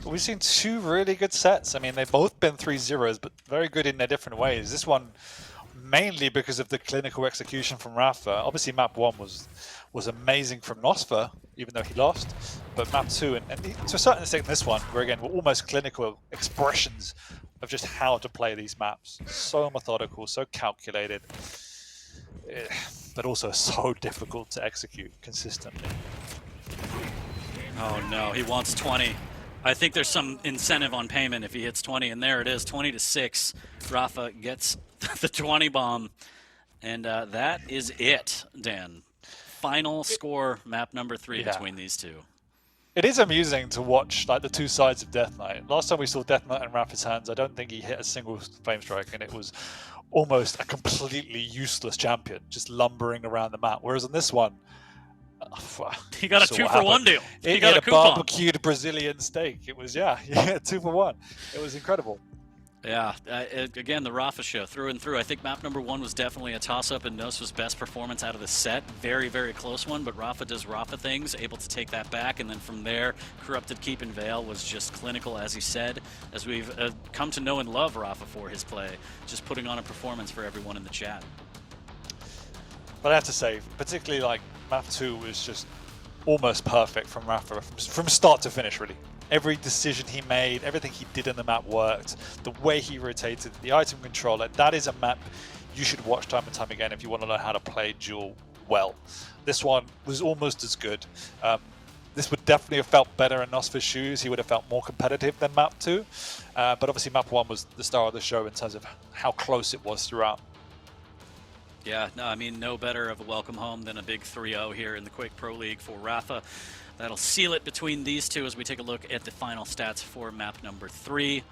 We've seen 2 really good sets. I mean, they've both been 3-0s, but very good in their different ways. This one, mainly because of the clinical execution from Rapha. Obviously, map 1 was amazing from nosfa, even though he lost. But map 2, and to a certain extent this one, where again, we're almost clinical expressions of just how to play these maps. So methodical, so calculated, but also so difficult to execute consistently. Oh no, he wants 20. I think there's some incentive on payment if he hits 20, and there it is, 20-6. Rapha gets the 20 bomb, and that is it, Dan. Final score, map number 3 between these two. It is amusing to watch like the 2 sides of Death Knight. Last time we saw Death Knight in Rapha's hands, I don't think he hit a single flame strike, and it was almost a completely useless champion, just lumbering around the map. Whereas on this one, he got a 2-for-1 deal. He got a barbecued Brazilian steak. It was 2 for 1. It was incredible. Yeah, again, the Rapha show through and through. I think map number 1 was definitely a toss-up and nosfa's best performance out of the set. Very, very close one, but Rapha does Rapha things, able to take that back, and then from there, Corrupted Keep and Vale was just clinical, as he said, as we've come to know and love Rapha for his play, just putting on a performance for everyone in the chat. But I have to say, particularly like map 2 was just almost perfect from Rapha, from start to finish, really. Every decision he made, everything he did in the map worked. The way he rotated, the item controller, that is a map you should watch time and time again if you want to learn how to play Duel well. This one was almost as good. This would definitely have felt better in nosfa's shoes. He would have felt more competitive than map 2. But obviously map 1 was the star of the show in terms of how close it was throughout. Yeah, no, I mean, no better of a welcome home than a big 3-0 here in the Quake Pro League for Rapha. That'll seal it between these two as we take a look at the final stats for map number 3.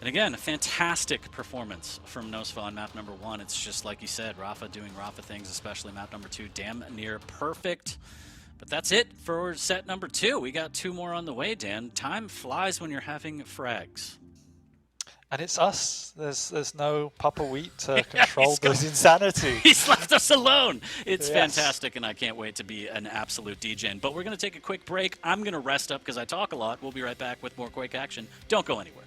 And again, a fantastic performance from nosfa on map number 1. It's just like you said, Rapha doing Rapha things, especially map number 2, damn near perfect. But that's it for set number 2. We got 2 more on the way, Dan. Time flies when you're having frags. And it's us. There's no Papa Wheat to control those insanity. He's left us alone. It's Yes. fantastic, and I can't wait to be an absolute DJ. But we're going to take a quick break. I'm going to rest up because I talk a lot. We'll be right back with more Quake action. Don't go anywhere.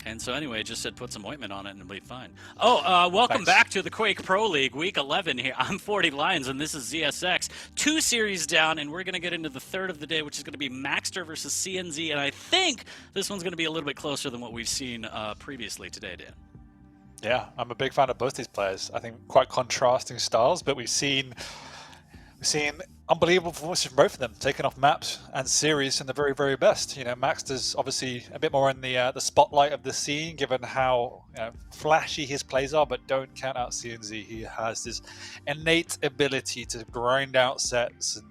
And so anyway, just said put some ointment on it and it'll be fine. Oh, welcome back to the Quake Pro League, Week 11 here. I'm 40 Lions, and this is ZSX. 2 series down, and we're going to get into the third of the day, which is going to be Maxter versus CNZ. And I think this one's going to be a little bit closer than what we've seen previously today, Dan. Yeah, I'm a big fan of both these players. I think quite contrasting styles, but we've seen unbelievable performances from both of them, taking off maps and series in the very, very best. You know, Maxter's obviously a bit more in the spotlight of the scene, given how flashy his plays are, but don't count out CNZ. He has this innate ability to grind out sets and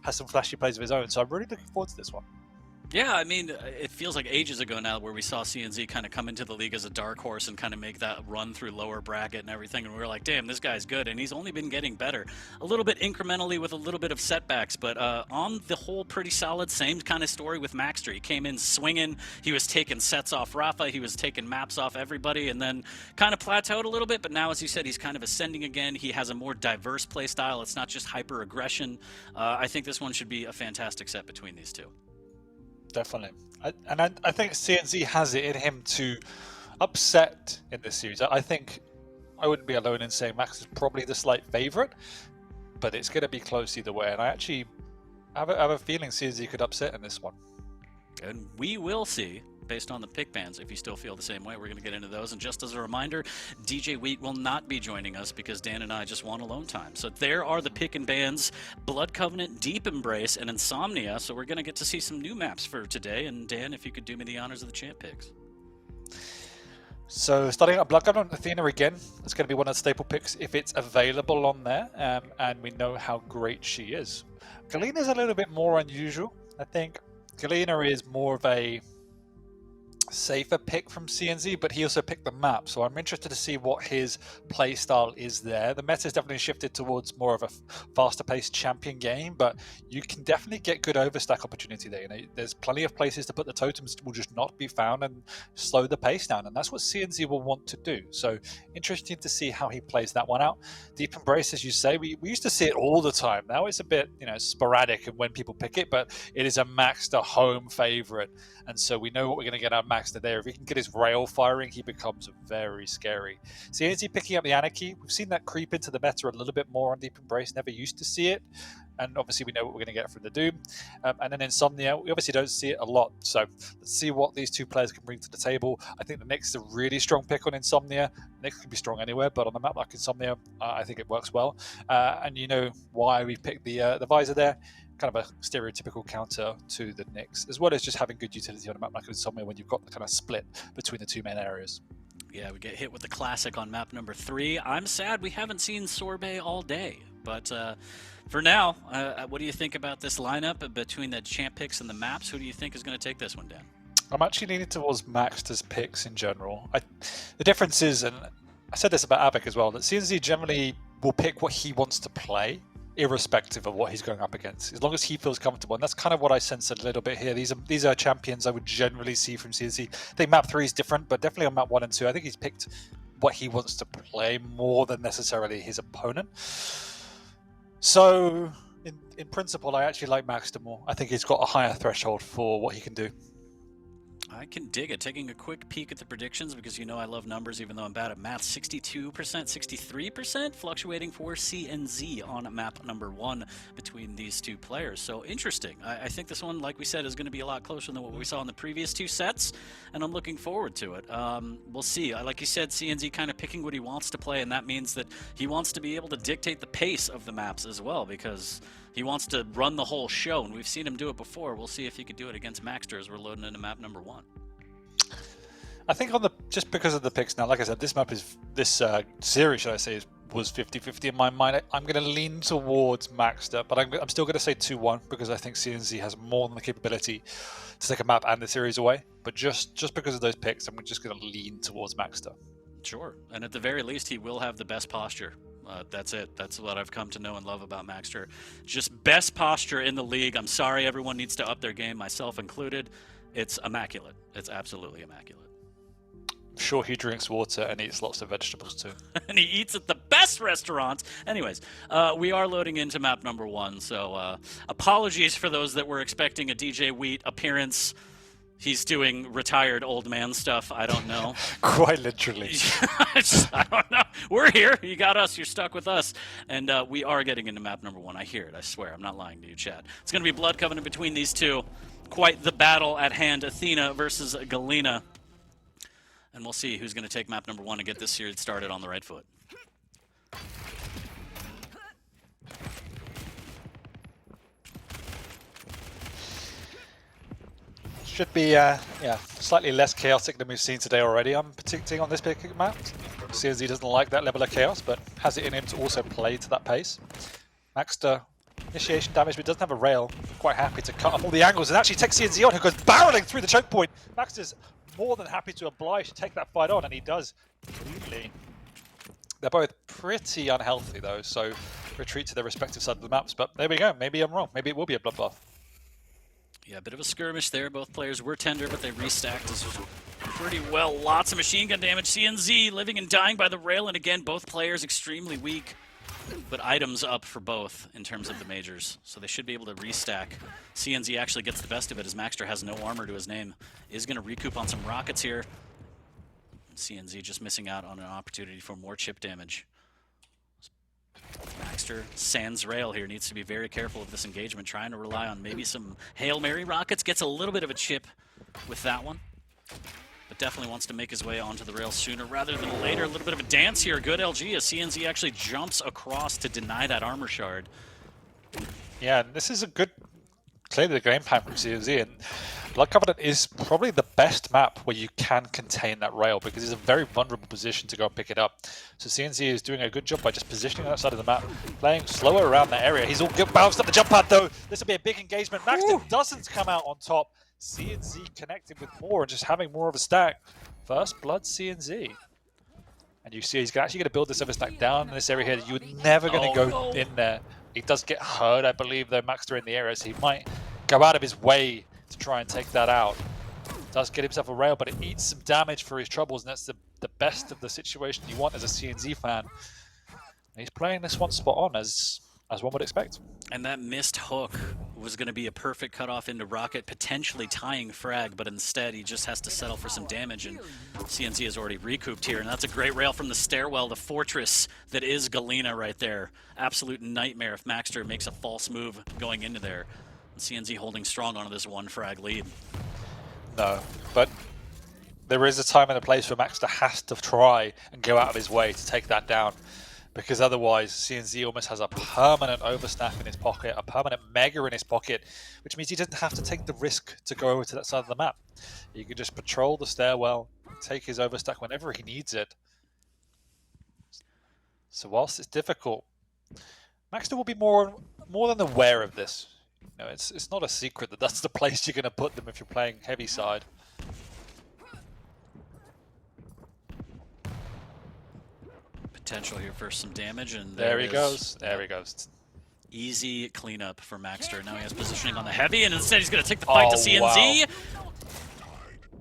has some flashy plays of his own. So I'm really looking forward to this one. Yeah, I mean, it feels like ages ago now where we saw CNZ kind of come into the league as a dark horse and kind of make that run through lower bracket and everything, and we were like, damn, this guy's good, and he's only been getting better. A little bit incrementally with a little bit of setbacks, but on the whole, pretty solid. Same kind of story with Maxter. He came in swinging, he was taking sets off Rapha, he was taking maps off everybody, and then kind of plateaued a little bit, but now, as you said, he's kind of ascending again. He has a more diverse play style. It's not just hyper-aggression. I think this one should be a fantastic set between these two. Definitely. I think CNZ has it in him to upset in this series. I think I wouldn't be alone in saying Max is probably the slight favorite, but it's going to be close either way. And I actually have a feeling CNZ could upset in this one. And we will see, based on the pick bans, if you still feel the same way. We're going to get into those. And just as a reminder, DJ Wheat will not be joining us because Dan and I just want alone time. So there are the pick and bans: Blood Covenant, Deep Embrace, and Insomnia. So we're going to get to see some new maps for today. And Dan, if you could do me the honors of the champ picks. So starting at Blood Covenant, Athena again. It's going to be one of the staple picks if it's available on there. And we know how great she is. Galena's a little bit more unusual. I think Galena is more of a safer pick from CNZ, but he also picked the map, so I'm interested to see what his play style is there. The meta has definitely shifted towards more of a faster paced champion game, but you can definitely get good overstack opportunity there. You know, there's plenty of places to put the totems will just not be found and slow the pace down, and that's what CNZ will want to do. So interesting to see how he plays that one out. Deep Embrace, as you say, we used to see it all the time. Now it's a bit, you know, sporadic and when people pick it, but it is a Maxter home favorite, and so we know what we're going to get out of Maxter there. If he can get his rail firing, he becomes very scary. CNZ picking up the Anarchy. We've seen that creep into the meta a little bit more on Deep Embrace. Never used to see it. And obviously we know what we're going to get from the Doom. And then Insomnia, we obviously don't see it a lot. So let's see what these two players can bring to the table. I think the Nyx is a really strong pick on Insomnia. Nyx can be strong anywhere, but on a map like Insomnia, I think it works well. And you know why we picked the Visor there. Kind of a stereotypical counter to the Nyx, as well as just having good utility on a map like Insomnia when you've got the kind of split between the two main areas. Yeah, we get hit with the classic on map number 3. I'm sad we haven't seen Sorbet all day, but for now, what do you think about this lineup between the champ picks and the maps? Who do you think is going to take this one, Dan? I'm actually leaning towards Maxter's picks in general. The difference is, and I said this about Abac as well, that CNZ generally will pick what he wants to play, irrespective of what he's going up against, as long as he feels comfortable. And that's kind of what I sense a little bit here. These are champions I would generally see from CNC. I think map 3 is different, but definitely on map 1 and 2, I think he's picked what he wants to play more than necessarily his opponent. So in principle, I actually like Maxter more. I think he's got a higher threshold for what he can do. I can dig it. Taking a quick peek at the predictions, because you know I love numbers even though I'm bad at math. 62%, 63% fluctuating for CNZ on map number 1 between these two players. So interesting. I think this one, like we said, is going to be a lot closer than what we saw in the previous 2 sets, and I'm looking forward to it. We'll see. Like you said, CNZ kind of picking what he wants to play, and that means that he wants to be able to dictate the pace of the maps as well, because he wants to run the whole show, and we've seen him do it before. We'll see if he could do it against Maxter as we're loading into map number 1. I think just because of the picks now, like I said, this series, should I say, was 50-50 in my mind. I'm going to lean towards Maxter, but I'm still going to say 2-1 because I think CNZ has more than the capability to take a map and the series away. But just because of those picks, I'm just going to lean towards Maxter. Sure, and at the very least, he will have the best posture. That's it. That's what I've come to know and love about Maxter. Just best posture in the league. I'm sorry, everyone needs to up their game, myself included. It's immaculate. It's absolutely immaculate. I'm sure he drinks water and eats lots of vegetables too. And he eats at the best restaurants. Anyways, we are loading into map number 1, so apologies for those that were expecting a DJ Wheat appearance. He's doing retired old man stuff. I don't know. Quite literally. I don't know. We're here. You got us. You're stuck with us. And we are getting into map number 1. I hear it. I swear. I'm not lying to you, chat. It's going to be blood covenant between these two. Quite the battle at hand. Athena versus Galena. And we'll see who's going to take map number 1 and get this series started on the right foot. Should be, yeah, slightly less chaotic than we've seen today already. I'm predicting on this big map. CNZ doesn't like that level of chaos, but has it in him to also play to that pace. Maxter, initiation damage, but doesn't have a rail. Quite happy to cut off all the angles and actually take CNZ on, who goes barreling through the choke point. Maxter's more than happy to oblige to take that fight on, and he does cleanly. They're both pretty unhealthy, though, so retreat to their respective sides of the maps. But there we go. Maybe I'm wrong. Maybe it will be a bloodbath. Yeah, a bit of a skirmish there. Both players were tender, but they restacked this pretty well. Lots of machine gun damage. CNZ living and dying by the rail, and again, both players extremely weak. But items up for both in terms of the majors, so they should be able to restack. CNZ actually gets the best of it as Maxter has no armor to his name. Is going to recoup on some rockets here. CNZ just missing out on an opportunity for more chip damage. Maxter sans rail here, needs to be very careful of this engagement, trying to rely on maybe some Hail Mary rockets. Gets a little bit of a chip with that one, but definitely wants to make his way onto the rail sooner rather than later. A little bit of a dance here. Good LG as CNZ actually jumps across to deny that armor shard. Yeah, and this is a good, clearly the game plan from CNZ, and Blood Covenant is probably the best map where you can contain that rail because it's a very vulnerable position to go and pick it up. So CNZ is doing a good job by just positioning on that side of the map, playing slower around that area. He's all good, bounced up the jump pad though. This will be a big engagement. Maxter doesn't come out on top. CNZ connecting with more and just having more of a stack. First blood CNZ. And you see he's actually going to build this other stack down in this area here. You're never going to go in there. He does get hurt, I believe, though, Maxter in the area, so he might go out of his way to try and take that out. Does get himself a rail, but it eats some damage for his troubles, and that's the best of the situation you want as a CNZ fan. And he's playing this one spot on, as one would expect. And that missed hook was going to be a perfect cutoff into Rocket, potentially tying frag, but instead he just has to settle for some damage, and CNZ has already recouped here. And that's a great rail from the stairwell, the fortress that is Galena right there. Absolute nightmare if Maxter makes a false move going into there. And CNZ holding strong onto this 1 frag lead. No, but there is a time and a place where Maxter has to try and go out of his way to take that down. Because otherwise, CNZ almost has a permanent oversnap in his pocket, a permanent mega in his pocket, which means he doesn't have to take the risk to go over to that side of the map. He can just patrol the stairwell, take his overstack whenever he needs it. So whilst it's difficult, Maxter will be more than aware of this. You know, it's not a secret that that's the place you're going to put them if you're playing heavy side. Potential here for some damage, and there he goes. There he goes. Easy cleanup for Maxter. Now he has positioning on the heavy, and instead he's going to take the fight to CNZ. Wow.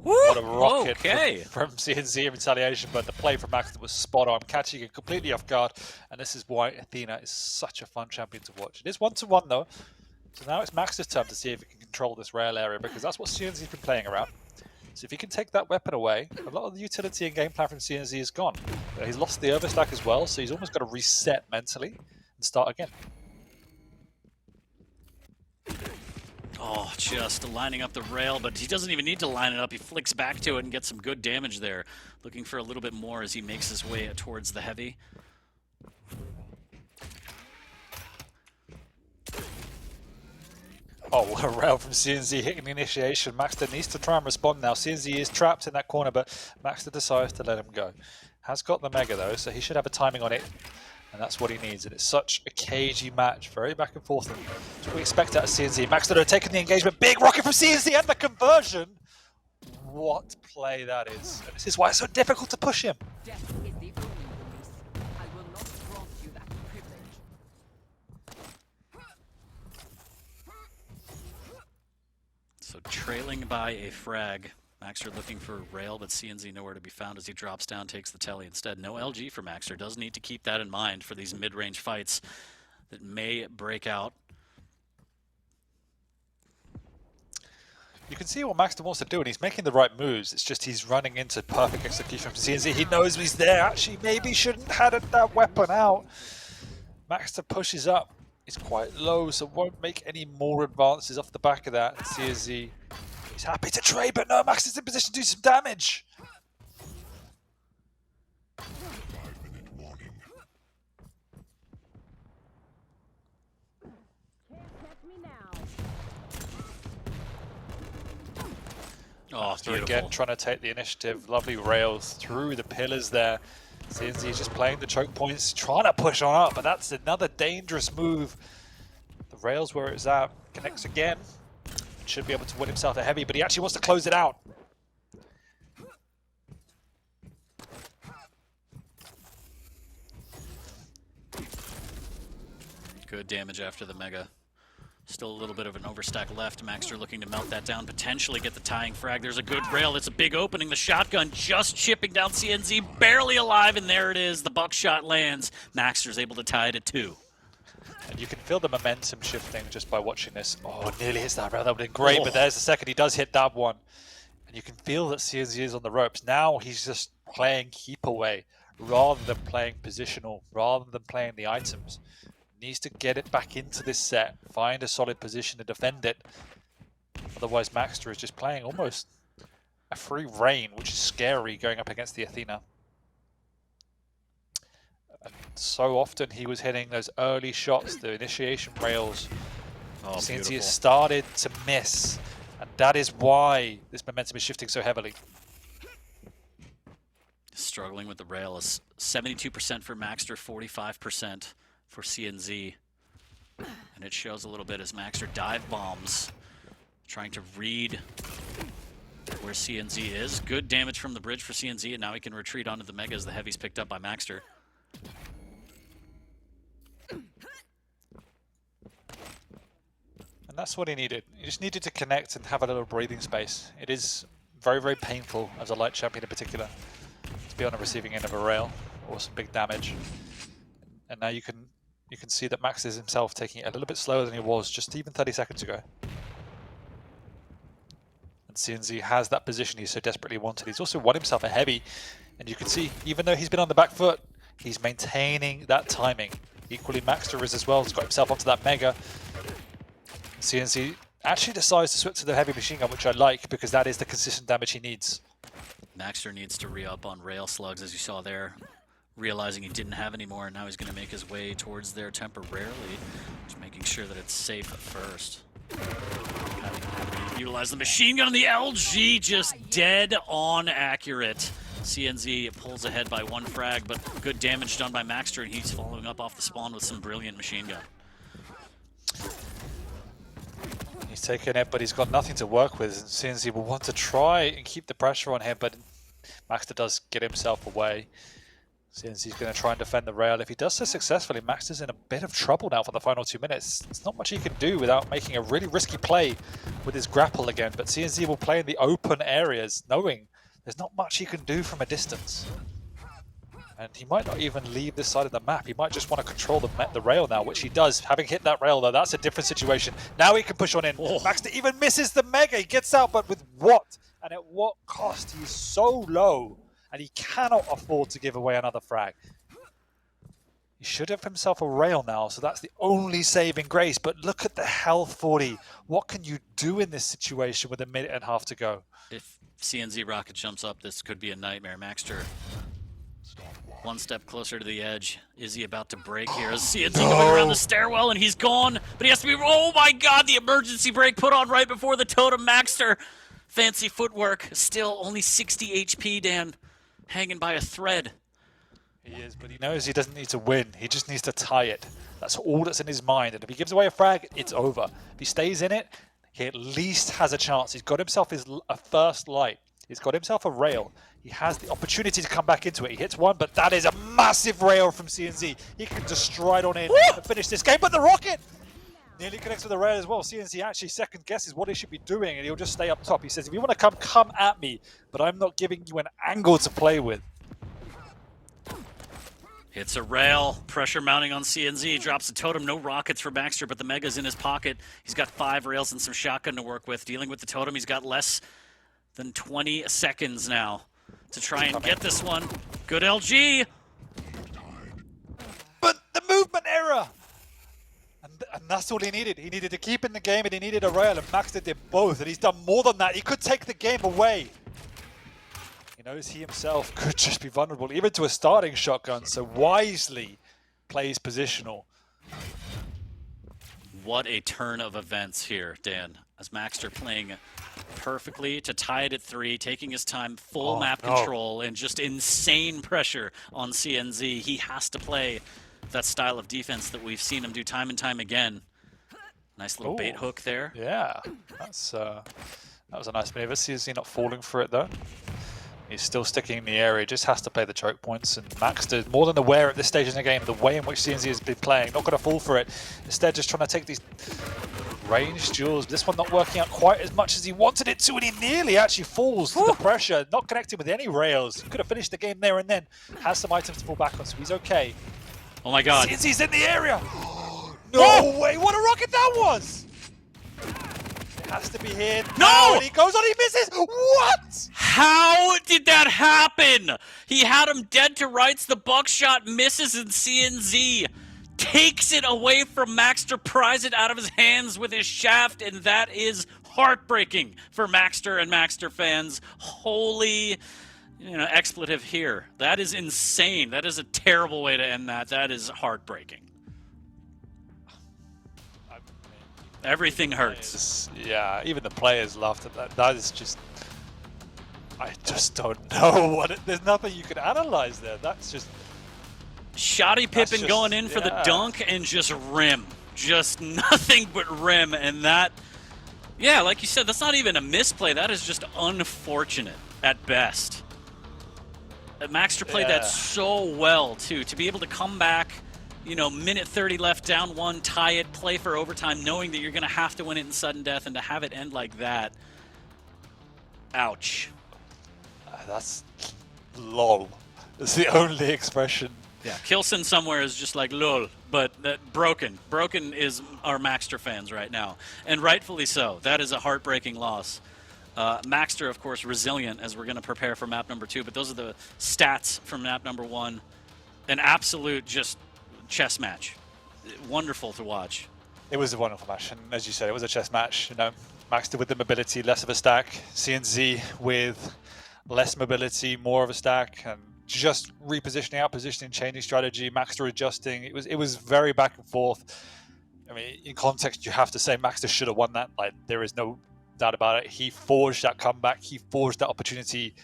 Woo! What a rocket from CNZ in retaliation, but the play from Maxter was spot on, catching it completely off guard, and this is why Athena is such a fun champion to watch. It is 1-1 though, so now it's Maxter's turn to see if he can control this rail area, because that's what CNZ's been playing around. So if he can take that weapon away, a lot of the utility and game plan from CNZ is gone. But he's lost the overstack as well, so he's almost got to reset mentally and start again. Oh, just lining up the rail, but he doesn't even need to line it up. He flicks back to it and gets some good damage there. Looking for a little bit more as he makes his way towards the heavy. Oh, what a rail from CNZ hitting the initiation. Maxter needs to try and respond now. CNZ is trapped in that corner, but Maxter decides to let him go. Has got the mega though, so he should have a timing on it. And that's what he needs. And it's such a cagey match, very back and forth. That's what we expect out of CNZ. Maxter have taken the engagement. Big rocket from CNZ and the conversion. What play that is. And this is why it's so difficult to push him. Death is the only release. I will not grant you that privilege. So trailing by a frag. Maxter looking for a rail, but CNZ nowhere to be found as he drops down, takes the telly instead. No LG for Maxter. Does need to keep that in mind for these mid-range fights that may break out. You can see what maxter wants to do, and he's making the right moves. It's just he's running into perfect execution from CNZ. He knows he's there. Actually, maybe shouldn't have had that weapon out. maxter pushes up. It's quite low, so won't make any more advances off the back of that. CNZ, he's happy to trade, but no, maxter's in position to do some damage. Oh, So beautiful. again, trying to take the initiative. Lovely rails through the pillars there. CNZ is just playing the choke points, trying to push on up, but that's another dangerous move. The rails where it's at, connects again. Should be able to win himself a heavy, but he actually wants to close it out. Good damage after the Mega. Still a little bit of an overstack left. maxter looking to melt that down, potentially get the tying frag. There's a good rail. It's a big opening. The shotgun just chipping down CNZ, barely alive, and there it is. The buckshot lands. maxter's able to tie it at 2. And you can feel the momentum shifting just by watching this. Oh, nearly hits that rail. That would have been great, but there's the second. He does hit that one. And you can feel that CNZ is on the ropes. Now he's just playing keep away rather than playing positional, rather than playing the items. Needs to get it back into this set, find a solid position to defend it. Otherwise, maxter is just playing almost a free reign, which is scary going up against the Athena. And so often he was hitting those early shots, the initiation rails. Oh, Since he beautiful. has started to miss, and that is why this momentum is shifting so heavily. Struggling with the rail is 72% for maxter, 45% for CNZ. And it shows a little bit as maxter dive bombs, trying to read where CNZ is. Good damage from the bridge for CNZ, and now he can retreat onto the Mega as the heavy's picked up by maxter. And that's what he needed. He just needed to connect and have a little breathing space. It is very, very painful as a light champion in particular to be on the receiving end of a rail or some big damage. And now you can see that Max is himself taking it a little bit slower than he was just even 30 seconds ago. And CNZ has that position he so desperately wanted. He's also won himself a heavy, and you can see, even though he's been on the back foot, he's maintaining that timing. Equally, maxter is as well. He's got himself onto that Mega. CNZ actually decides to switch to the heavy machine gun, which I like, because that is the consistent damage he needs. maxter needs to re-up on rail slugs, as you saw there. Realizing he didn't have any more, and now he's going to make his way towards there temporarily. Just making sure that it's safe first. Having to utilize the machine gun on the LG, just dead on accurate. CNZ pulls ahead by 1 frag, but good damage done by maxter, and he's following up off the spawn with some brilliant machine gun. He's taken it, but he's got nothing to work with, and CNZ will want to try and keep the pressure on him, but maxter does get himself away. CNZ is going to try and defend the rail. If he does so successfully, maxter's in a bit of trouble now for the final 2 minutes. There's not much he can do without making a really risky play with his grapple again, but CNZ will play in the open areas, knowing there's not much he can do from a distance. And he might not even leave this side of the map. He might just want to control the rail now, which he does. Having hit that rail, though, that's a different situation. Now he can push on in. maxter even misses the Mega. He gets out, but with what? And at what cost? He's so low, and he cannot afford to give away another frag. He should have himself a rail now, so that's the only saving grace. But look at the health 40. What can you do in this situation with a minute and a half to go? If CNZ rocket jumps up, this could be a nightmare. maxter 1 step closer to the edge. Is he about to break here? Is CNZ going around the stairwell, and he's gone? But he has to be... Oh my god, the emergency brake put on right before the totem. maxter. Fancy footwork. Still only 60 HP, Dan. Hanging by a thread. He is, but he knows he doesn't need to win. He just needs to tie it. That's all that's in his mind. And if he gives away a frag, it's over. If he stays in it, he at least has a chance. He's got himself a first light. He's got himself a rail. He has the opportunity to come back into it. He hits one, but that is a massive rail from CNZ. He can just stride on in and finish this game. But the rocket nearly connects with the rail as well. CNZ actually second guesses what he should be doing, and he'll just stay up top. He says, if you want to come at me, but I'm not giving you an angle to play with. Hits a rail, pressure mounting on CNZ, drops a totem, no rockets for maxter, but the Mega's in his pocket. He's got 5 rails and some shotgun to work with. Dealing with the totem, he's got less than 20 seconds now to try and get this one. Good LG! But the movement error! And that's all he needed. He needed to keep in the game and he needed a rail, and maxter did both, and he's done more than that. He could take the game away. He knows he himself could just be vulnerable, even to a starting shotgun, so wisely plays positional. What a turn of events here, Dan. As maxter playing perfectly to tie it at 3, taking his time, full map control, and just insane pressure on CNZ. He has to play that style of defense that we've seen him do time and time again. Nice little bait hook there. Yeah, that was a nice maneuver. CNZ not falling for it though. He's still sticking in the area, he just has to play the choke points, and maxter, more than aware at this stage in the game, the way in which CNZ has been playing, not going to fall for it. Instead, just trying to take these range duels. This one not working out quite as much as he wanted it to, and he nearly actually falls to the pressure, not connecting with any rails. He could have finished the game there and then. Has some items to fall back on, so he's okay. Oh my god. CNZ's in the area! No way, what a rocket that was! Has to be here. No! And he goes on, he misses! What? How did that happen? He had him dead to rights, the buckshot misses, and CNZ takes it away from maxter, pries it out of his hands with his shaft, and that is heartbreaking for maxter and maxter fans. Holy, expletive here. That is insane. That is a terrible way to end that. That is heartbreaking. Everything hurts. Yeah, even the players laughed at that. That is just... I just don't know what there's nothing you can analyze there. That's just... Shoddy Pippin going in for the dunk and just rim. Just nothing but rim. And that... Yeah, like you said, that's not even a misplay. That is just unfortunate at best. Maxter played that so well, too. To be able to come back... minute 30 left, down 1, tie it, play for overtime, knowing that you're going to have to win it in sudden death, and to have it end like that. Ouch. That's lol. It's the only expression. Yeah, Kilson somewhere is just like lol, but that broken. Broken is our Maxter fans right now, and rightfully so. That is a heartbreaking loss. Maxter, of course, resilient as we're going to prepare for map number 2, but those are the stats from map number 1. An absolute just chess match. Wonderful to watch. It was a wonderful match, and as you said, it was a chess match. Maxter with the mobility, less of a stack. CNZ with less mobility, more of a stack, and just repositioning, out positioning, changing strategy. Maxter adjusting. It was very back and forth. I mean, in context, you have to say Maxter should have won that. Like, there is no doubt about it. He forged that comeback. He forged that opportunity.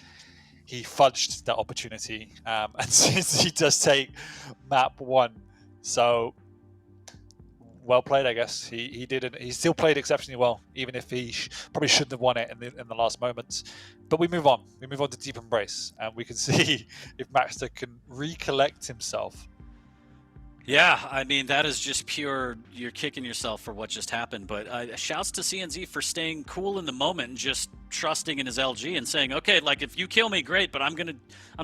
He fudged that opportunity, and CNZ does take map 1. So, well played, I guess. He did it. He still played exceptionally well, even if he probably shouldn't have won it in the last moments. But we move on. We move on to Deep Embrace, and we can see if Maxter can recollect himself. Yeah, I mean, that is just pure, you're kicking yourself for what just happened. But shouts to CNZ for staying cool in the moment and just trusting in his LG and saying, okay, like, if you kill me, great, but I'm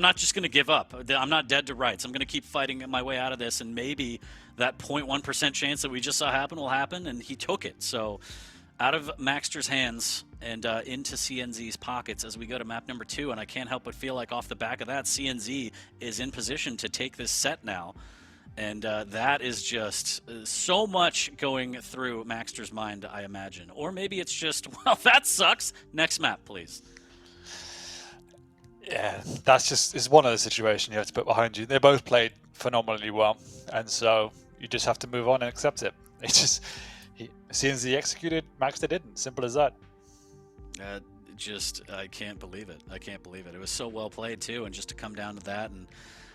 not just going to give up. I'm not dead to rights. I'm going to keep fighting my way out of this, and maybe that 0.1% chance that we just saw happen will happen, and he took it. So out of Maxter's hands and into CNZ's pockets as we go to map number 2, and I can't help but feel like off the back of that, CNZ is in position to take this set now. And that is just so much going through Maxter's mind, I imagine. Or maybe it's just, well, that sucks. Next map, please. Yeah, it's one of the situations you have to put behind you. They both played phenomenally well, and so you just have to move on and accept it. It's just, CNZ executed, Maxter didn't. Simple as that. I can't believe it. I can't believe it. It was so well played, too, and just to come down to that. And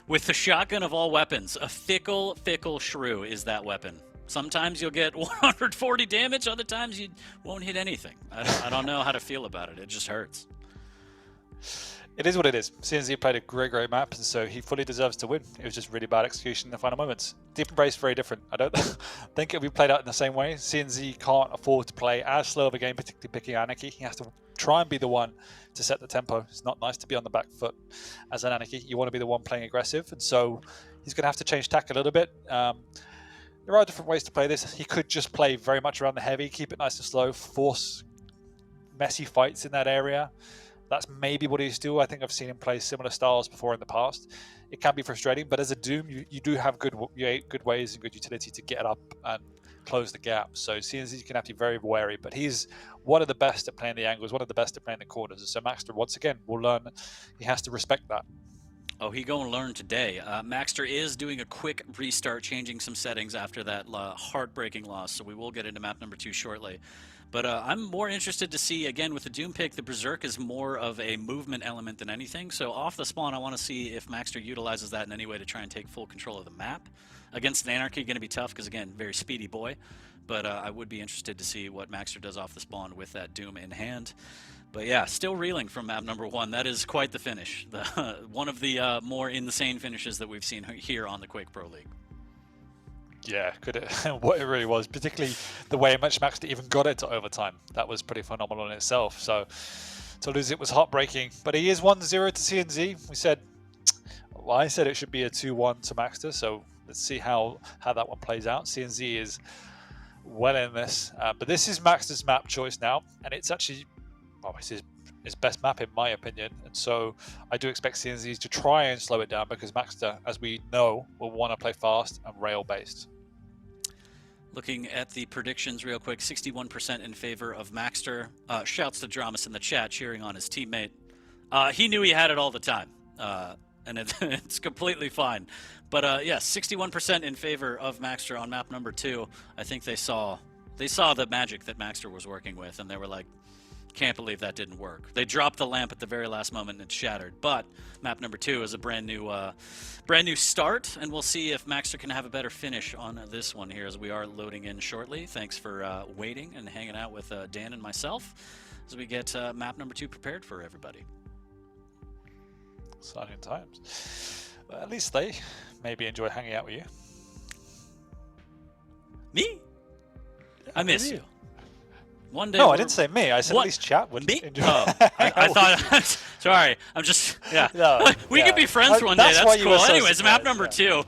with the shotgun of all weapons, a fickle shrew is that weapon. Sometimes you'll get 140 damage, other times you won't hit anything. I don't know how to feel about it. It just hurts. It is what it is. CNZ played a great map, and so he fully deserves to win. It was just really bad execution in the final moments. Deep Embrace, very different. I don't think it'll be played out in the same way. CNZ can't afford to play as slow of a game, particularly picking Anarchy. He has to try and be the one to set the tempo. It's not nice to be on the back foot as an Anarchy. You want to be the one playing aggressive, and so he's going to have to change tack a little bit. There are different ways to play this. He could just play very much around the heavy, keep it nice and slow, force messy fights in that area. That's maybe what he's doing. I think I've seen him play similar styles before in the past. It can be frustrating, but as a Doom, you do have good ways and good utility to get up and close the gap. So CNZ can have to be very wary, but he's one of the best at playing the angles, one of the best at playing the corners. And so maxter, once again, will learn he has to respect that. Oh, he gonna learn today. Maxter is doing a quick restart, changing some settings after that heartbreaking loss, so we will get into map number 2 shortly. But I'm more interested to see, again, with the Doom pick, the Berserk is more of a movement element than anything. So off the spawn, I want to see if Maxter utilizes that in any way to try and take full control of the map. Against an Anarchy, going to be tough because, again, very speedy boy. But I would be interested to see what Maxter does off the spawn with that Doom in hand. But yeah, still reeling from map number 1. That is quite the finish. One of the more insane finishes that we've seen here on the Quake Pro League. Yeah, what it really was, particularly the way in which Maxter even got it to overtime. That was pretty phenomenal in itself. So to lose it was heartbreaking. But he is 1-0 to CNZ. I said it should be a 2-1 to Maxter. So let's see how that one plays out. CNZ is well in this. But this is Maxter's map choice now. And it's actually, well, it's his best map in my opinion. And so I do expect CNZ to try and slow it down because Maxter, as we know, will want to play fast and rail based. Looking at the predictions real quick, 61% in favor of Maxter. Shouts to Dramas in the chat cheering on his teammate. He knew he had it all the time, and it's completely fine. But yeah, 61% in favor of Maxter on map number 2. I think they saw the magic that Maxter was working with, and they were like, can't believe that didn't work. They dropped the lamp at the very last moment and it shattered. But map number 2 is a brand new start, and we'll see if Maxter can have a better finish on this one here as we are loading in shortly. Thanks for waiting and hanging out with Dan and myself as we get map number 2 prepared for everybody. Exciting times. Well, at least they maybe enjoy hanging out with you. Me? I miss you. One day. No, I didn't say me. I said what? At least chat would me. enjoy. Oh, I thought. Sorry, I'm just. Yeah. No, we could be friends one day. That's cool. So Anyways, map number 2.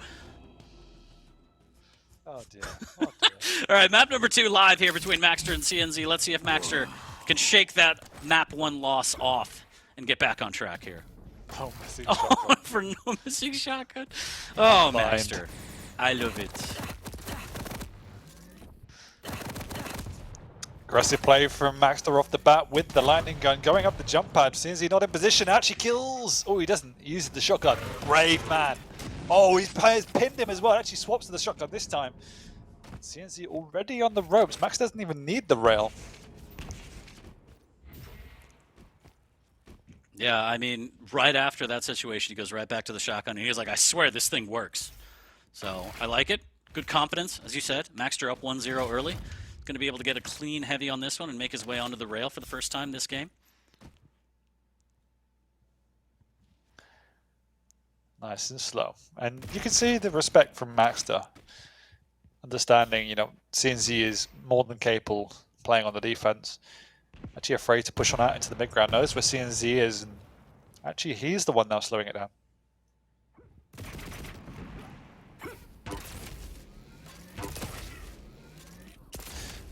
Oh dear. Oh dear. All right, map number 2 live here between Maxter and CNZ. Let's see if Maxter can shake that map 1 loss off and get back on track here. Oh, missing Oh, shotgun. for no missing shotgun. Oh, Mind. Maxter. I love it. Aggressive play from Maxter off the bat with the lightning gun, going up the jump pad. CNZ not in position, actually kills. Oh, he doesn't. He uses the shotgun. Brave man. Oh, he's pinned him as well. Actually swaps to the shotgun this time. CNZ already on the ropes. Max doesn't even need the rail. Yeah, I mean, right after that situation, he goes right back to the shotgun, and he's like, I swear this thing works. So, I like it. Good confidence, as you said. Maxter up 1-0 early. Going to be able to get a clean heavy on this one and make his way onto the rail for the first time this game. Nice and slow. And you can see the respect from Maxter. Understanding, you know, CNZ is more than capable playing on the defense. Actually afraid to push on out into the mid-ground. Knows where CNZ is. And actually, he's the one now slowing it down.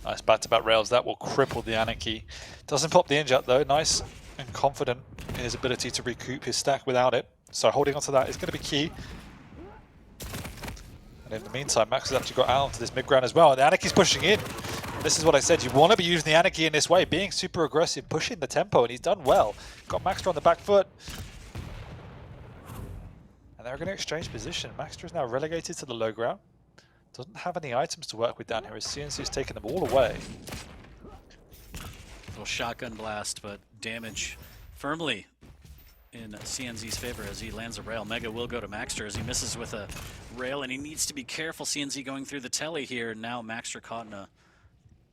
Nice back-to-back rails. That will cripple the Anarchy. Doesn't pop the injut though. Nice and confident in his ability to recoup his stack without it. So holding on to that is going to be key. And in the meantime, Max has actually got out onto this mid-ground as well. And the Anarchy's pushing in. This is what I said. You want to be using the Anarchy in this way, being super aggressive, pushing the tempo, and he's done well. Got Maxter on the back foot. And they're going to exchange position. Maxter is now relegated to the low ground. Doesn't have any items to work with down here as CNC is taking them all away. Little shotgun blast, but damage firmly in CNZ's favor as he lands a rail. Mega will go to Maxter as he misses with a rail, and he needs to be careful. CNZ going through the telly here. Now Maxter caught in a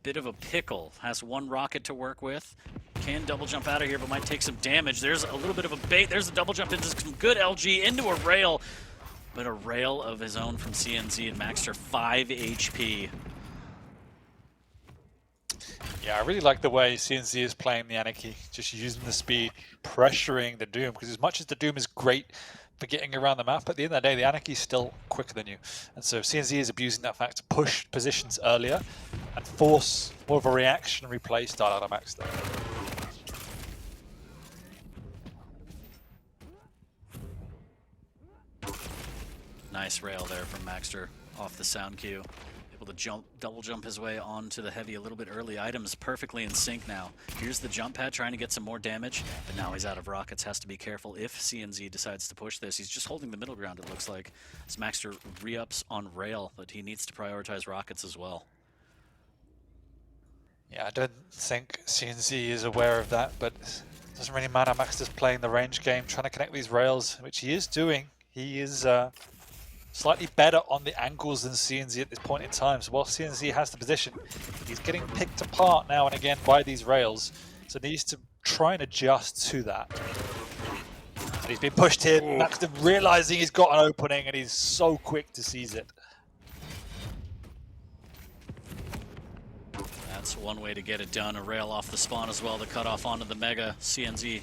bit of a pickle. Has 1 rocket to work with. Can double jump out of here, but might take some damage. There's a little bit of a bait. There's a double jump into some good LG into a rail. But a rail of his own from CNZ and Maxter, 5 HP. Yeah, I really like the way CNC is playing the Anarchy, just using the speed, pressuring the Doom, because as much as the Doom is great for getting around the map, at the end of the day, the Anarchy is still quicker than you. And so CNC is abusing that fact to push positions earlier and force more of a reactionary play style out of maxter. Nice rail there from maxter off the sound cue. Able to double jump his way onto the heavy a little bit early. Items perfectly in sync now. Here's the jump pad trying to get some more damage, but now he's out of rockets. Has to be careful if CNZ decides to push this. He's just holding the middle ground, it looks like, as maxter re-ups on rail, but he needs to prioritize rockets as well. Yeah, I don't think CNZ is aware of that, but it doesn't really matter. Maxter's playing the range game, trying to connect these rails, which he is doing. He is slightly better on the angles than CNZ at this point in time. So while CNZ has the position, he's getting picked apart now and again by these rails. So he needs to try and adjust to that. And he's been pushed in, maxter realizing he's got an opening, and he's so quick to seize it. That's one way to get it done. A rail off the spawn as well to cut off onto the Mega. CNZ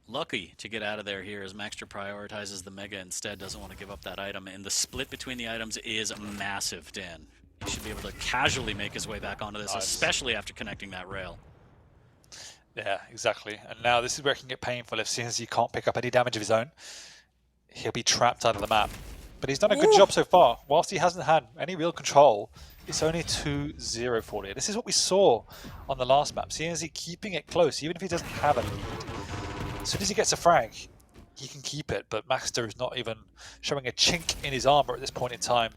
lucky to get out of there here as maxter prioritizes the Mega instead, doesn't want to give up that item, and the split between the items is massive, Dan. He should be able to casually make his way back onto this, nice, especially after connecting that rail. Yeah, exactly. And now this is where it can get painful. If CNZ can't pick up any damage of his own, he'll be trapped out of the map. But he's done a good job so far. Whilst he hasn't had any real control, it's only 2-0 for you. This is what we saw on the last map. CNZ keeping it close, even if he doesn't have a lead. As soon as he gets a frag, he can keep it, but maxter is not even showing a chink in his armor at this point in time.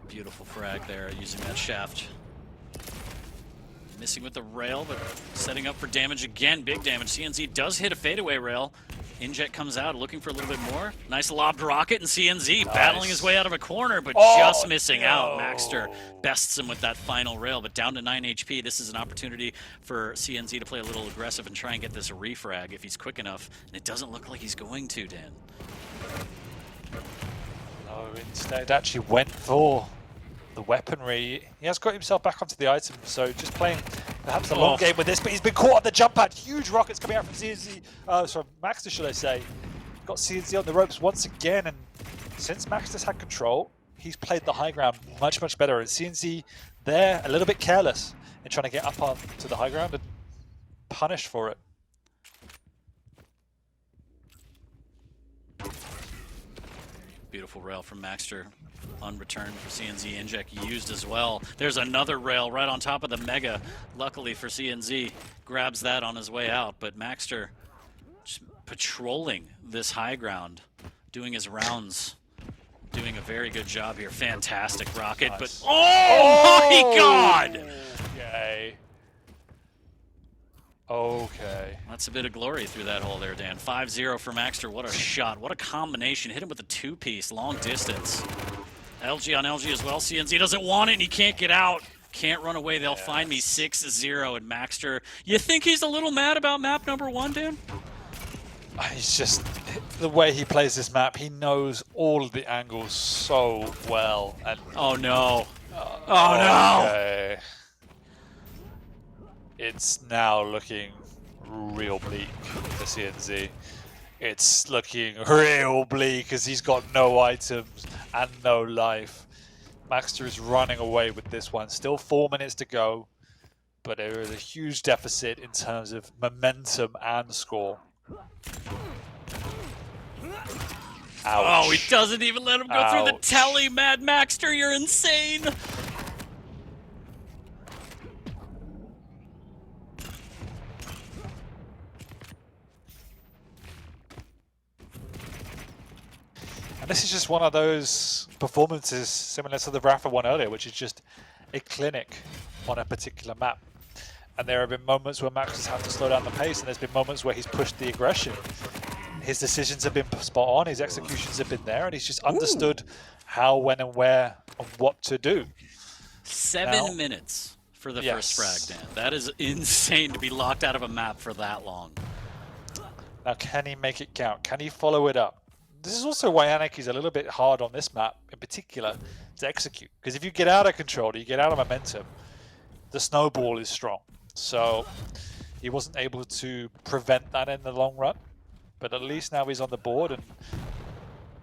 Beautiful frag there, using that shaft. Missing with the rail, but setting up for damage again, big damage. CNZ does hit a fadeaway rail. Inject comes out looking for a little bit more. Nice lobbed rocket, and CNZ nice, battling his way out of a corner, but just missing out. Maxter bests him with that final rail, but down to 9 HP. This is an opportunity for CNZ to play a little aggressive and try and get this refrag if he's quick enough, and it doesn't look like he's going to, Dan. No, instead actually went for the weaponry. He has got himself back onto the item, so just playing perhaps a long game with this, but he's been caught on the jump pad. Huge rockets coming out from CNZ, from maxter, should I say. Got CNZ on the ropes once again, and since maxter's had control, he's played the high ground much, much better. And CNZ there, a little bit careless in trying to get up onto the high ground and punished for it. Beautiful rail from maxter. Unreturned for CNZ. Inject used as well. There's another rail right on top of the Mega. Luckily for CNZ, grabs that on his way out, but maxter just patrolling this high ground, doing his rounds, doing a very good job here. Fantastic rocket, nice, but my God! Okay. Okay. That's a bit of glory through that hole there, Dan. 5-0 for maxter. What a shot. What a combination. Hit him with a two-piece, long distance. LG on LG as well. CNZ doesn't want it, and he can't get out. Can't run away. They'll find me 6-0. And maxter, you think he's a little mad about map number 1, Dan? He's just, the way he plays this map, he knows all of the angles so well. And oh, no. Oh, no. Okay. It's now looking real bleak for CNZ. It's looking real bleak because he's got no items and no life. Maxter is running away with this one. Still 4 minutes to go, but there is a huge deficit in terms of momentum and score. Ouch. Oh, he doesn't even let him go through the telly, Mad Maxter. You're insane. This is just one of those performances similar to the rapha one earlier, which is just a clinic on a particular map. And there have been moments where Max has had to slow down the pace, and there's been moments where he's pushed the aggression. His decisions have been spot on, his executions have been there, and he's just understood how, when, and where, and what to do. 7 minutes for the first frag, Dan. That is insane to be locked out of a map for that long. Now, can he make it count? Can he follow it up? this is also why Anarchy's a little bit hard on this map in particular to execute. Because if you get out of control, you get out of momentum, the snowball is strong. So he wasn't able to prevent that in the long run. But at least now he's on the board and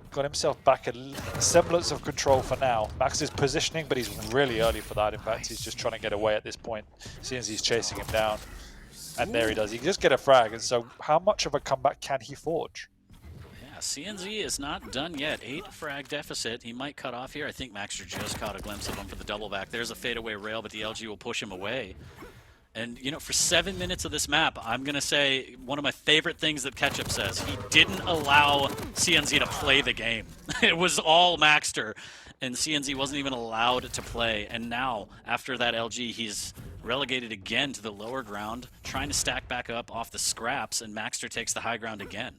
got himself back a semblance of control for now. Max is positioning, but he's really early for that. In fact, he's just trying to get away at this point, seeing as he's chasing him down. And there he does. He can just get a frag. And so how much of a comeback can he forge? Yeah, CNZ is not done yet. 8 frag deficit. He might cut off here. I think Maxter just caught a glimpse of him for the double back. There's a fadeaway rail, but the LG will push him away. And, you know, for 7 minutes of this map, I'm going to say one of my favorite things that Ketchup says. He didn't allow CNZ to play the game. It was all Maxter, and CNZ wasn't even allowed to play. And now, after that LG, he's relegated again to the lower ground, trying to stack back up off the scraps, and Maxter takes the high ground again.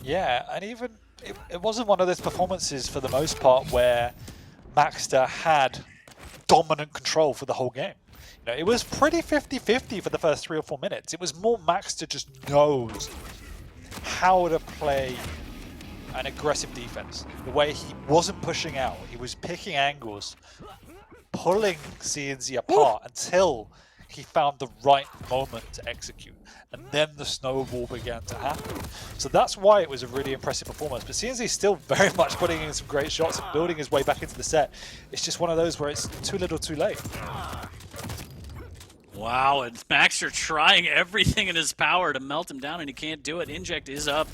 Yeah, and even it wasn't one of those performances for the most part where Maxter had dominant control for the whole game. You know, it was pretty 50-50 for the first 3 or 4 minutes. It was more Maxter just knows how to play an aggressive defense. The way he wasn't pushing out, he was picking angles, pulling CNZ apart until he found the right moment to execute. And then the snowball began to happen. So that's why it was a really impressive performance. But CNZ is still very much putting in some great shots and building his way back into the set. It's just one of those where it's too little too late. Wow, and Maxter trying everything in his power to melt him down, and he can't do it. Inject is up,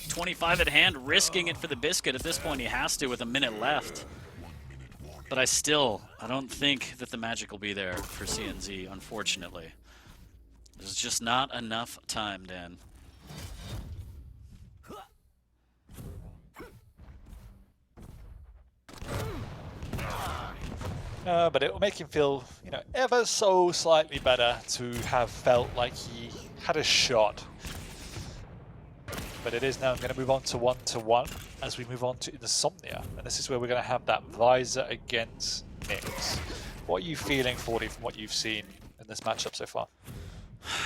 25 at hand, risking it for the biscuit. At this point, he has to with a minute left. But I don't think that the magic will be there for CNZ, unfortunately. There's just not enough time, Dan. But it will make him feel, you know, ever so slightly better to have felt like he had a shot. But it is now going to move on to 1-1 as we move on to Insomnia. And this is where we're going to have that Visor against Nyx. What are you feeling, 40, from what you've seen in this matchup so far?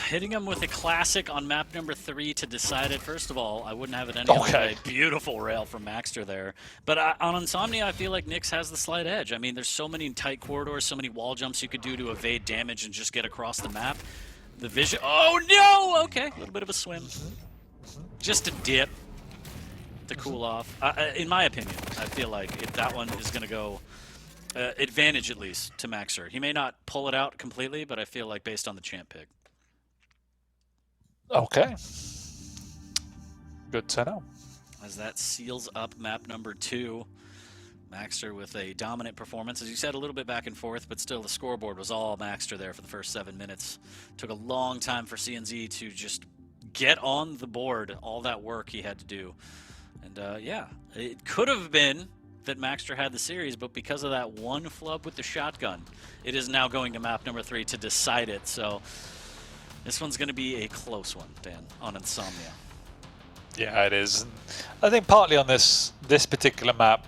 Hitting him with a classic on map number 3 to decide it. First of all, I wouldn't have it any other way. Beautiful rail from Maxter there. But on Insomnia, I feel like Nyx has the slight edge. I mean, there's so many tight corridors, so many wall jumps you could do to evade damage and just get across the map. The vision... Oh, no! Okay, a little bit of a swim. Just a dip to cool off. In my opinion, I feel like that one is going to go... advantage, at least, to Maxter. He may not pull it out completely, but I feel like based on the champ pick. Okay. Good to know. As that seals up map number 2. Maxter with a dominant performance. As you said, a little bit back and forth, but still the scoreboard was all Maxter there for the first 7 minutes. Took a long time for CNZ to just get on the board, all that work he had to do. And yeah, it could have been that Maxter had the series, but because of that one flub with the shotgun, it is now going to map number 3 to decide it. So this one's going to be a close one, Dan, on Insomnia. Yeah, it is. I think partly on this particular map,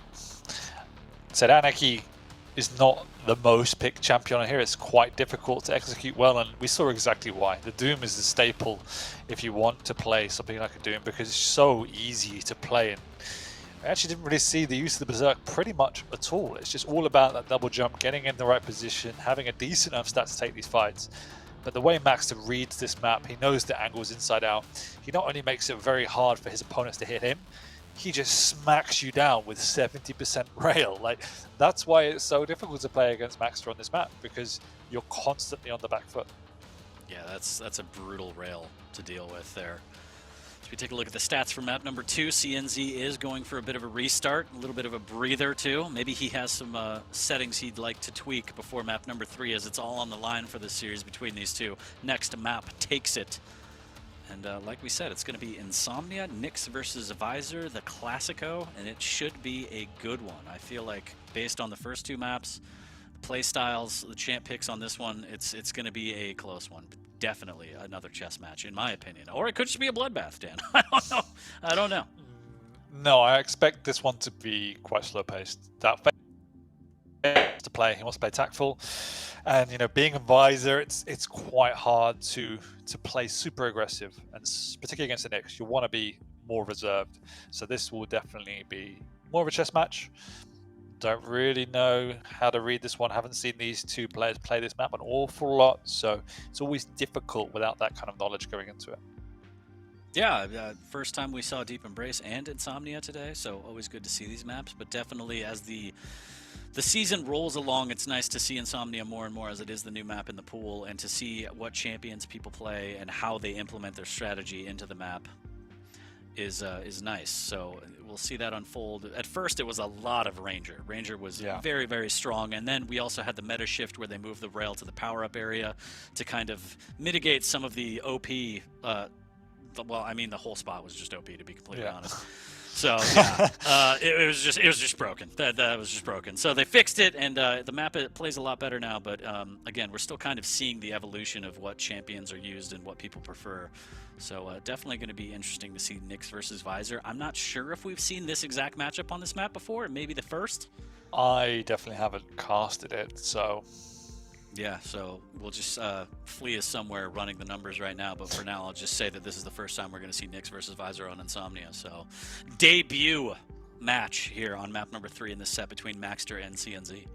said Anarchy is not the most picked champion on here. It's quite difficult to execute well, and we saw exactly why. The Doom is the staple if you want to play something like a Doom, because it's so easy to play. And I actually didn't really see the use of the Berserk pretty much at all. It's just all about that double jump, getting in the right position, having a decent enough stat to take these fights. But the way Maxter reads this map, he knows the angles inside out. He not only makes it very hard for his opponents to hit him, he just smacks you down with 70% rail. Like, that's why it's so difficult to play against Maxter on this map, because you're constantly on the back foot. Yeah, that's a brutal rail to deal with there. As we take a look at the stats for map number 2, CNZ is going for a bit of a restart, a little bit of a breather too. Maybe he has some settings he'd like to tweak before map number 3, as it's all on the line for this series between these two. Next map takes it. And like we said, it's going to be Insomnia, Nyx versus Visor, the Classico, and it should be a good one. I feel like based on the first 2 maps, play styles, the champ picks on this one, it's going to be a close one. Definitely another chess match, in my opinion. Or it could just be a bloodbath, Dan. I don't know. No, I expect this one to be quite slow-paced. That to play, he wants to play tactful, and you know, being a Visor, it's quite hard to play super aggressive, and particularly against the Nyx, you want to be more reserved. So this will definitely be more of a chess match. Don't really know how to read this one. Haven't seen these two players play this map an awful lot, so it's always difficult without that kind of knowledge going into it. Yeah, first time we saw Deep Embrace and Insomnia today, so always good to see these maps. But definitely as the season rolls along, it's nice to see Insomnia more and more, as it is the new map in the pool, and to see what champions people play and how they implement their strategy into the map is nice. So we'll see that unfold. At first, it was a lot of Ranger. Ranger was very, very strong, and then we also had the meta shift where they moved the rail to the power-up area to kind of mitigate some of the OP. Well, I mean, the whole spot was just OP, to be completely honest. So yeah, it was just broken. That was just broken. So they fixed it, and the map plays a lot better now. But again, we're still kind of seeing the evolution of what champions are used and what people prefer. So definitely going to be interesting to see Nyx versus Visor. I'm not sure if we've seen this exact matchup on this map before. It may be the first. I definitely haven't casted it, so yeah. So we'll just flee us somewhere running the numbers right now. But for now, I'll just say that this is the first time we're going to see Nyx versus Visor on Insomnia. So debut match here on map number 3 in this set between Maxter and CNZ.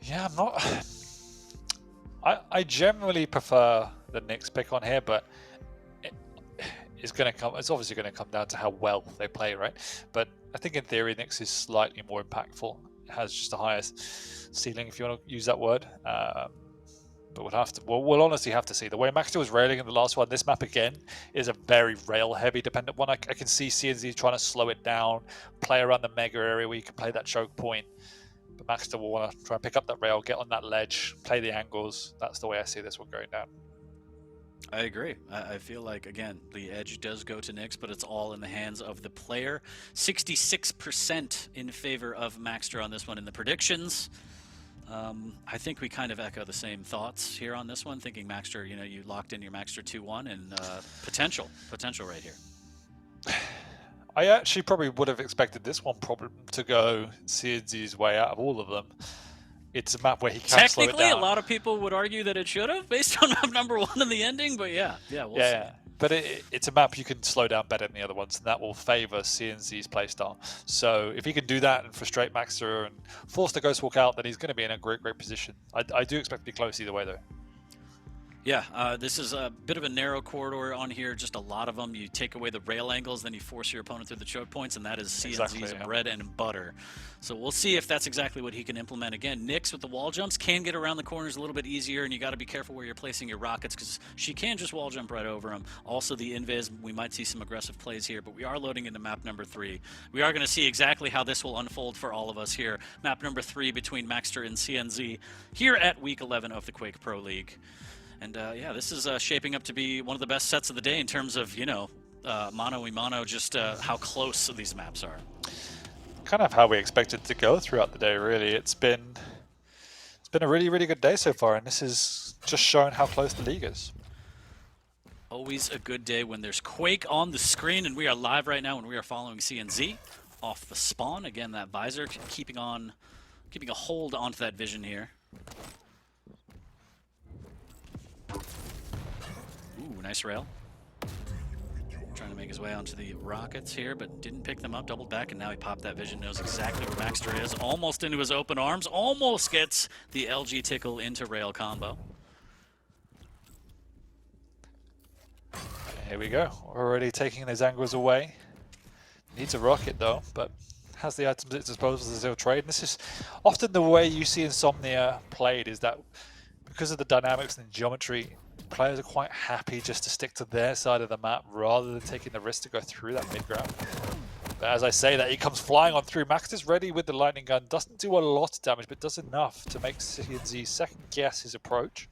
Yeah, I'm not. I generally prefer the Nyx pick on here, but it's obviously going to come down to how well they play, right? But I think in theory, Nyx is slightly more impactful. It has just the highest ceiling, if you want to use that word. But we'll honestly have to see. The way Maxter was railing in the last one, this map again is a very rail-heavy dependent one. I can see CNZ trying to slow it down, play around the mega area where you can play that choke point. But Maxter will want to try and pick up that rail, get on that ledge, play the angles. That's the way I see this one going down. I agree. I feel like, again, the edge does go to Nyx, but it's all in the hands of the player. 66% in favor of Maxter on this one in the predictions. I think we kind of echo the same thoughts here on this one, thinking Maxter, you locked in your Maxter 2-1 and potential right here. I actually probably would have expected this one probably to go CNZ's way out of all of them. It's a map where he can slow it Technically, down. a lot of people would argue that it should have, based on map number 1 in the ending, but we'll see. But it's a map you can slow down better than the other ones, and that will favor CNZ's playstyle. So if he can do that and frustrate Maxter and force the Ghost Walk out, then he's going to be in a great position. I do expect to be close either way, though. Yeah, this is a bit of a narrow corridor on here, just a lot of them. You take away the rail angles, then you force your opponent through the choke points, and that is CNZ's bread and butter. So we'll see if that's exactly what he can implement. Again, Nyx with the wall jumps can get around the corners a little bit easier, and you got to be careful where you're placing your rockets, because she can just wall jump right over them. Also, the invis, we might see some aggressive plays here, but we are loading into map number 3. We are going to see exactly how this will unfold for all of us here. Map number 3 between Maxter and CNZ here at Week 11 of the Quake Pro League. And yeah, this is shaping up to be one of the best sets of the day in terms of, mano-a-mano, just how close these maps are. Kind of how we expected to go throughout the day, really. It's been a really good day so far, and this is just showing how close the league is. Always a good day when there's Quake on the screen, and we are live right now when we are following CNZ off the spawn. Again, that Visor keeping a hold onto that vision here. Ooh, nice rail. Trying to make his way onto the rockets here, but didn't pick them up, doubled back, and now he popped that vision, knows exactly where Maxter is. Almost into his open arms, almost gets the LG tickle into rail combo. Here we go, already taking those angles away. Needs a rocket though, but has the items at his disposal to still trade. And this is often the way you see Insomnia played, is that because of the dynamics and geometry, players are quite happy just to stick to their side of the map rather than taking the risk to go through that mid-ground. But as I say that, he comes flying on through. Maxter's ready with the lightning gun. Doesn't do a lot of damage, but does enough to make CNZ second guess his approach.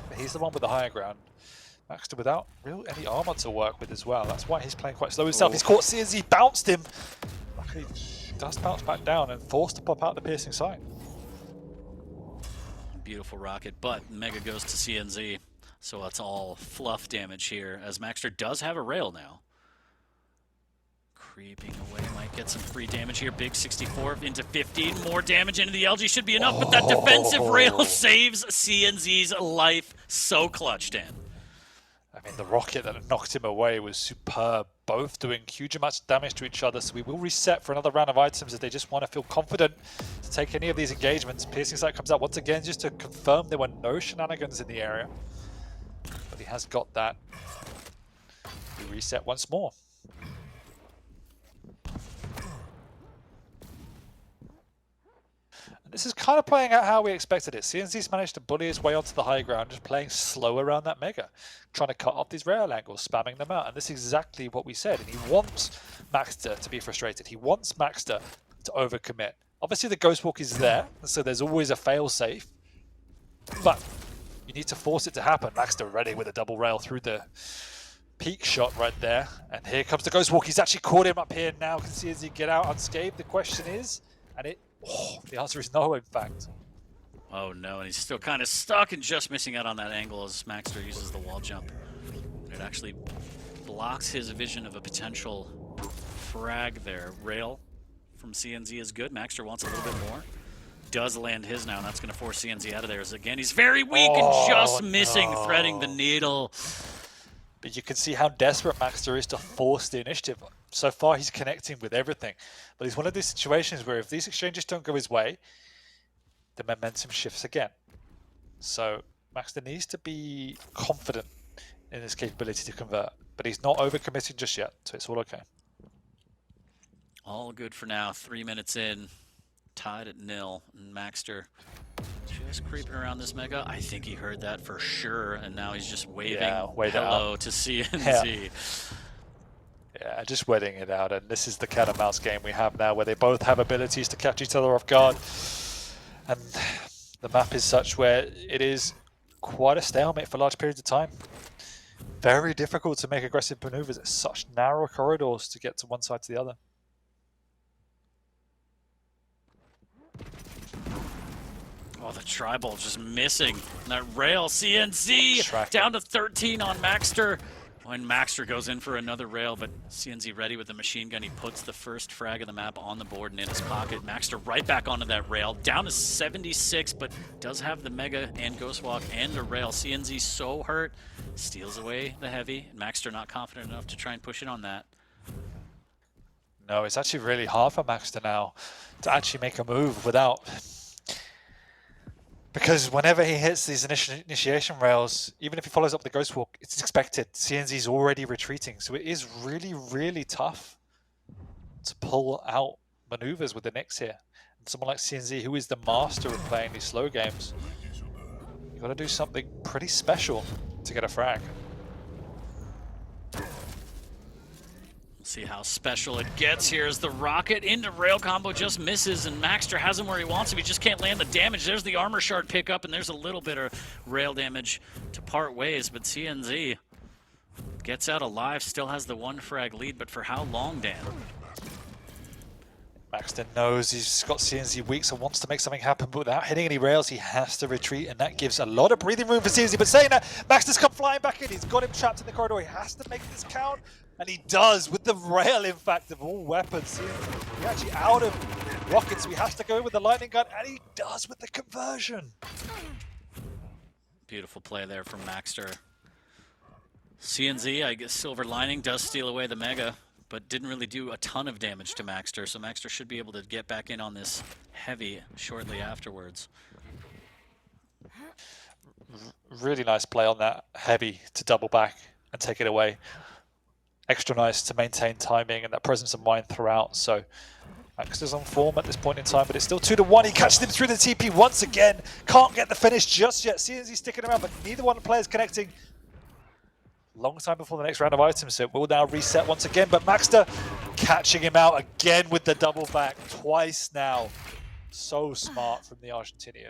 But he's the one with the higher ground. Maxter without any armor to work with as well. That's why he's playing quite slow himself. He's caught CNZ, bounced him. Luckily, does bounce back down and forced to pop out the piercing sight. Beautiful rocket, but Mega goes to CNZ, so it's all fluff damage here, as Maxter does have a rail now. Creeping away, might get some free damage here. Big 64 into 15, more damage into the LG should be enough, but that defensive rail saves CNZ's life. So clutch, Dan. I mean, the rocket that knocked him away was superb. Both doing huge amounts of damage to each other, so we will reset for another round of items if they just want to feel confident to take any of these engagements. Piercing Sight comes out once again just to confirm there were no shenanigans in the area. But he has got that. We reset once more. This is kind of playing out how we expected it. CNZ's managed to bully his way onto the high ground, just playing slow around that Mega, trying to cut off these rail angles, spamming them out. And this is exactly what we said. And he wants maxter to be frustrated. He wants maxter to overcommit. Obviously, the Ghost Walk is there, so there's always a fail-safe. But you need to force it to happen. maxter ready with a double rail through the peak shot right there. And here comes the Ghost Walk. He's actually caught him up here now. Can CNZ get out unscathed? The question is, the answer is no, in fact. Oh no, and he's still kind of stuck and just missing out on that angle as maxter uses the wall jump. It actually blocks his vision of a potential frag there. Rail from CNZ is good. maxter wants a little bit more. Does land his now, and that's going to force CNZ out of there. As again, he's very weak and just missing, threading the needle. But you can see how desperate maxter is to force the initiative. So far, he's connecting with everything. But he's one of these situations where if these exchanges don't go his way, the momentum shifts again. So maxter needs to be confident in his capability to convert. But he's not overcommitting just yet, so it's all okay. All good for now. 3 minutes in, tied at 0, and maxter just creeping around this Mega. I think he heard that for sure, and now he's just waving hello to CNZ. Yeah, just waiting it out, and this is the cat and mouse game we have now, where they both have abilities to catch each other off guard. And the map is such where it is quite a stalemate for large periods of time. Very difficult to make aggressive maneuvers. It's such narrow corridors to get to one side to the other. Oh, the tri-ball just missing. And that rail, CNZ down to 13 on maxter. When maxter goes in for another rail, but CNZ ready with the machine gun. He puts the first frag of the map on the board and in his pocket. maxter right back onto that rail, down to 76, but does have the Mega and Ghost Walk and the rail. CNZ so hurt, steals away the heavy. And maxter not confident enough to try and push it on that. No, it's actually really hard for maxter now to actually make a move without... Because whenever he hits these initiation rails, even if he follows up the Ghost Walk, it's expected. CNZ's already retreating, so it is really, really tough to pull out maneuvers with the Nyx here. And someone like CNZ, who is the master of playing these slow games, you've got to do something pretty special to get a frag. See how special it gets here as the rocket into rail combo just misses, and maxter has him where he wants him. He just can't land the damage. There's the armor shard pickup, and there's a little bit of rail damage to part ways, but CNZ gets out alive, still has the 1 frag lead, but for how long, Dan? maxter knows he's got CNZ weak, so wants to make something happen, but without hitting any rails, he has to retreat, and that gives a lot of breathing room for CNZ. But saying that, maxter's come flying back in. He's got him trapped in the corridor. He has to make this count. And he does, with the rail, in fact, of all weapons. He's actually out of rockets, so he has to go in with the lightning gun, and he does with the conversion. Beautiful play there from maxter. CNZ, I guess silver lining, does steal away the Mega, but didn't really do a ton of damage to maxter, so maxter should be able to get back in on this heavy shortly afterwards. Really nice play on that heavy to double back and take it away. Extra nice to maintain timing and that presence of mind throughout. So maxter's on form at this point in time, but it's still 2-1. He catches him through the TP once again. Can't get the finish just yet. CNZ sticking around, but neither one of the players connecting. Long time before the next round of items, so it will now reset once again. But maxter catching him out again with the double back twice now. So smart from the Argentinian.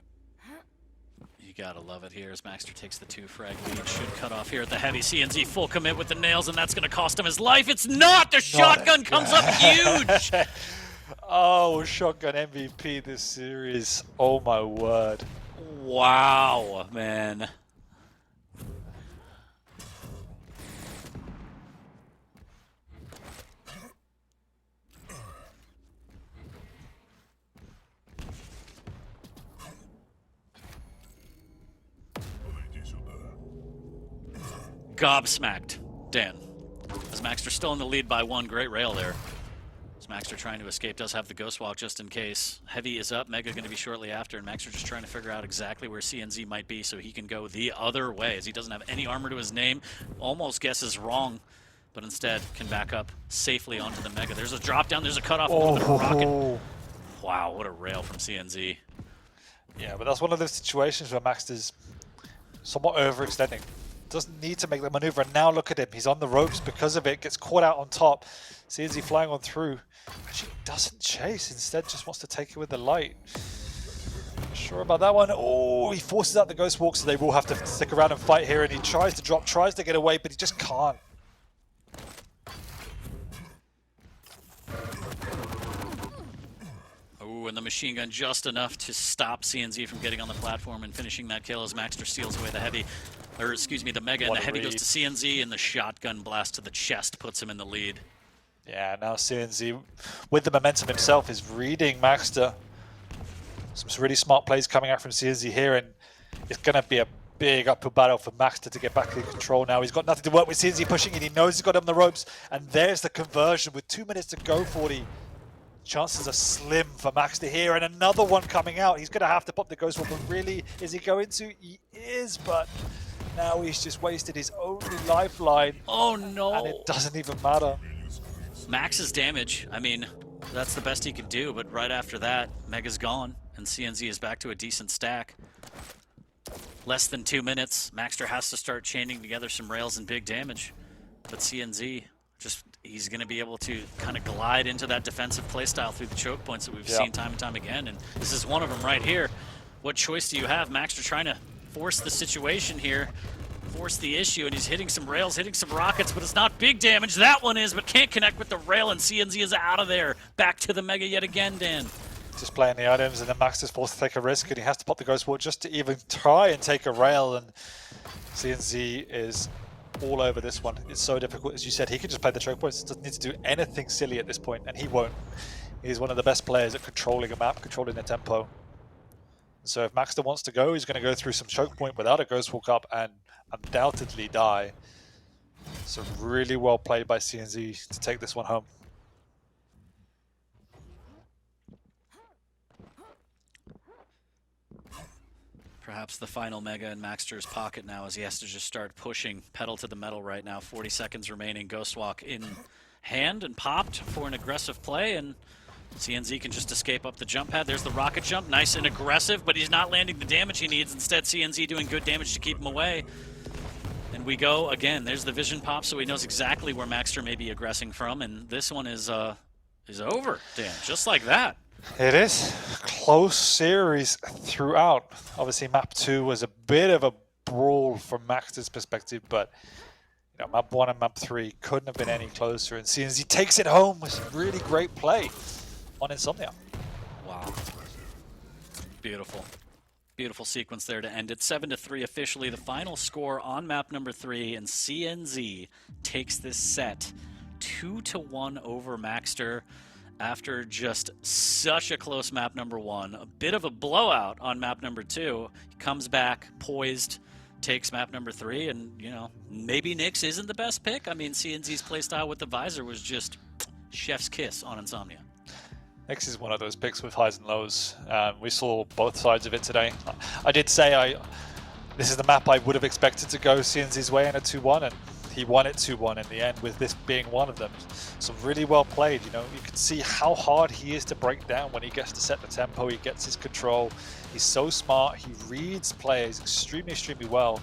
You gotta love it here as maxter takes the 2 frag lead. Should cut off here at the heavy. CNZ full commit with the nails, and that's gonna cost him his life. It's not! The shotgun comes up huge! Oh, shotgun MVP this series. Oh my word. Wow, man. gobsmacked, Dan. As maxter still in the lead by 1. Great rail there. As maxter trying to escape, does have the Ghost Walk just in case. Heavy is up, Mega going to be shortly after, and maxter just trying to figure out exactly where CNZ might be so he can go the other way, as he doesn't have any armor to his name. Almost guesses wrong, but instead can back up safely onto the Mega. There's a drop down, there's a cutoff, a little bit of a rocket. Wow, what a rail from CNZ. Yeah, but that's one of those situations where maxter's somewhat overextending. Doesn't need to make the maneuver, and now look at him. He's on the ropes because of it, gets caught out on top. CNZ flying on through. Actually doesn't chase, instead just wants to take it with the light. Not sure about that one. Oh, he forces out the Ghost Walk, so they will have to stick around and fight here, and he tries to drop, tries to get away, but he just can't. Oh, and the machine gun just enough to stop CNZ from getting on the platform and finishing that kill as maxter steals away the heavy. Or excuse me, the Mega, and the heavy goes to CNZ, and the shotgun blast to the chest puts him in the lead. Yeah, now CNZ, with the momentum himself, is reading maxter. Some really smart plays coming out from CNZ here, and it's going to be a big uphill battle for maxter to get back in control now. He's got nothing to work with. CNZ pushing it, he knows he's got him on the ropes, and there's the conversion with 2 minutes to go, 40. Chances are slim for maxter here, and another one coming out. He's going to have to pop the Ghost Walk, but really, is he going to? He is, but now he's just wasted his only lifeline. Oh no! And it doesn't even matter. Max's damage, I mean, that's the best he could do, but right after that, Mega's gone, and CNZ is back to a decent stack. Less than 2 minutes, maxter has to start chaining together some rails and big damage, but CNZ, he's going to be able to kind of glide into that defensive playstyle through the choke points that we've seen time and time again, and this is one of them right here. What choice do you have? maxter trying to force the situation here, force the issue, and he's hitting some rails, hitting some rockets, but it's not big damage. That one is, but can't connect with the rail, and CNZ is out of there. Back to the Mega yet again, Dan. Just playing the items, and then maxter's forced to take a risk, and he has to pop the Ghost Walk just to even try and take a rail, and CNZ is all over this one. It's so difficult, as you said. He could just play the choke points, doesn't need to do anything silly at this point, and he won't. He's one of the best players at controlling a map, controlling the tempo. So if maxter wants to go, he's going to go through some choke point without a Ghost Walk up and undoubtedly die. So really well played by CNZ to take this one home. Perhaps the final Mega in maxter's pocket now, as he has to just start pushing pedal to the metal right now. 40 seconds remaining. Ghost Walk in hand and popped for an aggressive play, and CNZ can just escape up the jump pad. There's the rocket jump, nice and aggressive, but he's not landing the damage he needs. Instead, CNZ doing good damage to keep him away. And we go again. There's the vision pop, so he knows exactly where maxter may be aggressing from, and this one is over, Dan, just like that. It is close series throughout. Obviously, map 2 was a bit of a brawl from maxter's perspective, but you know, map 1 and map 3 couldn't have been any closer. And CNZ takes it home with some really great play on Insomnia. Wow. Beautiful. Beautiful sequence there to end it. 7-3 officially, the final score on map number 3, and CNZ takes this set 2-1 over maxter after just such a close map number 1. A bit of a blowout on map number 2. He comes back poised, takes map number 3, and you know, maybe Nyx isn't the best pick. I mean, CNZ's playstyle with the visor was just chef's kiss on Insomnia. Nyx is one of those picks with highs and lows. We saw both sides of it today. I did say this is the map I would have expected to go CNZ's way in a 2-1, and he won it 2-1 in the end, with this being one of them. So really well played. You know, you can see how hard he is to break down when he gets to set the tempo. He gets his control. He's so smart. He reads players extremely, extremely well,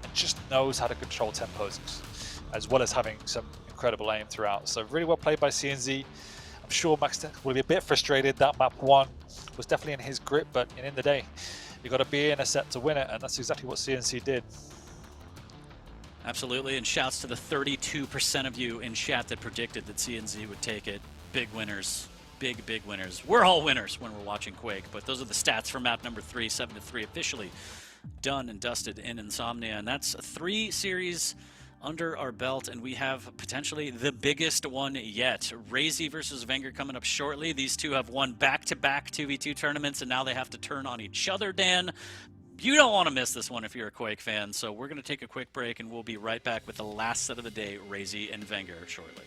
and just knows how to control tempos, as well as having some incredible aim throughout. So really well played by CNZ. I'm sure maxter will be a bit frustrated. That map 1 was definitely in his grip, but in the day, you got to be in a set to win it, and that's exactly what CNZ did. Absolutely, and shouts to the 32% of you in chat that predicted that CNZ would take it. Big winners. Big, big winners. We're all winners when we're watching Quake, but those are the stats for map number 3, 7-3 officially done and dusted in Insomnia, and that's 3 series under our belt, and we have potentially the biggest one yet. RAISY versus vengeurR coming up shortly. These two have won back-to-back 2v2 tournaments, and now they have to turn on each other, Dan. You don't want to miss this one if you're a Quake fan, so we're going to take a quick break, and we'll be right back with the last set of the day, RAISY and vengeurR, shortly.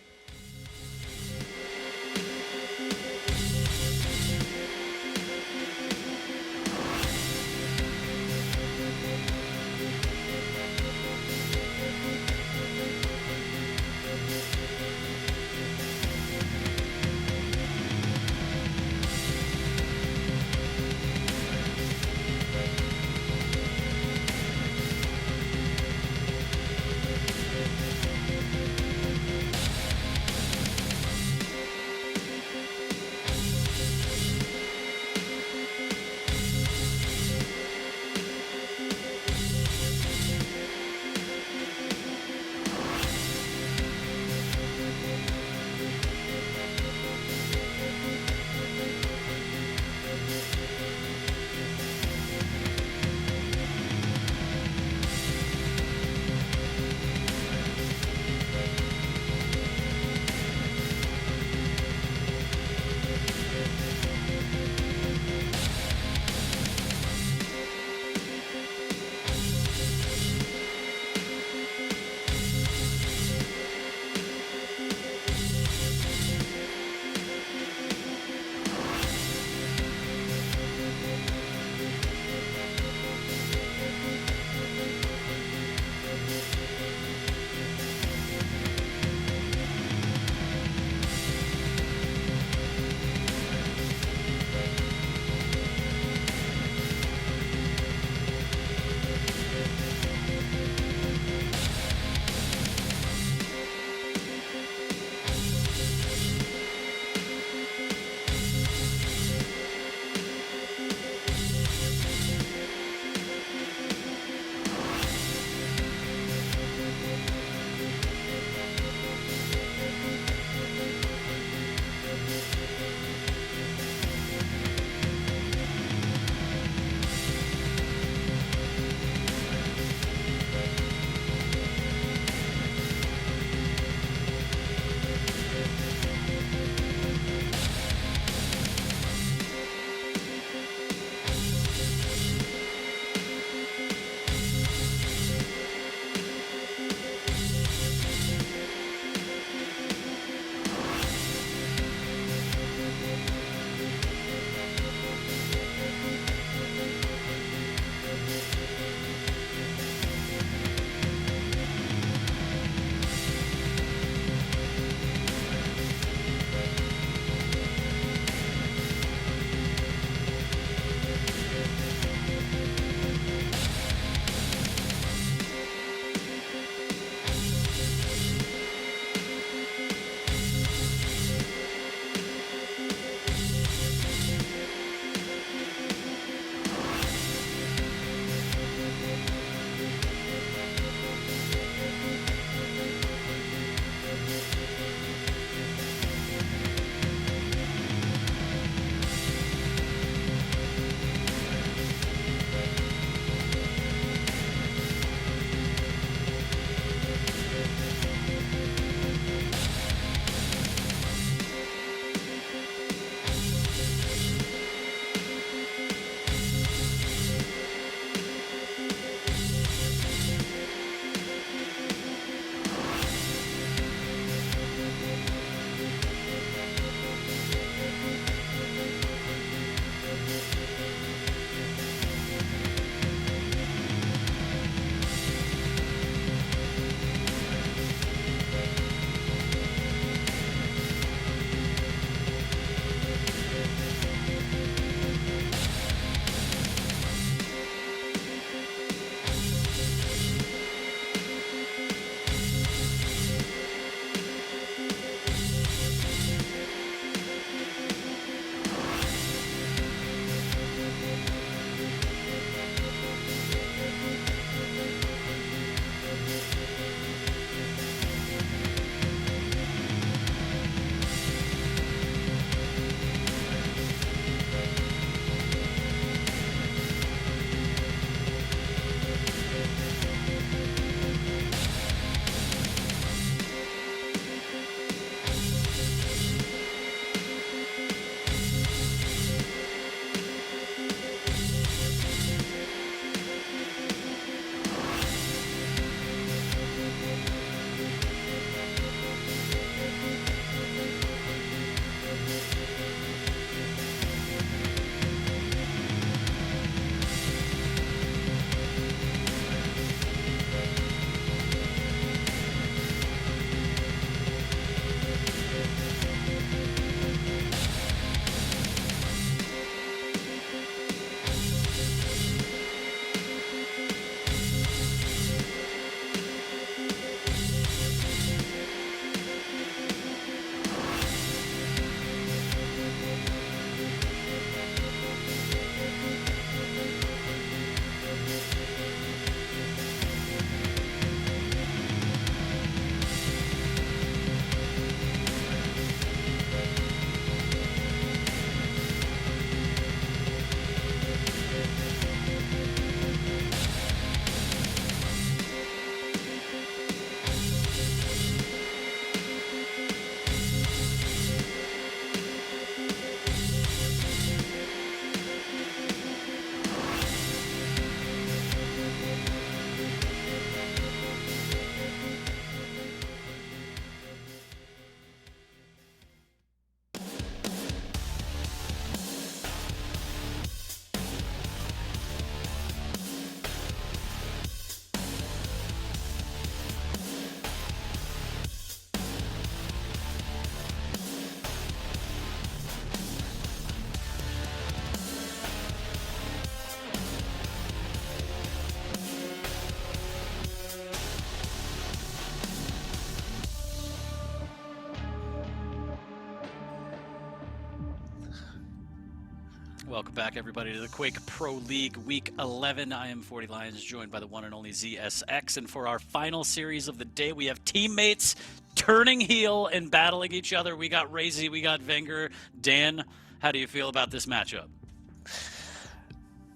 Welcome back, everybody, to the Quake Pro League Week 11. I am 40 Lions, joined by the one and only ZSX. And for our final series of the day, we have teammates turning heel and battling each other. We got RAISY, we got vengeurR. Dan, how do you feel about this matchup?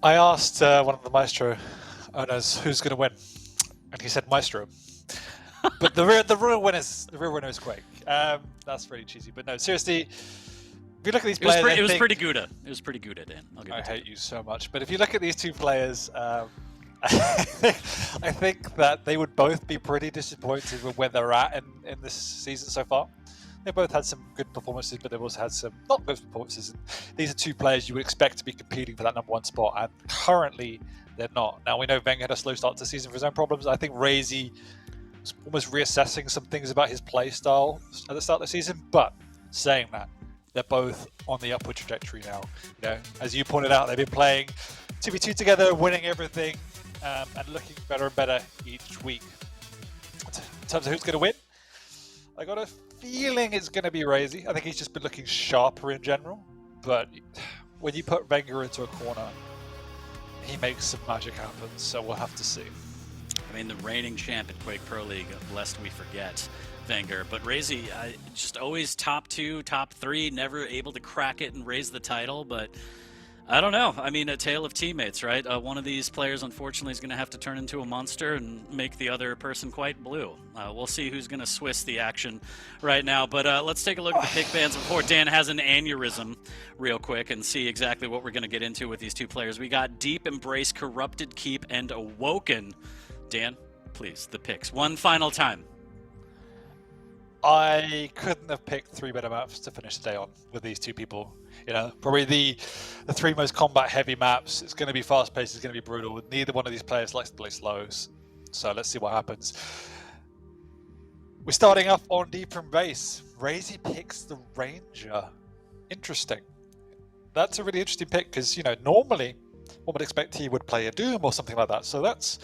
I asked one of the Maestro owners who's going to win, and he said Maestro. But the real winner is Quake. That's pretty cheesy, but no, seriously. If you look at these players, it was pretty good. It was pretty good, Dan. I hate you so much. But if you look at these two players, I think that they would both be pretty disappointed with where they're at in this season so far. They both had some good performances, but they've also had some not good performances. And these are two players you would expect to be competing for that _1 spot, and currently they're not. Now, we know vengeurR had a slow start to the season for his own problems. I think RAISY was almost reassessing some things about his play style at the start of the season, but saying that, they're both on the upward trajectory now. You know, as you pointed out, they've been playing 2v2 together, winning everything, and looking better and better each week. In terms of who's going to win, I got a feeling it's going to be RAISY. I think he's just been looking sharper in general. But when you put vengeurR into a corner, he makes some magic happen. So we'll have to see. I mean, the reigning champ in Quake Pro League, lest we forget vengeurR. But RAISY, just always top 2, top 3, never able to crack it and raise the title. But I don't know. I mean, a tale of teammates, right? One of these players, unfortunately, is going to have to turn into a monster and make the other person quite blue. We'll see who's going to Swiss the action right now. But let's take a look at the pick bands before Dan has an aneurysm real quick and see exactly what we're going to get into with these two players. We got Deep Embrace, Corrupted Keep, and Awoken. Dan, please, the picks. One final time. I couldn't have picked 3 better maps to finish the day on with these two people. You know, probably the 3 most combat-heavy maps. It's going to be fast-paced. It's going to be brutal. Neither one of these players likes to play slows. So let's see what happens. We're starting off on Deep Embrace. RAISY picks the Ranger. Interesting. That's a really interesting pick because, you know, normally one would expect he would play a Doom or something like that. So that's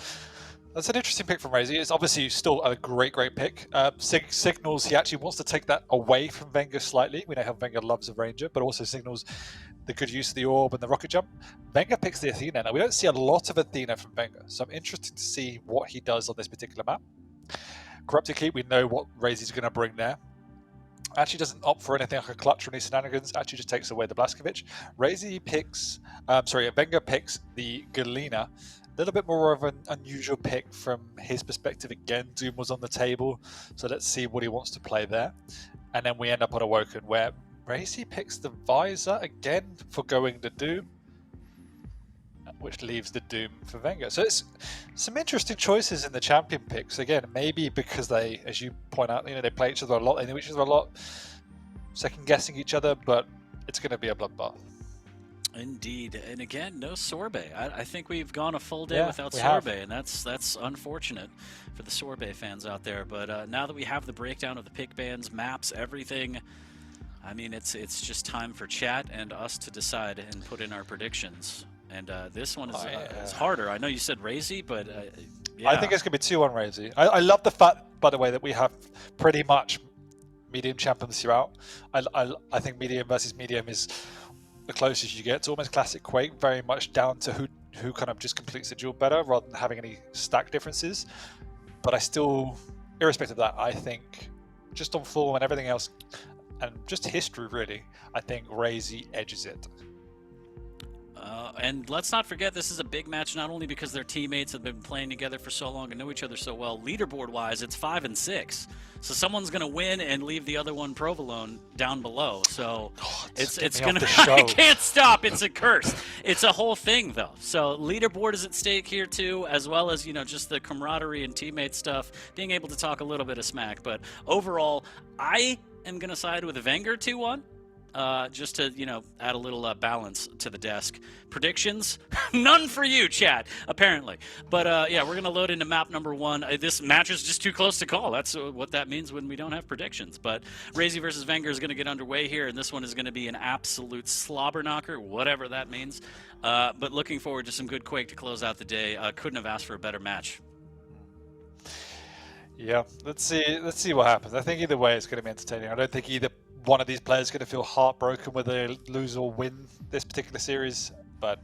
an interesting pick from RAISY. It's obviously still a great pick. Signals he actually wants to take that away from vengeurR slightly. We know how vengeurR loves a Ranger, but also signals the good use of the Orb and the Rocket Jump. vengeurR picks the Athena. Now, we don't see a lot of Athena from vengeurR, so I'm interested to see what he does on this particular map. Corrupted Keep, we know what RAISY's going to bring there. Actually doesn't opt for anything like a clutch or any shenanigans, actually just takes away the Blazkowicz. RAISY picks, vengeurR picks the Galena. A little bit more of an unusual pick from his perspective. Again, Doom was on the table, so let's see what he wants to play there. And then we end up on Awoken, where RAISY picks the Visor again for going to Doom, which leaves the Doom for vengeurR. So it's some interesting choices in the champion picks. Again, maybe because they, as you point out, you know, they play each other a lot, they know each other a lot, second guessing each other, but it's going to be a bloodbath. Indeed, and again, no sorbet. I think we've gone a full day without sorbet, and that's unfortunate for the sorbet fans out there. But now that we have the breakdown of the pick bands, maps, everything, I mean, it's just time for chat and us to decide and put in our predictions. And this one is harder. I know you said RAISY, but yeah. I think it's going to be 2-1 RAISY. I love the fact, by the way, that we have pretty much medium champions throughout. I think medium versus medium is the closest you get to almost classic Quake, very much down to who kind of just completes the duel better rather than having any stack differences. But I still, irrespective of that, I think just on form and everything else, and just history really, I think RAISY edges it. And let's not forget, this is a big match, not only because their teammates have been playing together for so long and know each other so well. Leaderboard-wise, it's 5 and 6. So someone's going to win and leave the other one provolone down below. So it's going to I can't stop. It's a curse. It's a whole thing, though. So leaderboard is at stake here, too, as well as, you know, just the camaraderie and teammate stuff, being able to talk a little bit of smack. But overall, I am going to side with vengeurR 2-1. Just to, you know, add a little balance to the desk. Predictions? None for you, chat, apparently. But, yeah, we're going to load into map number 1. This match is just too close to call. That's what that means when we don't have predictions. But RAISY versus vengeurR is going to get underway here, and this one is going to be an absolute slobber knocker, whatever that means. But looking forward to some good Quake to close out the day. Couldn't have asked for a better match. Yeah, let's see what happens. I think either way it's going to be entertaining. I don't think either one of these players is going to feel heartbroken whether they lose or win this particular series, but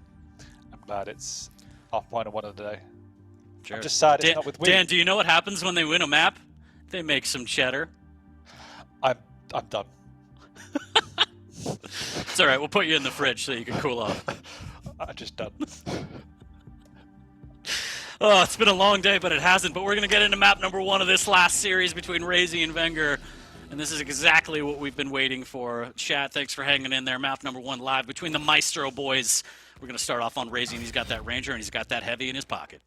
I'm glad it's our final one of the day. Sure. I'm just sad it's not with Wii. Dan, do you know what happens when they win a map? They make some cheddar. I'm done. It's all right. We'll put you in the fridge so you can cool off. I'm just done. Oh, it's been a long day, but it hasn't. But we're going to get into map number 1 of this last series between RAISY and vengeurR. And this is exactly what we've been waiting for. Chat, thanks for hanging in there. Map number 1 live between the Maestro boys. We're going to start off on RAISY, and he's got that Ranger, and he's got that Heavy in his pocket.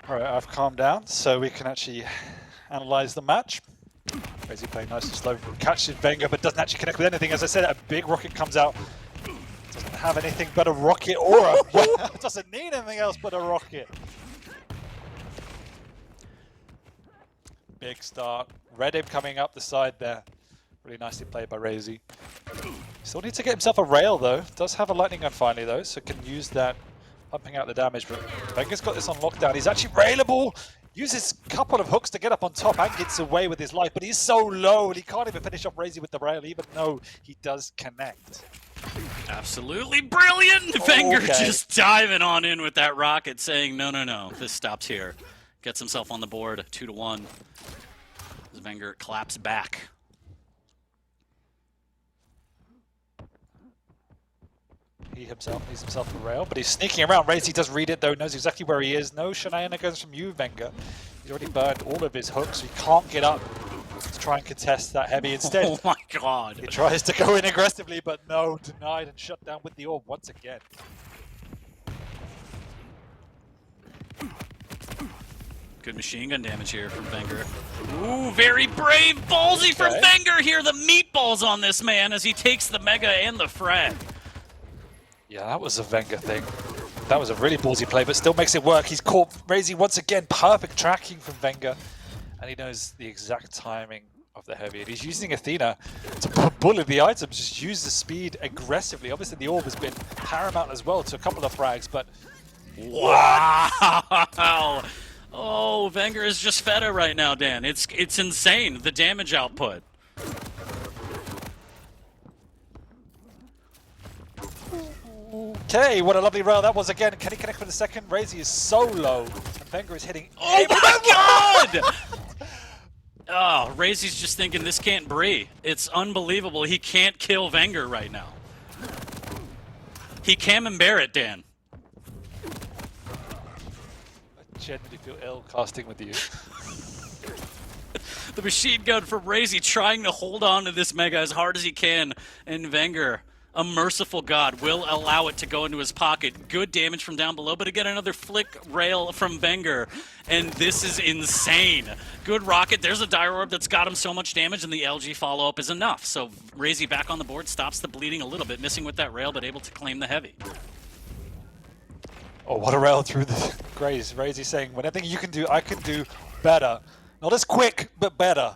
All right, I've calmed down, so we can actually analyze the match. RAISY playing nice and slow, catches vengeurR, but doesn't actually connect with anything. As I said, a big rocket comes out. Doesn't have anything but a rocket or a... doesn't need anything else but a rocket. Big start. Redim coming up the side there. Really nicely played by RAISY. Still needs to get himself a rail though. Does have a lightning gun finally though, so can use that, pumping out the damage. But vengeur's got this on lockdown. He's actually railable. Uses a couple of hooks to get up on top and gets away with his life, but he's so low and he can't even finish off RAISY with the rail, even though he does connect. Absolutely brilliant! Oh, vengeurR okay. just diving on in with that rocket, saying, no, no, no, this stops here. Gets himself on the board, 2-1. As vengeurR claps back. He himself needs himself a rail, but he's sneaking around. RAISY does read it though, knows exactly where he is. No shenanigans from you, vengeurR. He's already burned all of his hooks, so he can't get up to try and contest that Heavy instead. Oh my god. He tries to go in aggressively, but no, denied and shut down with the orb once again. Good machine gun damage here from vengeurR. Ooh, very brave, ballsy from vengeurR here. The meatballs on this man as he takes the Mega and the frag. Yeah, that was a vengeurR thing. That was a really ballsy play, but still makes it work. He's caught RAISY once again. Perfect tracking from vengeurR. And he knows the exact timing of the Heavy. And he's using Athena to bully the items, just use the speed aggressively. Obviously, the orb has been paramount as well to a couple of frags, but... Wow! Oh, vengeurR is just feta right now, Dan. It's insane, the damage output. Okay, what a lovely rail that was again. Can he connect for the second? RAISY is so low, and vengeurR is hitting... Oh my god! Oh, RAISY's just thinking this can't breathe. It's unbelievable. He can't kill vengeurR right now. He camembert it, Dan. I genuinely feel ill casting with you. The machine gun from RAISY trying to hold on to this Mega as hard as he can, and vengeurR, a merciful god, will allow it to go into his pocket. Good damage from down below, but again, another flick rail from vengeurR, and this is insane. Good rocket. There's a Dire Orb that's got him so much damage, and the LG follow-up is enough. So RAISY back on the board, stops the bleeding a little bit, missing with that rail, but able to claim the Heavy. Oh, what a rail through the Graze. RAISY saying, whatever you can do, I can do better. Not as quick, but better.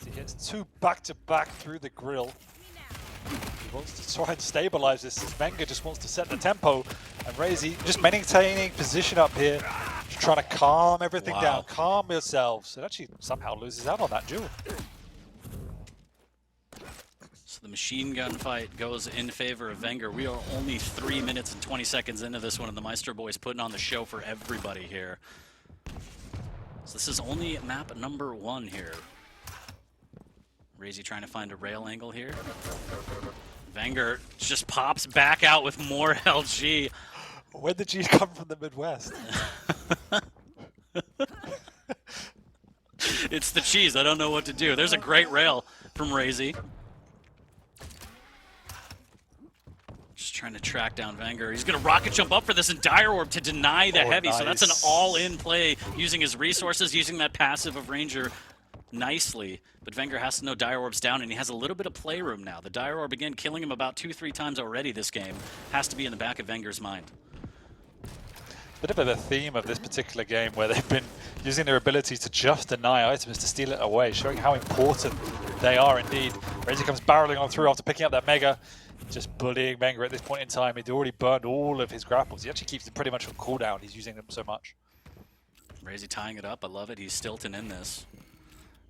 He hits 2 back-to-back through the grill. He wants to try and stabilize this as vengeurR just wants to set the tempo. And RAISY just maintaining position up here, just trying to calm everything down. Calm yourselves. It actually somehow loses out on that duel. So the machine gun fight goes in favor of vengeurR. We are only 3 minutes and 20 seconds into this one, and the Maestro boys putting on the show for everybody here. So this is only map number 1 here. RAISY trying to find a rail angle here. vengeurR just pops back out with more LG. When did you come from the Midwest? It's the cheese. I don't know what to do. There's a great rail from RAISY. Just trying to track down vengeurR. He's going to rocket jump up for this and Dire Orb to deny the Heavy. Nice. So that's an all-in play using his resources, using that passive of Ranger nicely. But vengeurR has to know Dire Orb's down, and he has a little bit of playroom now. The Dire Orb, again, killing him about 2-3 times already this game. Has to be in the back of vengeur's mind. Bit of a theme of this particular game where they've been using their abilities to just deny items to steal it away, showing how important they are indeed. RAISY comes barreling on through after picking up that Mega, just bullying vengeurR at this point in time. He'd already burned all of his grapples. He actually keeps them pretty much on cooldown. He's using them so much. RAISY tying it up. I love it. He's stilting in this.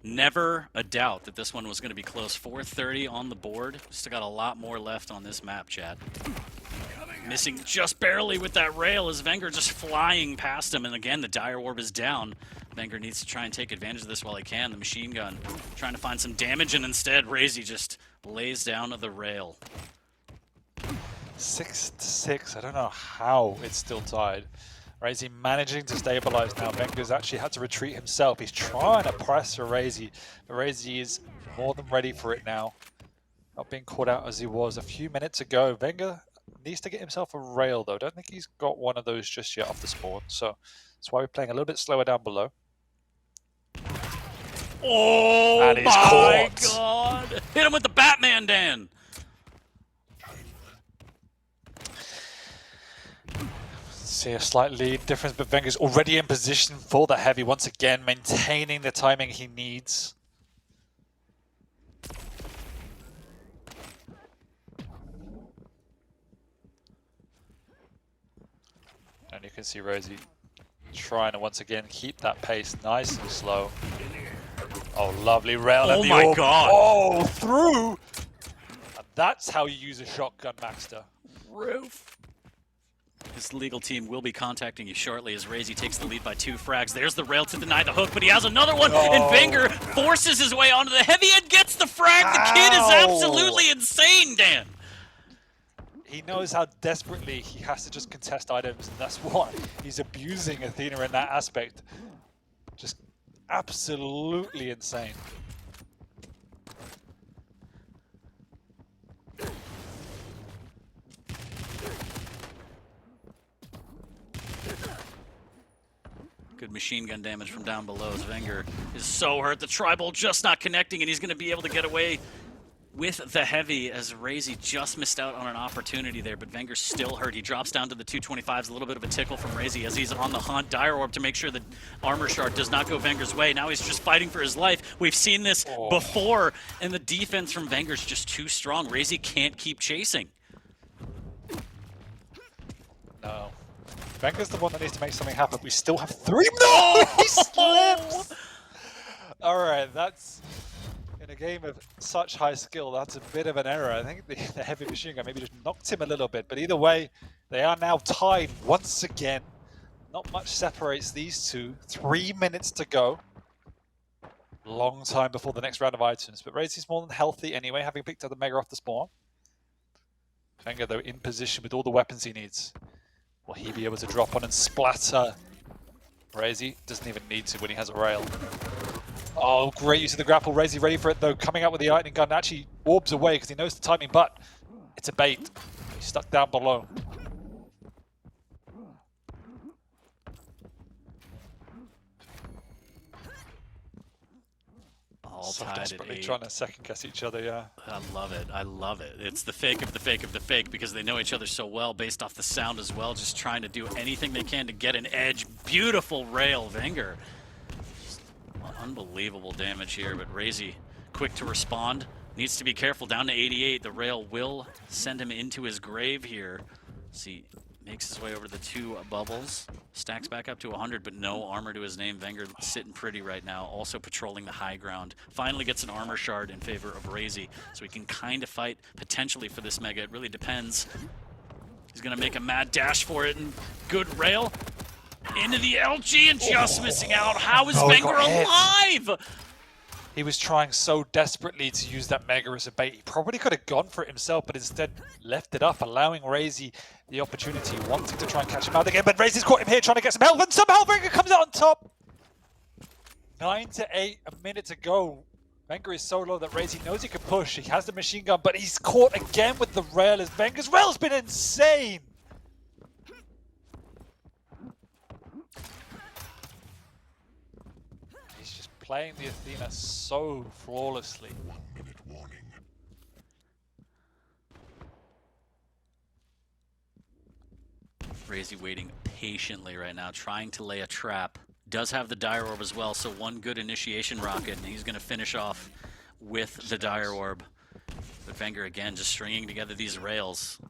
Never a doubt that this one was going to be close. 430 on the board. Still got a lot more left on this map, chat. Missing just barely with that rail as vengeurR just flying past him. And again, the dire orb is down. vengeurR needs to try and take advantage of this while he can. The machine gun trying to find some damage, and instead RAISY just lays down the rail. 6-6. I don't know how it's still tied. RAISY managing to stabilize now. vengeur's actually had to retreat himself. He's trying to press for RAISY, but RAISY is more than ready for it now. Not being caught out as he was a few minutes ago. vengeurR needs to get himself a rail though. Don't think he's got one of those just yet off the spawn, so that's why we're playing a little bit slower down below. Oh my God! Hit him with the Batman, Dan! See a slight lead difference, but vengeur's already in position for the heavy once again, maintaining the timing he needs. And you can see RAISY trying to once again keep that pace nice and slow. Oh, lovely rail. Oh my God! Oh, through! And that's how you use a shotgun, maxter. Roof. His legal team will be contacting you shortly as RAISY takes the lead by 2 frags. There's the rail to deny the hook, but he has another one, and vengeurR forces his way onto the heavy and gets the frag. The kid is absolutely insane, Dan. He knows how desperately he has to just contest items, and that's why he's abusing Athena in that aspect. Just absolutely insane. Good machine gun damage from down below as vengeurR is so hurt. The tribal just not connecting, and he's going to be able to get away with the heavy as RAISY just missed out on an opportunity there, but vengeur's still hurt. He drops down to the 225s, a little bit of a tickle from RAISY as he's on the hunt. Dire Orb to make sure the armor shard does not go vengeur's way. Now he's just fighting for his life. We've seen this before, and the defense from vengeur's just too strong. RAISY can't keep chasing. No. vengeur's the one that needs to make something happen. We still have 3. No! He slips! Alright, that's... in a game of such high skill, that's a bit of an error. I think the heavy machine gun maybe just knocked him a little bit, but either way, they are now tied once again. Not much separates these two. 3 minutes to go. Long time before the next round of items, but RAISY's more than healthy anyway, having picked up the Mega off the spawn. vengeurR, though, in position with all the weapons he needs. Will he be able to drop on and splatter? RAISY doesn't even need to when he has a rail. Oh, great use of the grapple. RAISY ready for it, though. Coming out with the lightning gun. Actually orbs away because he knows the timing, but it's a bait. He's stuck down below. All So tied at desperately 8. trying to second guess each other, yeah. I love it. I love it. It's the fake of the fake of the fake because they know each other so well based off the sound as well. Just trying to do anything they can to get an edge. Beautiful rail, vengeurR. Unbelievable damage here, but RAISY quick to respond. Needs to be careful. Down to 88. The rail will send him into his grave here. See, makes his way over to the 2 bubbles. Stacks back up to 100, but no armor to his name. vengeurR sitting pretty right now. Also patrolling the high ground. Finally gets an armor shard in favor of RAISY, so he can kind of fight potentially for this Mega. It really depends. He's going to make a mad dash for it, and good rail into the LG and just missing out. How is vengeurR alive? He was trying so desperately to use that Mega as a bait. He probably could have gone for it himself, but instead left it up, allowing RAISY the opportunity, wanting to try and catch him out again. But RAISY's caught him here, trying to get some help, and somehow vengeurR comes out on top. 9 to 8, a minute to go. vengeurR is so low that RAISY knows he can push. He has the machine gun, but he's caught again with the rail, as vengeur's rail's been insane. He's just playing the Athena so flawlessly. 1 minute warning. RAISY waiting patiently right now, trying to lay a trap. Does have the Dire Orb as well, so one good initiation rocket, and he's going to finish off with the Dire Orb. But vengeurR again just stringing together these rails.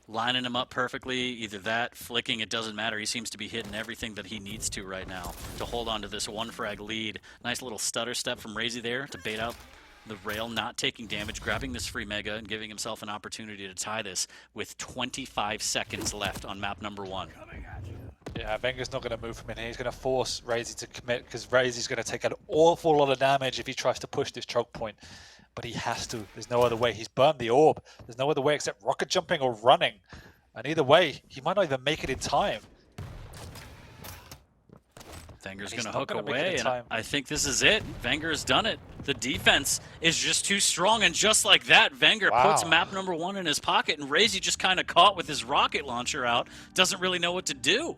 lining him up perfectly. Either that, flicking, it doesn't matter. He seems to be hitting everything that he needs to right now to hold on to this one frag lead. Nice little stutter step from RAISY there to bait out the rail, not taking damage, grabbing this free mega, and giving himself an opportunity to tie this with 25 seconds left on map number 1. Yeah, vengeur's not going to move from in here. He's going to force RAISY to commit because RAISY's going to take an awful lot of damage if he tries to push this choke point. But he has to. There's no other way. He's burned the orb. There's no other way except rocket jumping or running. And either way, he might not even make it in time. vengeur's going to hook away, and I think this is it. vengeur's done it. The defense is just too strong, and just like that, vengeurR puts map number 1 in his pocket, and RAISY just kind of caught with his rocket launcher out. Doesn't really know what to do.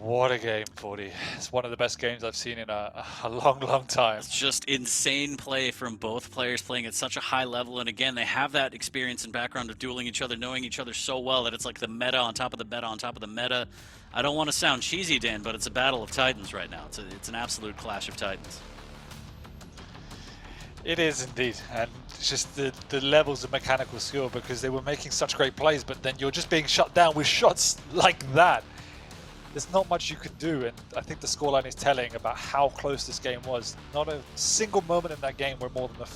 What a game, 40. It's one of the best games I've seen in a long, long time. It's just insane play from both players playing at such a high level. And again, they have that experience and background of dueling each other, knowing each other so well that it's like the meta on top of the meta on top of the meta. I don't want to sound cheesy, Dan, but it's a battle of titans right now. It's an absolute clash of titans. It is indeed, and it's just the levels of mechanical skill, because they were making such great plays, but then you're just being shut down with shots like that. There's not much you can do, and I think the scoreline is telling about how close this game was. Not a single moment in that game where more than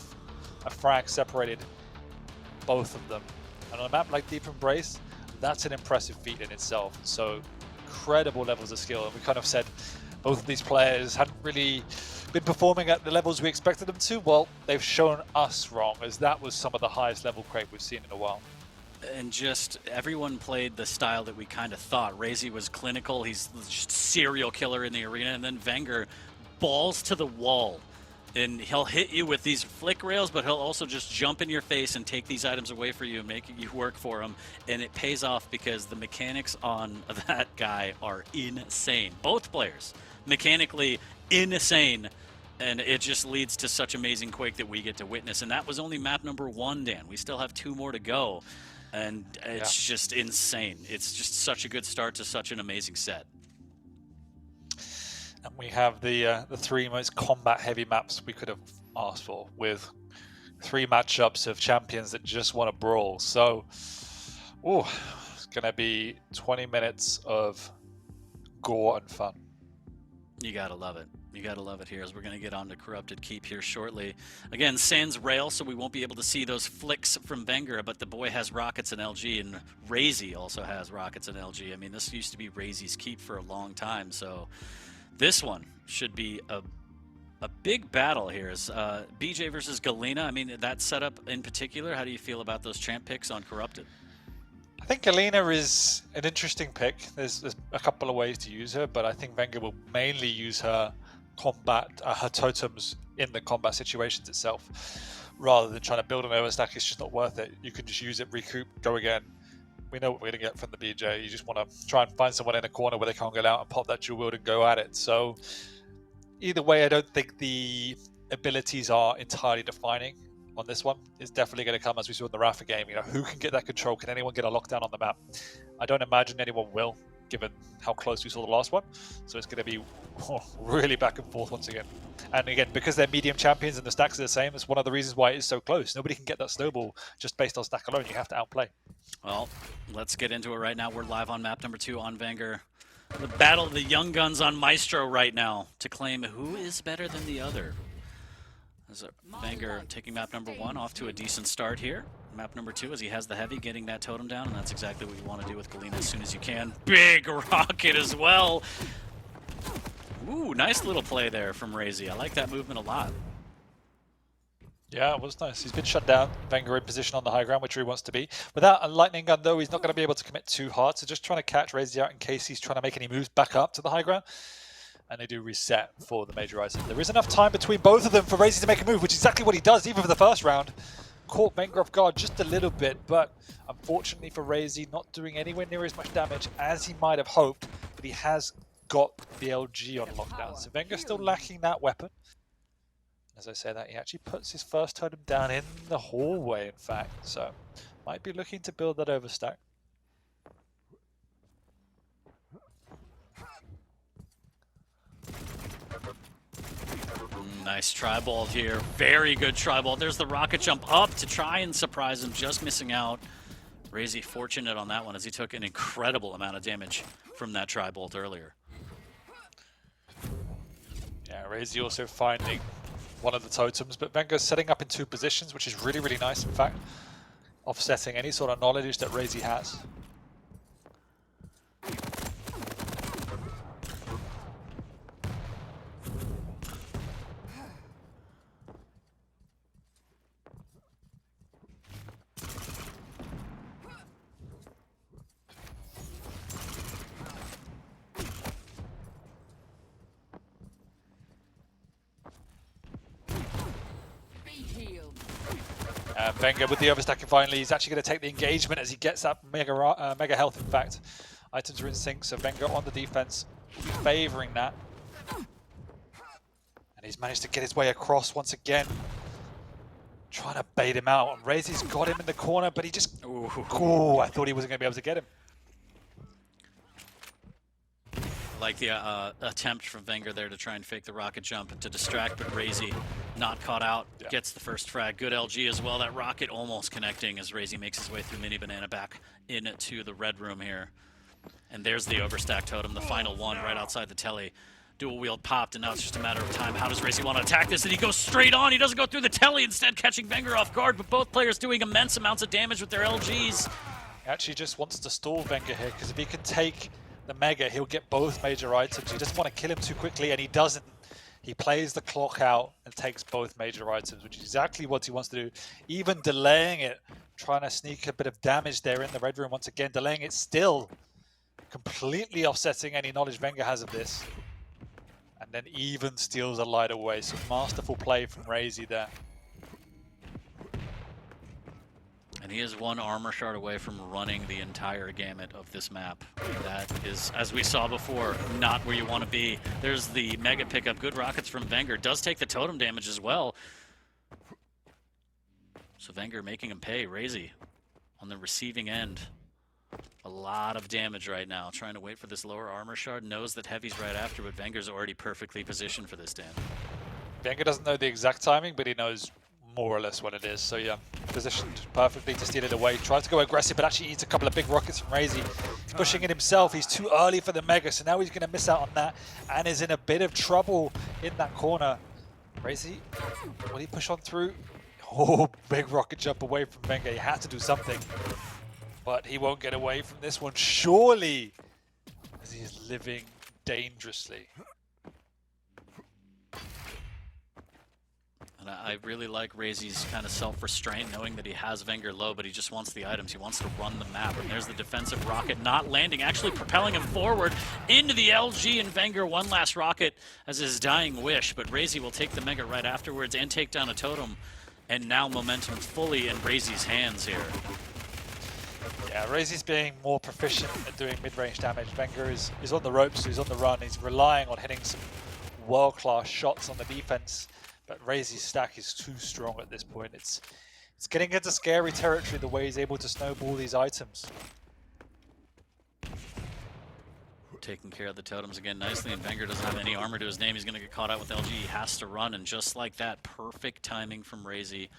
a frag separated both of them. And on a map like Deep Embrace, that's an impressive feat in itself. So incredible levels of skill, and we kind of said both of these players hadn't really been performing at the levels we expected them to. Well, they've shown us wrong, as that was some of the highest level Quake we've seen in a while. And just everyone played the style that we kind of thought. RAISY was clinical. He's just serial killer in the arena. And then vengeurR balls to the wall. And he'll hit you with these flick rails, but he'll also just jump in your face and take these items away for you and make you work for him. And it pays off because the mechanics on that guy are insane. Both players, mechanically insane. And it just leads to such amazing Quake that we get to witness. And that was only map number 1, Dan. We still have 2 more to go. And it's just insane. It's just such a good start to such an amazing set. And we have the 3 most combat-heavy maps we could have asked for, with 3 matchups of champions that just want to brawl. So, it's going to be 20 minutes of gore and fun. You gotta love it. You gotta love it here, as we're gonna get on to Corrupted Keep here shortly. Again, sans rail, so we won't be able to see those flicks from vengeurR, but the boy has rockets and LG, and RAISY also has rockets and LG. I mean, this used to be RAISY's Keep for a long time, so this one should be a big battle here. Is BJ versus Galena. I mean, that setup in particular, how do you feel about those champ picks on Corrupted? I think Galena is an interesting pick. There's a couple of ways to use her, but I think vengeurR will mainly use her combat, her totems in the combat situations itself, rather than trying to build an overstack. It's just not worth it. You can just use it, recoup, go again. We know what we're going to get from the BJ. You just want to try and find someone in a corner where they can't get out and pop that dual wield and go at it. So either way, I don't think the abilities are entirely defining on this one. It's definitely going to come, as we saw in the Rapha game. You know, who can get that control? Can anyone get a lockdown on the map? I don't imagine anyone will, given how close we saw the last one. So it's going to be really back and forth once again. And again, because they're medium champions and the stacks are the same, it's one of the reasons why it is so close. Nobody can get that snowball just based on stack alone. You have to outplay. Well, let's get into it right now. We're live on map number 2 on vengeurR. The battle of the young guns on Maestro right now to claim who is better than the other. As vengeurR taking map number 1 off to a decent start here. Map number 2, as he has the heavy, getting that totem down, and that's exactly what you want to do with Galena as soon as you can. Big rocket as well. Ooh, nice little play there from RAISY. I like that movement a lot. Yeah, it was nice. He's been shut down. vengeurR in position on the high ground, which he wants to be. Without a lightning gun, though, he's not going to be able to commit too hard. So just trying to catch RAISY out in case he's trying to make any moves back up to the high ground. And they do reset for the major item. There is enough time between both of them for RAISY to make a move, which is exactly what he does, even for the first round. Caught vengeurR off guard just a little bit, but unfortunately for RAISY, not doing anywhere near as much damage as he might have hoped, but he has got the LG on lockdown. So vengeurR still lacking that weapon. As I say that, he actually puts his first totem down in the hallway, in fact. So might be looking to build that overstack. Nice tri-ball here. Very good tri-ball. There's the rocket jump up to try and surprise him, just missing out. RAISY fortunate on that one as he took an incredible amount of damage from that tri-bolt earlier. Yeah, RAISY also finding one of the totems, but vengeur's setting up in 2 positions, which is really, really nice. In fact, offsetting any sort of knowledge that RAISY has. vengeurR with the overstacking finally. He's actually going to take the engagement as he gets that mega health, in fact. Items are in sync, so vengeurR on the defense, favoring that. And he's managed to get his way across once again. Trying to bait him out. And RAISY's got him in the corner, but he just... Ooh, I thought he wasn't going to be able to get him. Like the attempt from vengeurR there to try and fake the rocket jump to distract, but RAISY not caught out, gets the first frag. Good LG as well. That rocket almost connecting as RAISY makes his way through Mini Banana back into the red room here. And there's the overstack totem, the final one right outside the telly. Dual wield popped, and now it's just a matter of time. How does RAISY want to attack this? And he goes straight on. He doesn't go through the telly, instead catching vengeurR off guard, but both players doing immense amounts of damage with their LGs. He actually just wants to stall vengeurR here, because if he can take the mega, he'll get both major items. He doesn't want to kill him too quickly, and he doesn't. He plays the clock out and takes both major items, which is exactly what he wants to do. Even delaying it, trying to sneak a bit of damage there in the red room once again. Delaying it still, completely offsetting any knowledge vengeurR has of this. And then even steals a light away. So masterful play from RAISY there. And he is one armor shard away from running the entire gamut of this map. That is, as we saw before, not where you want to be. There's the mega pickup. Good rockets from vengeurR. Does take the totem damage as well. So vengeurR making him pay. RAISY on the receiving end. A lot of damage right now. Trying to wait for this lower armor shard. Knows that Heavy's right after, but vengeur's already perfectly positioned for this, Dan. vengeurR doesn't know the exact timing, but he knows more or less what it is. So yeah, positioned perfectly to steal it away. Tries to go aggressive, but actually eats a couple of big rockets from RAISY. He's pushing it himself. He's too early for the mega, so now he's going to miss out on that and is in a bit of trouble in that corner. RAISY, will he push on through? Oh, big rocket jump away from vengeurR. He had to do something, but he won't get away from this one, surely, as he is living dangerously. And I really like RAISY's kind of self-restraint, knowing that he has vengeurR low, but he just wants the items. He wants to run the map. And there's the defensive rocket not landing, actually propelling him forward into the LG, and vengeurR one last rocket as his dying wish. But RAISY will take the mega right afterwards and take down a totem. And now momentum fully in RAISY's hands here. Yeah, RAISY's being more proficient at doing mid-range damage. vengeurR is on the ropes, so he's on the run. He's relying on hitting some world-class shots on the defense. But RAISY's stack is too strong at this point. It's getting into scary territory the way he's able to snowball these items. Taking care of the totems again nicely, and vengeurR doesn't have any armor to his name. He's going to get caught out with LG. He has to run, and just like that, perfect timing from RAISY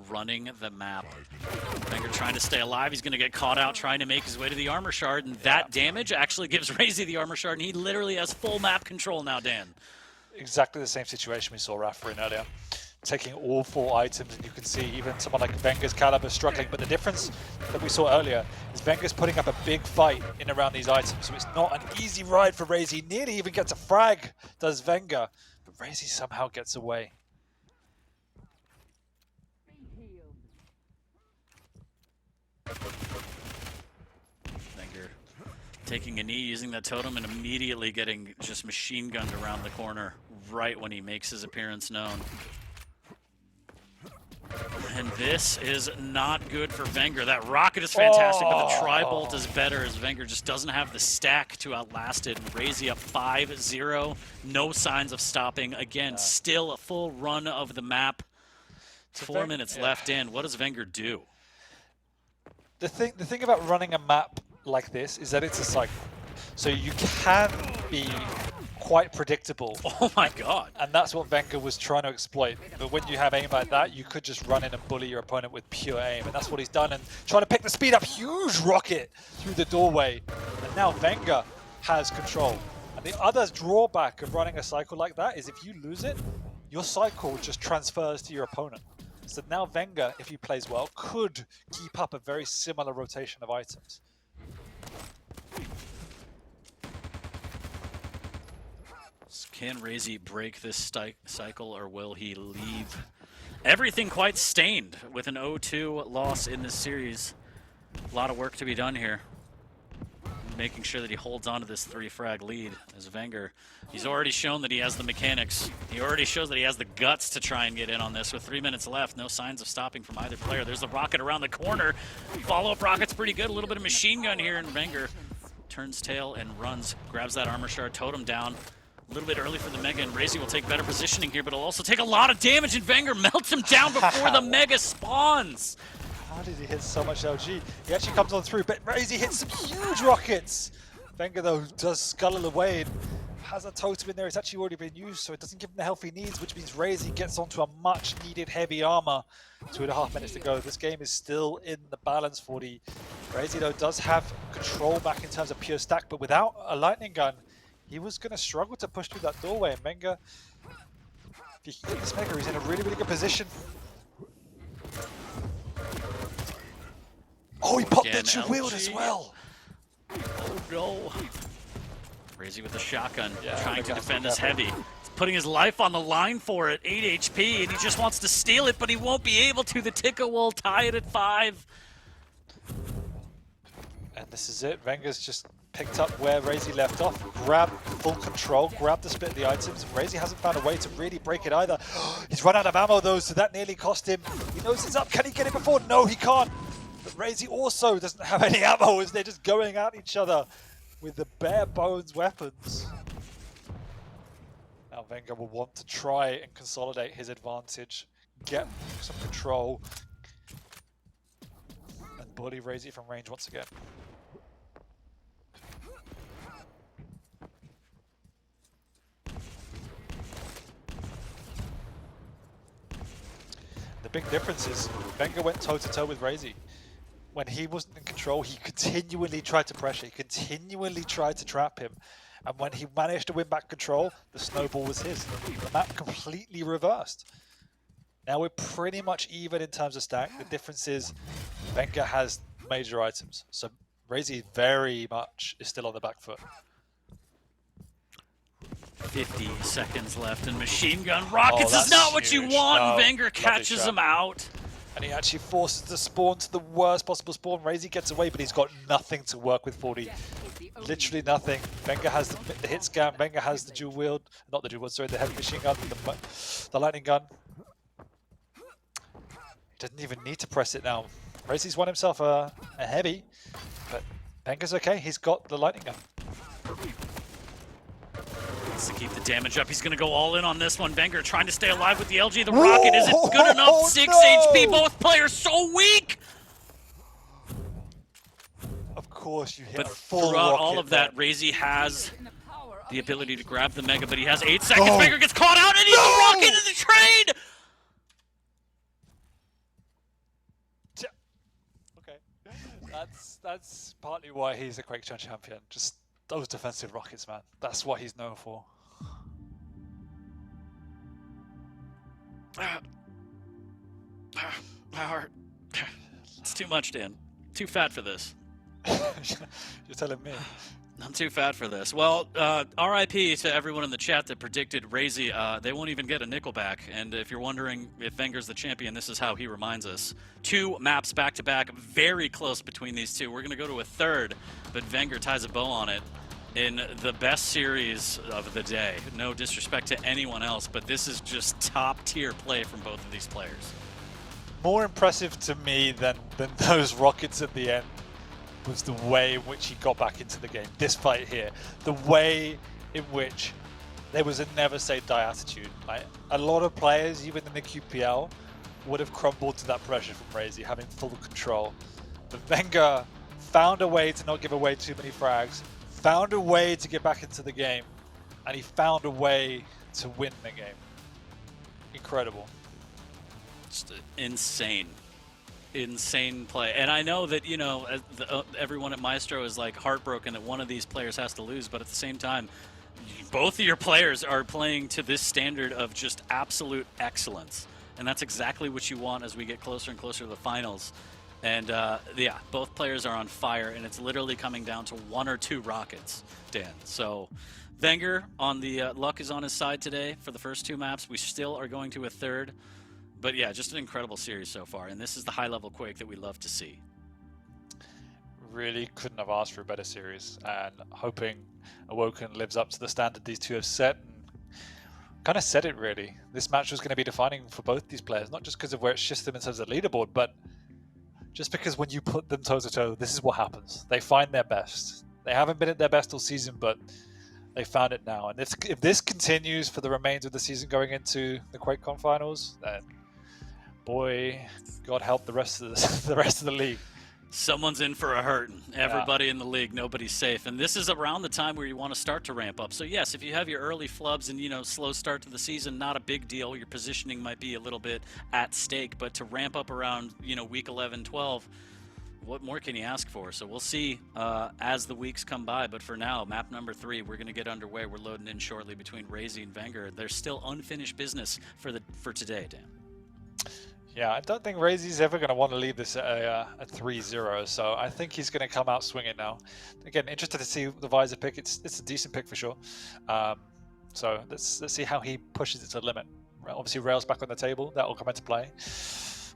running the map. vengeurR trying to stay alive. He's going to get caught out trying to make his way to the armor shard, and that damage actually gives RAISY the armor shard, and he literally has full map control now, Dan. Exactly the same situation we saw rapha in earlier. Taking all 4 items, and you can see even someone like vengeur's caliber struggling. But the difference that we saw earlier is vengeur's putting up a big fight in around these items, so it's not an easy ride for RAISY. Nearly even gets a frag, does vengeurR, but RAISY somehow gets away. vengeurR taking a knee, using that totem, and immediately getting just machine gunned around the corner right when he makes his appearance known. And this is not good for vengeurR. That rocket is fantastic, but the tri-bolt is better as vengeurR just doesn't have the stack to outlast it. And RAISY up 5-0. No signs of stopping. Again, still a full run of the map. 4 minutes left in. What does vengeurR do? The thing about running a map like this is that it's a cycle. So you can be quite predictable. Oh my god. And that's what vengeurR was trying to exploit. But when you have aim like that, you could just run in and bully your opponent with pure aim. And that's what he's done. And trying to pick the speed up, huge rocket through the doorway. And now vengeurR has control. And the other drawback of running a cycle like that is if you lose it, your cycle just transfers to your opponent. So now vengeurR, if he plays well, could keep up a very similar rotation of items. Can RAISY break this cycle, or will he leave everything quite stained with an 0-2 loss in this series? A lot of work to be done here. Making sure that he holds on to this 3-frag lead as vengeurR. He's already shown that he has the mechanics. He already shows that he has the guts to try and get in on this with 3 minutes left. No signs of stopping from either player. There's a rocket around the corner. Follow-up rocket's pretty good. A little bit of machine gun here, and vengeurR turns tail and runs. Grabs that armor shard, totem down. A little bit early for the Mega, and RAISY will take better positioning here, but he'll also take a lot of damage, and vengeurR melts him down before the Mega spawns. How did he hit so much LG? He actually comes on through, but RAISY hits some huge rockets. vengeurR, though, does scuttle away and has a totem in there. It's actually already been used, so it doesn't give him the health he needs, which means RAISY gets onto a much-needed heavy armor. 2.5 minutes to go. This game is still in the balance for the RAISY, though, does have control back in terms of pure stack, but without a lightning gun, he was going to struggle to push through that doorway. And vengeurR, if he can get this Mega, he's in a really, really good position. Oh, he popped that wield as well. Oh no. RAISY with the shotgun, Yeah, trying to Mega has defend to this be heavy. He's putting his life on the line for it, 8 HP, and he just wants to steal it, but he won't be able to. The Tika will tie it at 5. And this is it. vengeurR's just picked up where RAISY left off, grabbed full control, grabbed the split of the items. RAISY hasn't found a way to really break it either. He's run out of ammo though, so that nearly cost him. He knows it's up. Can he get it before? No, he can't. But RAISY also doesn't have any ammo as they're just going at each other with the bare bones weapons. Now vengeurR will want to try and consolidate his advantage, get some control, and bully RAISY from range once again. The big difference is vengeurR went toe-to-toe with RAISY. When he wasn't in control, he continually tried to pressure, he continually tried to trap him. And when he managed to win back control, the snowball was his. The map completely reversed. Now we're pretty much even in terms of stack. The difference is vengeurR has major items. So RAISY very much is still on the back foot. 50 seconds left, and machine gun rockets Oh, is not what that's you huge. want. No, vengeurR lovely catches trap. him out. And he actually forces the spawn to the worst possible spawn. RAISY gets away, but he's got nothing to work with 40. Literally nothing. vengeurR has the hit scan, vengeurR has the dual wield, not the dual wield, sorry, the heavy machine gun, the lightning gun. He doesn't even need to press it now. RAISY's won himself a heavy, but vengeurR's okay, he's got the lightning gun. Needs to keep the damage up. He's going to go all in on this one. vengeurR trying to stay alive with the LG. The rocket isn't good enough. 6 no! HP. Both players so weak. Of course, you hit But a full throughout rocket all of that, there. RAISY has the ability to grab the Mega, but he has 8 seconds. Oh. vengeurR gets caught out, and he's a rocket in the trade. Okay, that's partly why he's a Quake champion. Just those defensive rockets, man. That's what he's known for. My heart. It's too much, Dan. Too fat for this. You're telling me. I'm too fat for this. Well, RIP to everyone in the chat that predicted RAISY. They won't even get a nickel back. And if you're wondering if vengeurR's the champion, this is how he reminds us. 2 maps back-to-back, very close between these two. We're going to go to a third, but vengeurR ties a bow on it in the best series of the day. No disrespect to anyone else, but this is just top-tier play from both of these players. More impressive to me than those rockets at the end was the way in which he got back into the game. This fight here, the way in which there was a never say die attitude. Like, a lot of players, even in the QPL, would have crumbled to that pressure from RAISY, having full control. But vengeurR found a way to not give away too many frags, found a way to get back into the game, and he found a way to win the game. Incredible. Just insane play. And I know that, you know, everyone at Maestro is like heartbroken that one of these players has to lose, but at the same time, both of your players are playing to this standard of just absolute excellence. And that's exactly what you want as we get closer and closer to the finals. And yeah, both players are on fire, and it's literally coming down to 1 or 2 rockets, Dan. So vengeurR on the luck is on his side today for the first 2 maps. We still are going to a third. But yeah, just an incredible series so far, and this is the high-level Quake that we love to see. Really couldn't have asked for a better series, and hoping Awoken lives up to the standard these two have set. Kind of said it, really. This match was going to be defining for both these players, not just because of where it shifts them in terms of the leaderboard, but just because when you put them toe-to-toe, this is what happens. They find their best. They haven't been at their best all season, but they found it now. And if this continues for the remainder of the season going into the QuakeCon finals, then boy, God help the rest of the league. Someone's in for a hurting. Everybody in the league, nobody's safe. And this is around the time where you want to start to ramp up. So yes, if you have your early flubs and, you know, slow start to the season, not a big deal. Your positioning might be a little bit at stake, but to ramp up around, you know, week 11, 12, what more can you ask for? So we'll see as the weeks come by. But for now, map number 3, we're going to get underway. We're loading in shortly between RAISY and vengeurR. There's still unfinished business for today, Dan. Yeah, I don't think RAISY's ever going to want to leave this at a 3-0, so I think he's going to come out swinging now. Again, interested to see the Visor pick. It's a decent pick for sure. So let's see how he pushes it to the limit. Obviously, Rail's back on the table. That will come into play.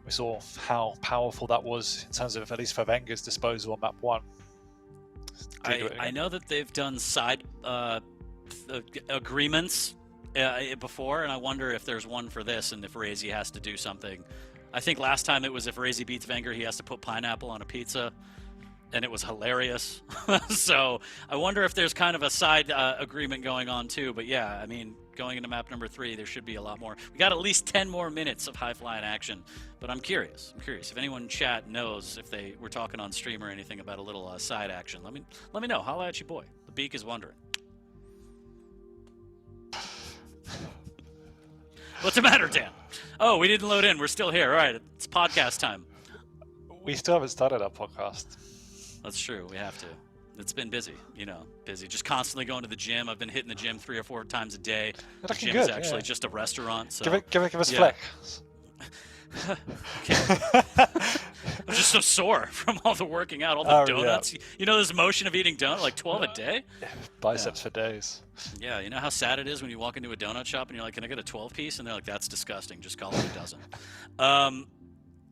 We saw how powerful that was in terms of, at least for vengeur's disposal on map 1. I know that they've done side agreements before, and I wonder if there's one for this and if RAISY has to do something. I think last time it was if RAISY beats vengeurR, he has to put pineapple on a pizza, and it was hilarious. So I wonder if there's kind of a side agreement going on too. But yeah, I mean, going into map number 3, there should be a lot more. We got at least 10 more minutes of high-flying action. But I'm curious if anyone in chat knows if they were talking on stream or anything about a little side action. Let me know. Holla at your boy. The Beak is wondering. What's the matter, Dan? Oh, we didn't load in. We're still here. All right, it's podcast time. We still haven't started our podcast. That's true. We have to. It's been busy, you know, busy. Just constantly going to the gym. I've been hitting the gym 3 or 4 times a day. The gym is actually just a restaurant. So give us flex. I'm just so sore from all the working out, all the donuts. Yeah. You know this motion of eating donuts, like 12 a day? Biceps for days. Yeah, you know how sad it is when you walk into a donut shop and you're like, can I get a 12-piece? And they're like, that's disgusting. Just call it a dozen.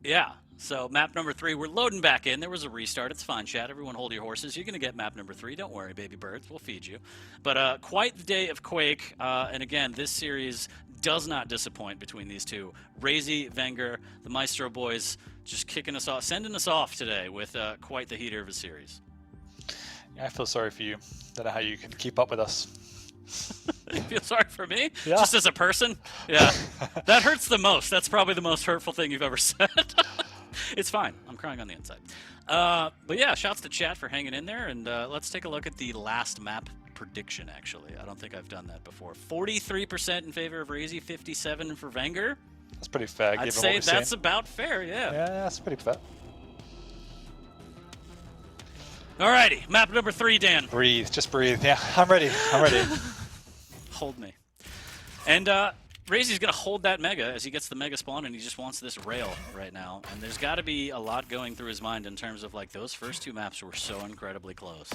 Yeah, so map number 3, we're loading back in. There was a restart. It's fine, chat. Everyone hold your horses. You're going to get map number 3. Don't worry, baby birds. We'll feed you. But quite the day of Quake. And again, this series does not disappoint between these two. RAISY, vengeurR, the Maestro boys just kicking us off, sending us off today with quite the heater of a series. Yeah, I feel sorry for you. Don't know how you can keep up with us. You feel sorry for me? Yeah. Just as a person? Yeah. That hurts the most. That's probably the most hurtful thing you've ever said. It's fine. I'm crying on the inside. But yeah, shouts to chat for hanging in there, and let's take a look at the last map prediction, actually. I don't think I've done that before. 43% in favor of RAISY, 57% for vengeurR. That's pretty fair. I'd say that's about fair, yeah. Yeah, that's pretty fair. Alrighty, map number 3, Dan. Breathe, just breathe. Yeah, I'm ready. Hold me. And RAISY's going to hold that Mega as he gets the Mega spawn, and he just wants this rail right now. And there's got to be a lot going through his mind in terms of, like, those first 2 maps were so incredibly close.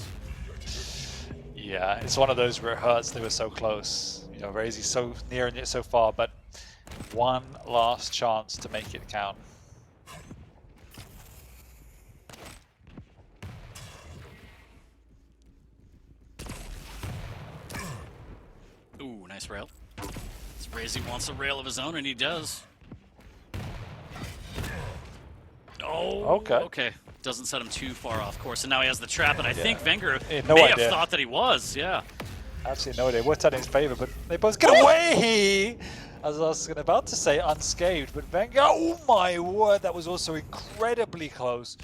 Yeah, it's one of those where it hurts. They were so close. You know, RAISY's so near and yet so far, but one last chance to make it count. Ooh, nice rail. RAISY wants a rail of his own, and he does. Oh, okay. Doesn't set him too far off course, and now he has the trap, and I think vengeurR may have thought that he was, yeah. Absolutely no idea. Worked out in his favor, but they both get away! As I was about to say, unscathed, but vengeurR, oh my word, that was also incredibly close.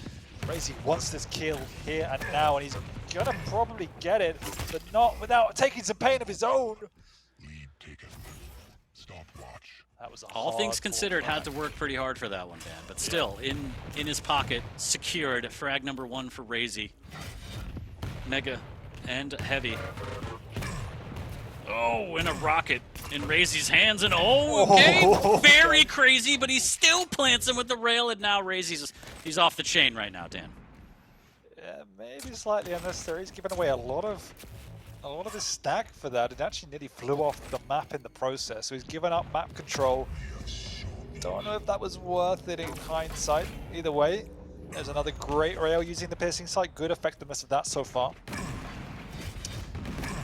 RAISY wants this kill here and now, and he's gonna probably get it, but not without taking some pain of his own. That was a All things hard considered, fought had to work pretty hard for that one, Dan. But still, in his pocket, secured. Frag number 1 for RAISY. Mega and heavy. Oh, and a rocket in RAISY's hands, and okay, very crazy, but he still plants him with the rail, and now RAISY's he's off the chain right now, Dan. Yeah, maybe slightly unnecessary. He's given away a lot of his stack for that. It actually nearly flew off the map in the process. So he's given up map control. Don't know if that was worth it in hindsight. Either way, there's another great rail using the piercing sight. Good effectiveness of that so far.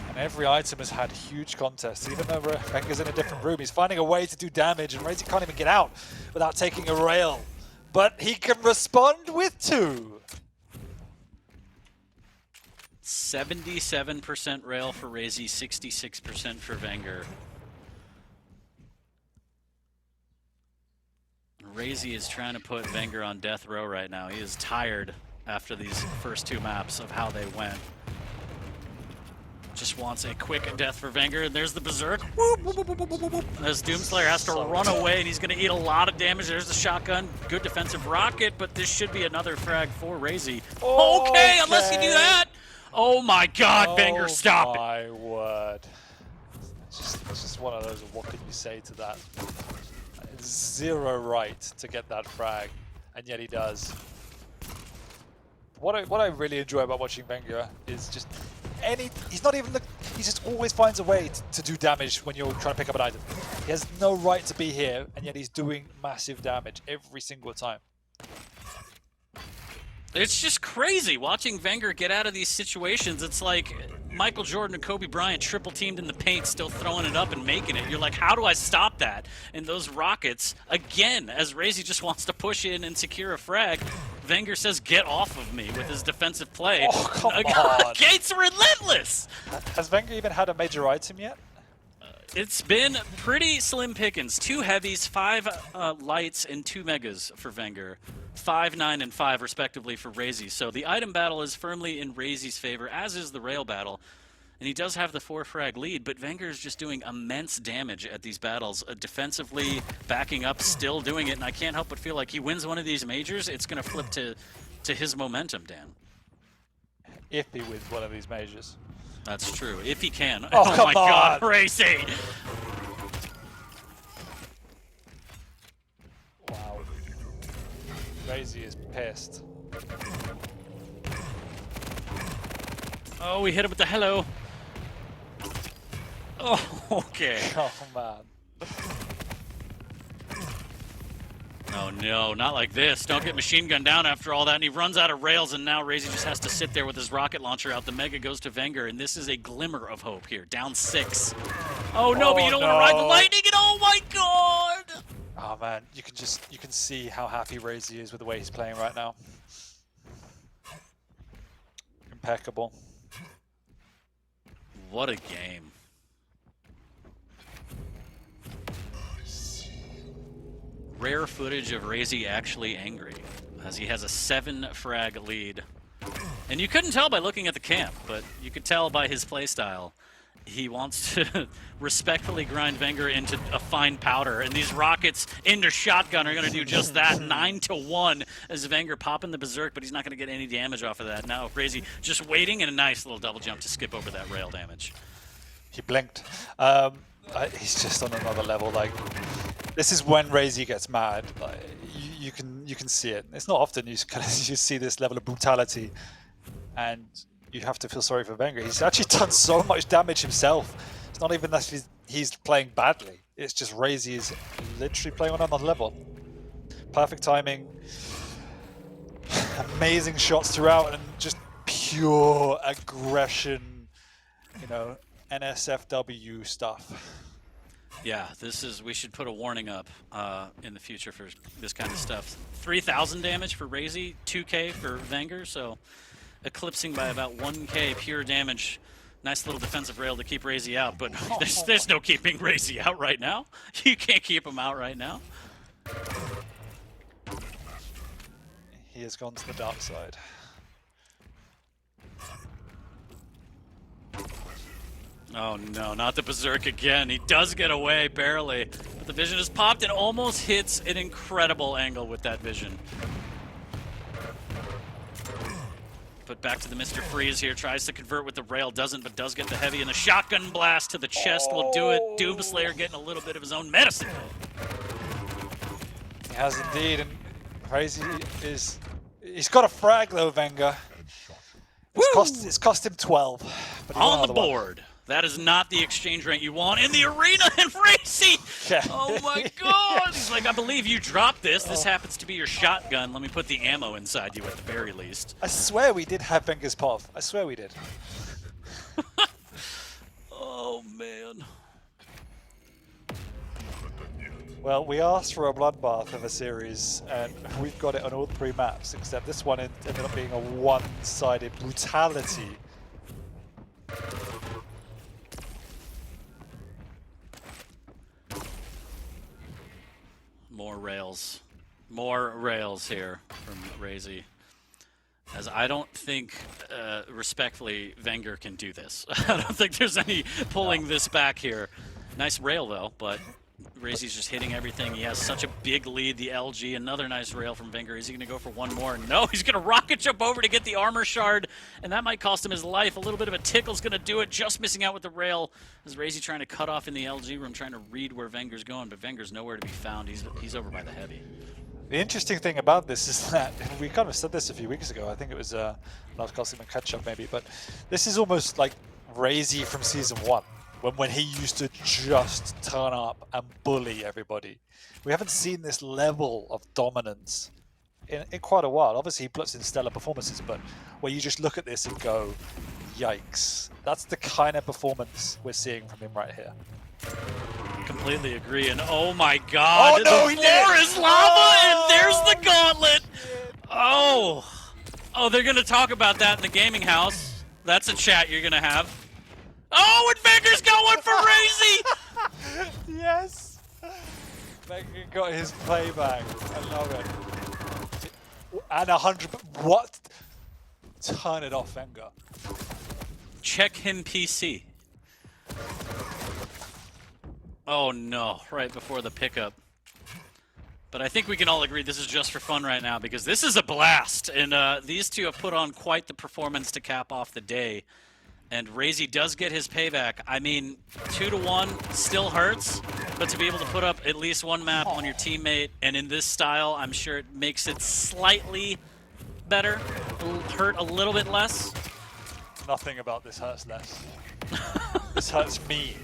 And every item has had huge contests. Even though vengeur's in a different room, he's finding a way to do damage, and RAISY can't even get out without taking a rail. But he can respond with 2. 77% rail for RAISY, 66% for vengeurR. RAISY is trying to put vengeurR on death row right now. He is tired after these first 2 maps of how they went. Just wants a quick death for vengeurR, and there's the Berserk. Whoop, whoop, whoop, whoop, whoop, whoop. As Doomslayer has to run away, and he's going to eat a lot of damage. There's the shotgun. Good defensive rocket, but this should be another frag for RAISY. Okay, unless you do that. Oh my god, vengeurR, stop it. Oh my word. It's just one of those, what can you say to that? Zero right to get that frag, and yet he does. What I really enjoy about watching vengeurR is just he just always finds a way to do damage when you're trying to pick up an item. He has no right to be here, and yet he's doing massive damage every single time. It's just crazy watching vengeurR get out of these situations. It's like Michael Jordan and Kobe Bryant triple teamed in the paint, still throwing it up and making it. You're like, how do I stop that? And those rockets, again, as RAISY just wants to push in and secure a frag, vengeurR says, get off of me with his defensive play. Oh, come on. Gates relentless! Has vengeurR even had a major item yet? It's been pretty slim pickings. 2 heavies, 5 lights, and 2 megas for vengeurR. 5, 9, and 5 respectively for RAISY. So the item battle is firmly in RAISY's favor, as is the rail battle. And he does have the 4 frag lead, but vengeurR is just doing immense damage at these battles. Defensively, backing up, still doing it, and I can't help but feel like he wins one of these majors, it's going to flip to his momentum, Dan. If he wins one of these majors. That's true, if he can. Oh, Oh come my god, on. RAISY! Wow. RAISY is pissed. Oh, we hit him with the hello. Oh, okay. Oh man. Oh no, not like this. Don't get machine gunned down after all that. And he runs out of rails, and now RAISY just has to sit there with his rocket launcher out. The Mega goes to vengeurR, and this is a glimmer of hope here. Down 6. Oh no, but you don't want to ride the lightning, and oh my god! Oh man, you can see how happy RAISY is with the way he's playing right now. Impeccable. What a game. Rare footage of RAISY actually angry, as he has a 7 frag lead. And you couldn't tell by looking at the camp, but you could tell by his playstyle. He wants to respectfully grind vengeurR into a fine powder, and these rockets into shotgun are going to do just that. 9-1 as vengeurR popping the Berserk, but he's not going to get any damage off of that. Now RAISY just waiting, and a nice little double jump to skip over that rail damage. He blinked. He's just on another level. Like, this is when RAISY gets mad. Like, you can see it. It's not often you see this level of brutality, and you have to feel sorry for vengeurR. He's actually done so much damage himself. It's not even that he's playing badly. It's just RAISY is literally playing on another level. Perfect timing, amazing shots throughout, and just pure aggression. You know, NSFW stuff. Yeah, we should put a warning up in the future for this kind of stuff. 3,000 damage for RAISY, 2k for vengeurR, so eclipsing by about 1k pure damage. Nice little defensive rail to keep RAISY out, but there's no keeping RAISY out right now. You can't keep him out right now. He has gone to the dark side. Oh no, not the Berserk again. He does get away, barely. But the vision is popped and almost hits an incredible angle with that vision. But back to the Mr. Freeze here, tries to convert with the rail, doesn't, but does get the heavy, and the shotgun blast to the chest will do it. Doomslayer getting a little bit of his own medicine. He has indeed, and Crazy is... He's got a frag though, vengeurR. It's cost him 12. But he won On the another one. board. That is not the exchange rate you want in the arena, and RAISY! Yeah. Oh my god! He's like, I believe you dropped this. This happens to be your shotgun. Let me put the ammo inside you at the very least. I swear we did have vengeur's POV. I swear we did. Oh man. Well, we asked for a bloodbath of a series, and we've got it on all 3 maps, except this one ended up being a one-sided brutality. More rails. More rails here from RAISY. As I don't think, respectfully, vengeurR can do this. I don't think there's any pulling this back here. Nice rail, though, but RAISY's just hitting everything. He has such a big lead. The LG, another nice rail from vengeurR. Is he going to go for one more? No, he's going to rocket jump over to get the armor shard, and that might cost him his life. A little bit of a tickle's going to do it, just missing out with the rail. As RAISY trying to cut off in the LG room, trying to read where vengeur's going, but vengeur's nowhere to be found. He's over by the heavy. The interesting thing about this is that, we kind of said this a few weeks ago, I think it was last Cosmic and catch-up maybe, but this is almost like RAISY from Season 1. When he used to just turn up and bully everybody. We haven't seen this level of dominance in quite a while. Obviously, he puts in stellar performances, but where you just look at this and go, yikes. That's the kind of performance we're seeing from him right here. Completely agree, and oh my god, Oh, no, the he floor did! is lava, and there's the gauntlet! Oh, they're gonna talk about that in the gaming house. That's a chat you're gonna have. Oh, and vengeur's going for RAISY! Yes! vengeurR got his playback. I love it. And 100... What? Turn it off, vengeurR. Check him PC. Oh no, right before the pickup. But I think we can all agree this is just for fun right now because this is a blast. And these two have put on quite the performance to cap off the day. And RAISY does get his payback. I mean, 2-1 still hurts, but to be able to put up at least one map on your teammate, and in this style, I'm sure it makes it slightly better, hurt a little bit less. Nothing about this hurts less. This hurts me.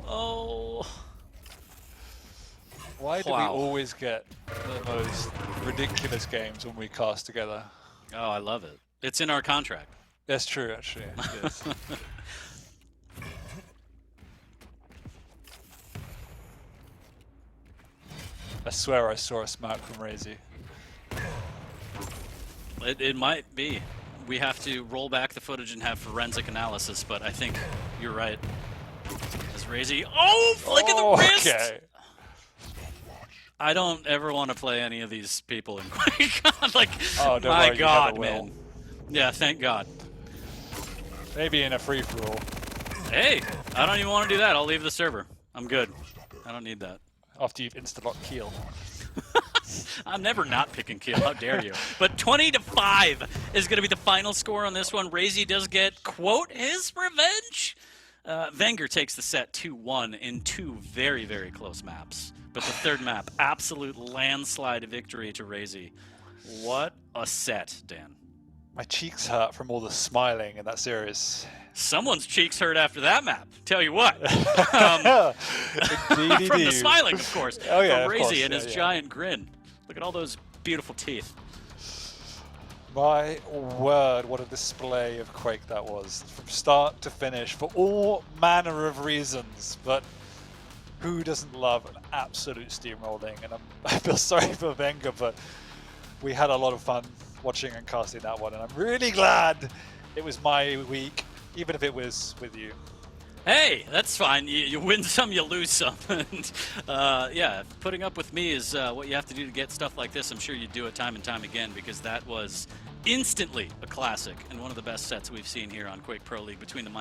Oh. Why do Wow. we always get the most ridiculous games when we cast together? Oh, I love it. It's in our contract. That's true, actually. Yes. I swear I saw a smack from RAISY. It might be. We have to roll back the footage and have forensic analysis, but I think you're right. As RAISY, oh, flick of the wrist! Okay. I don't ever want to play any of these people in Quake. Like, Oh, don't my worry, you God, never will. man. Yeah, thank God. Maybe in a free-for-all. Hey, I don't even want to do that. I'll leave the server. I'm good. I don't need that. After you've insta-locked Keel. I'm never not picking kill. How dare you? But 20-5 is going to be the final score on this one. RAISY does get, quote, his revenge. vengeurR takes the set 2-1 in 2 very, very close maps. But the third map, absolute landslide victory to RAISY. What a set, Dan. My cheeks hurt from all the smiling in that series. Someone's cheeks hurt after that map. Tell you what. Indeed, From the smiling, of course. Oh, yeah, From of RAISY course, and yeah, his yeah. giant grin. Look at all those beautiful teeth. My word, what a display of Quake that was. From start to finish, for all manner of reasons. But who doesn't love an absolute steamrolling? And I feel sorry for vengeurR, but we had a lot of fun watching and casting that one. And I'm really glad it was my week, even if it was with you. Hey, that's fine. You win some, you lose some. And yeah, putting up with me is what you have to do to get stuff like this. I'm sure you do it time and time again because that was instantly a classic and one of the best sets we've seen here on Quake Pro League between the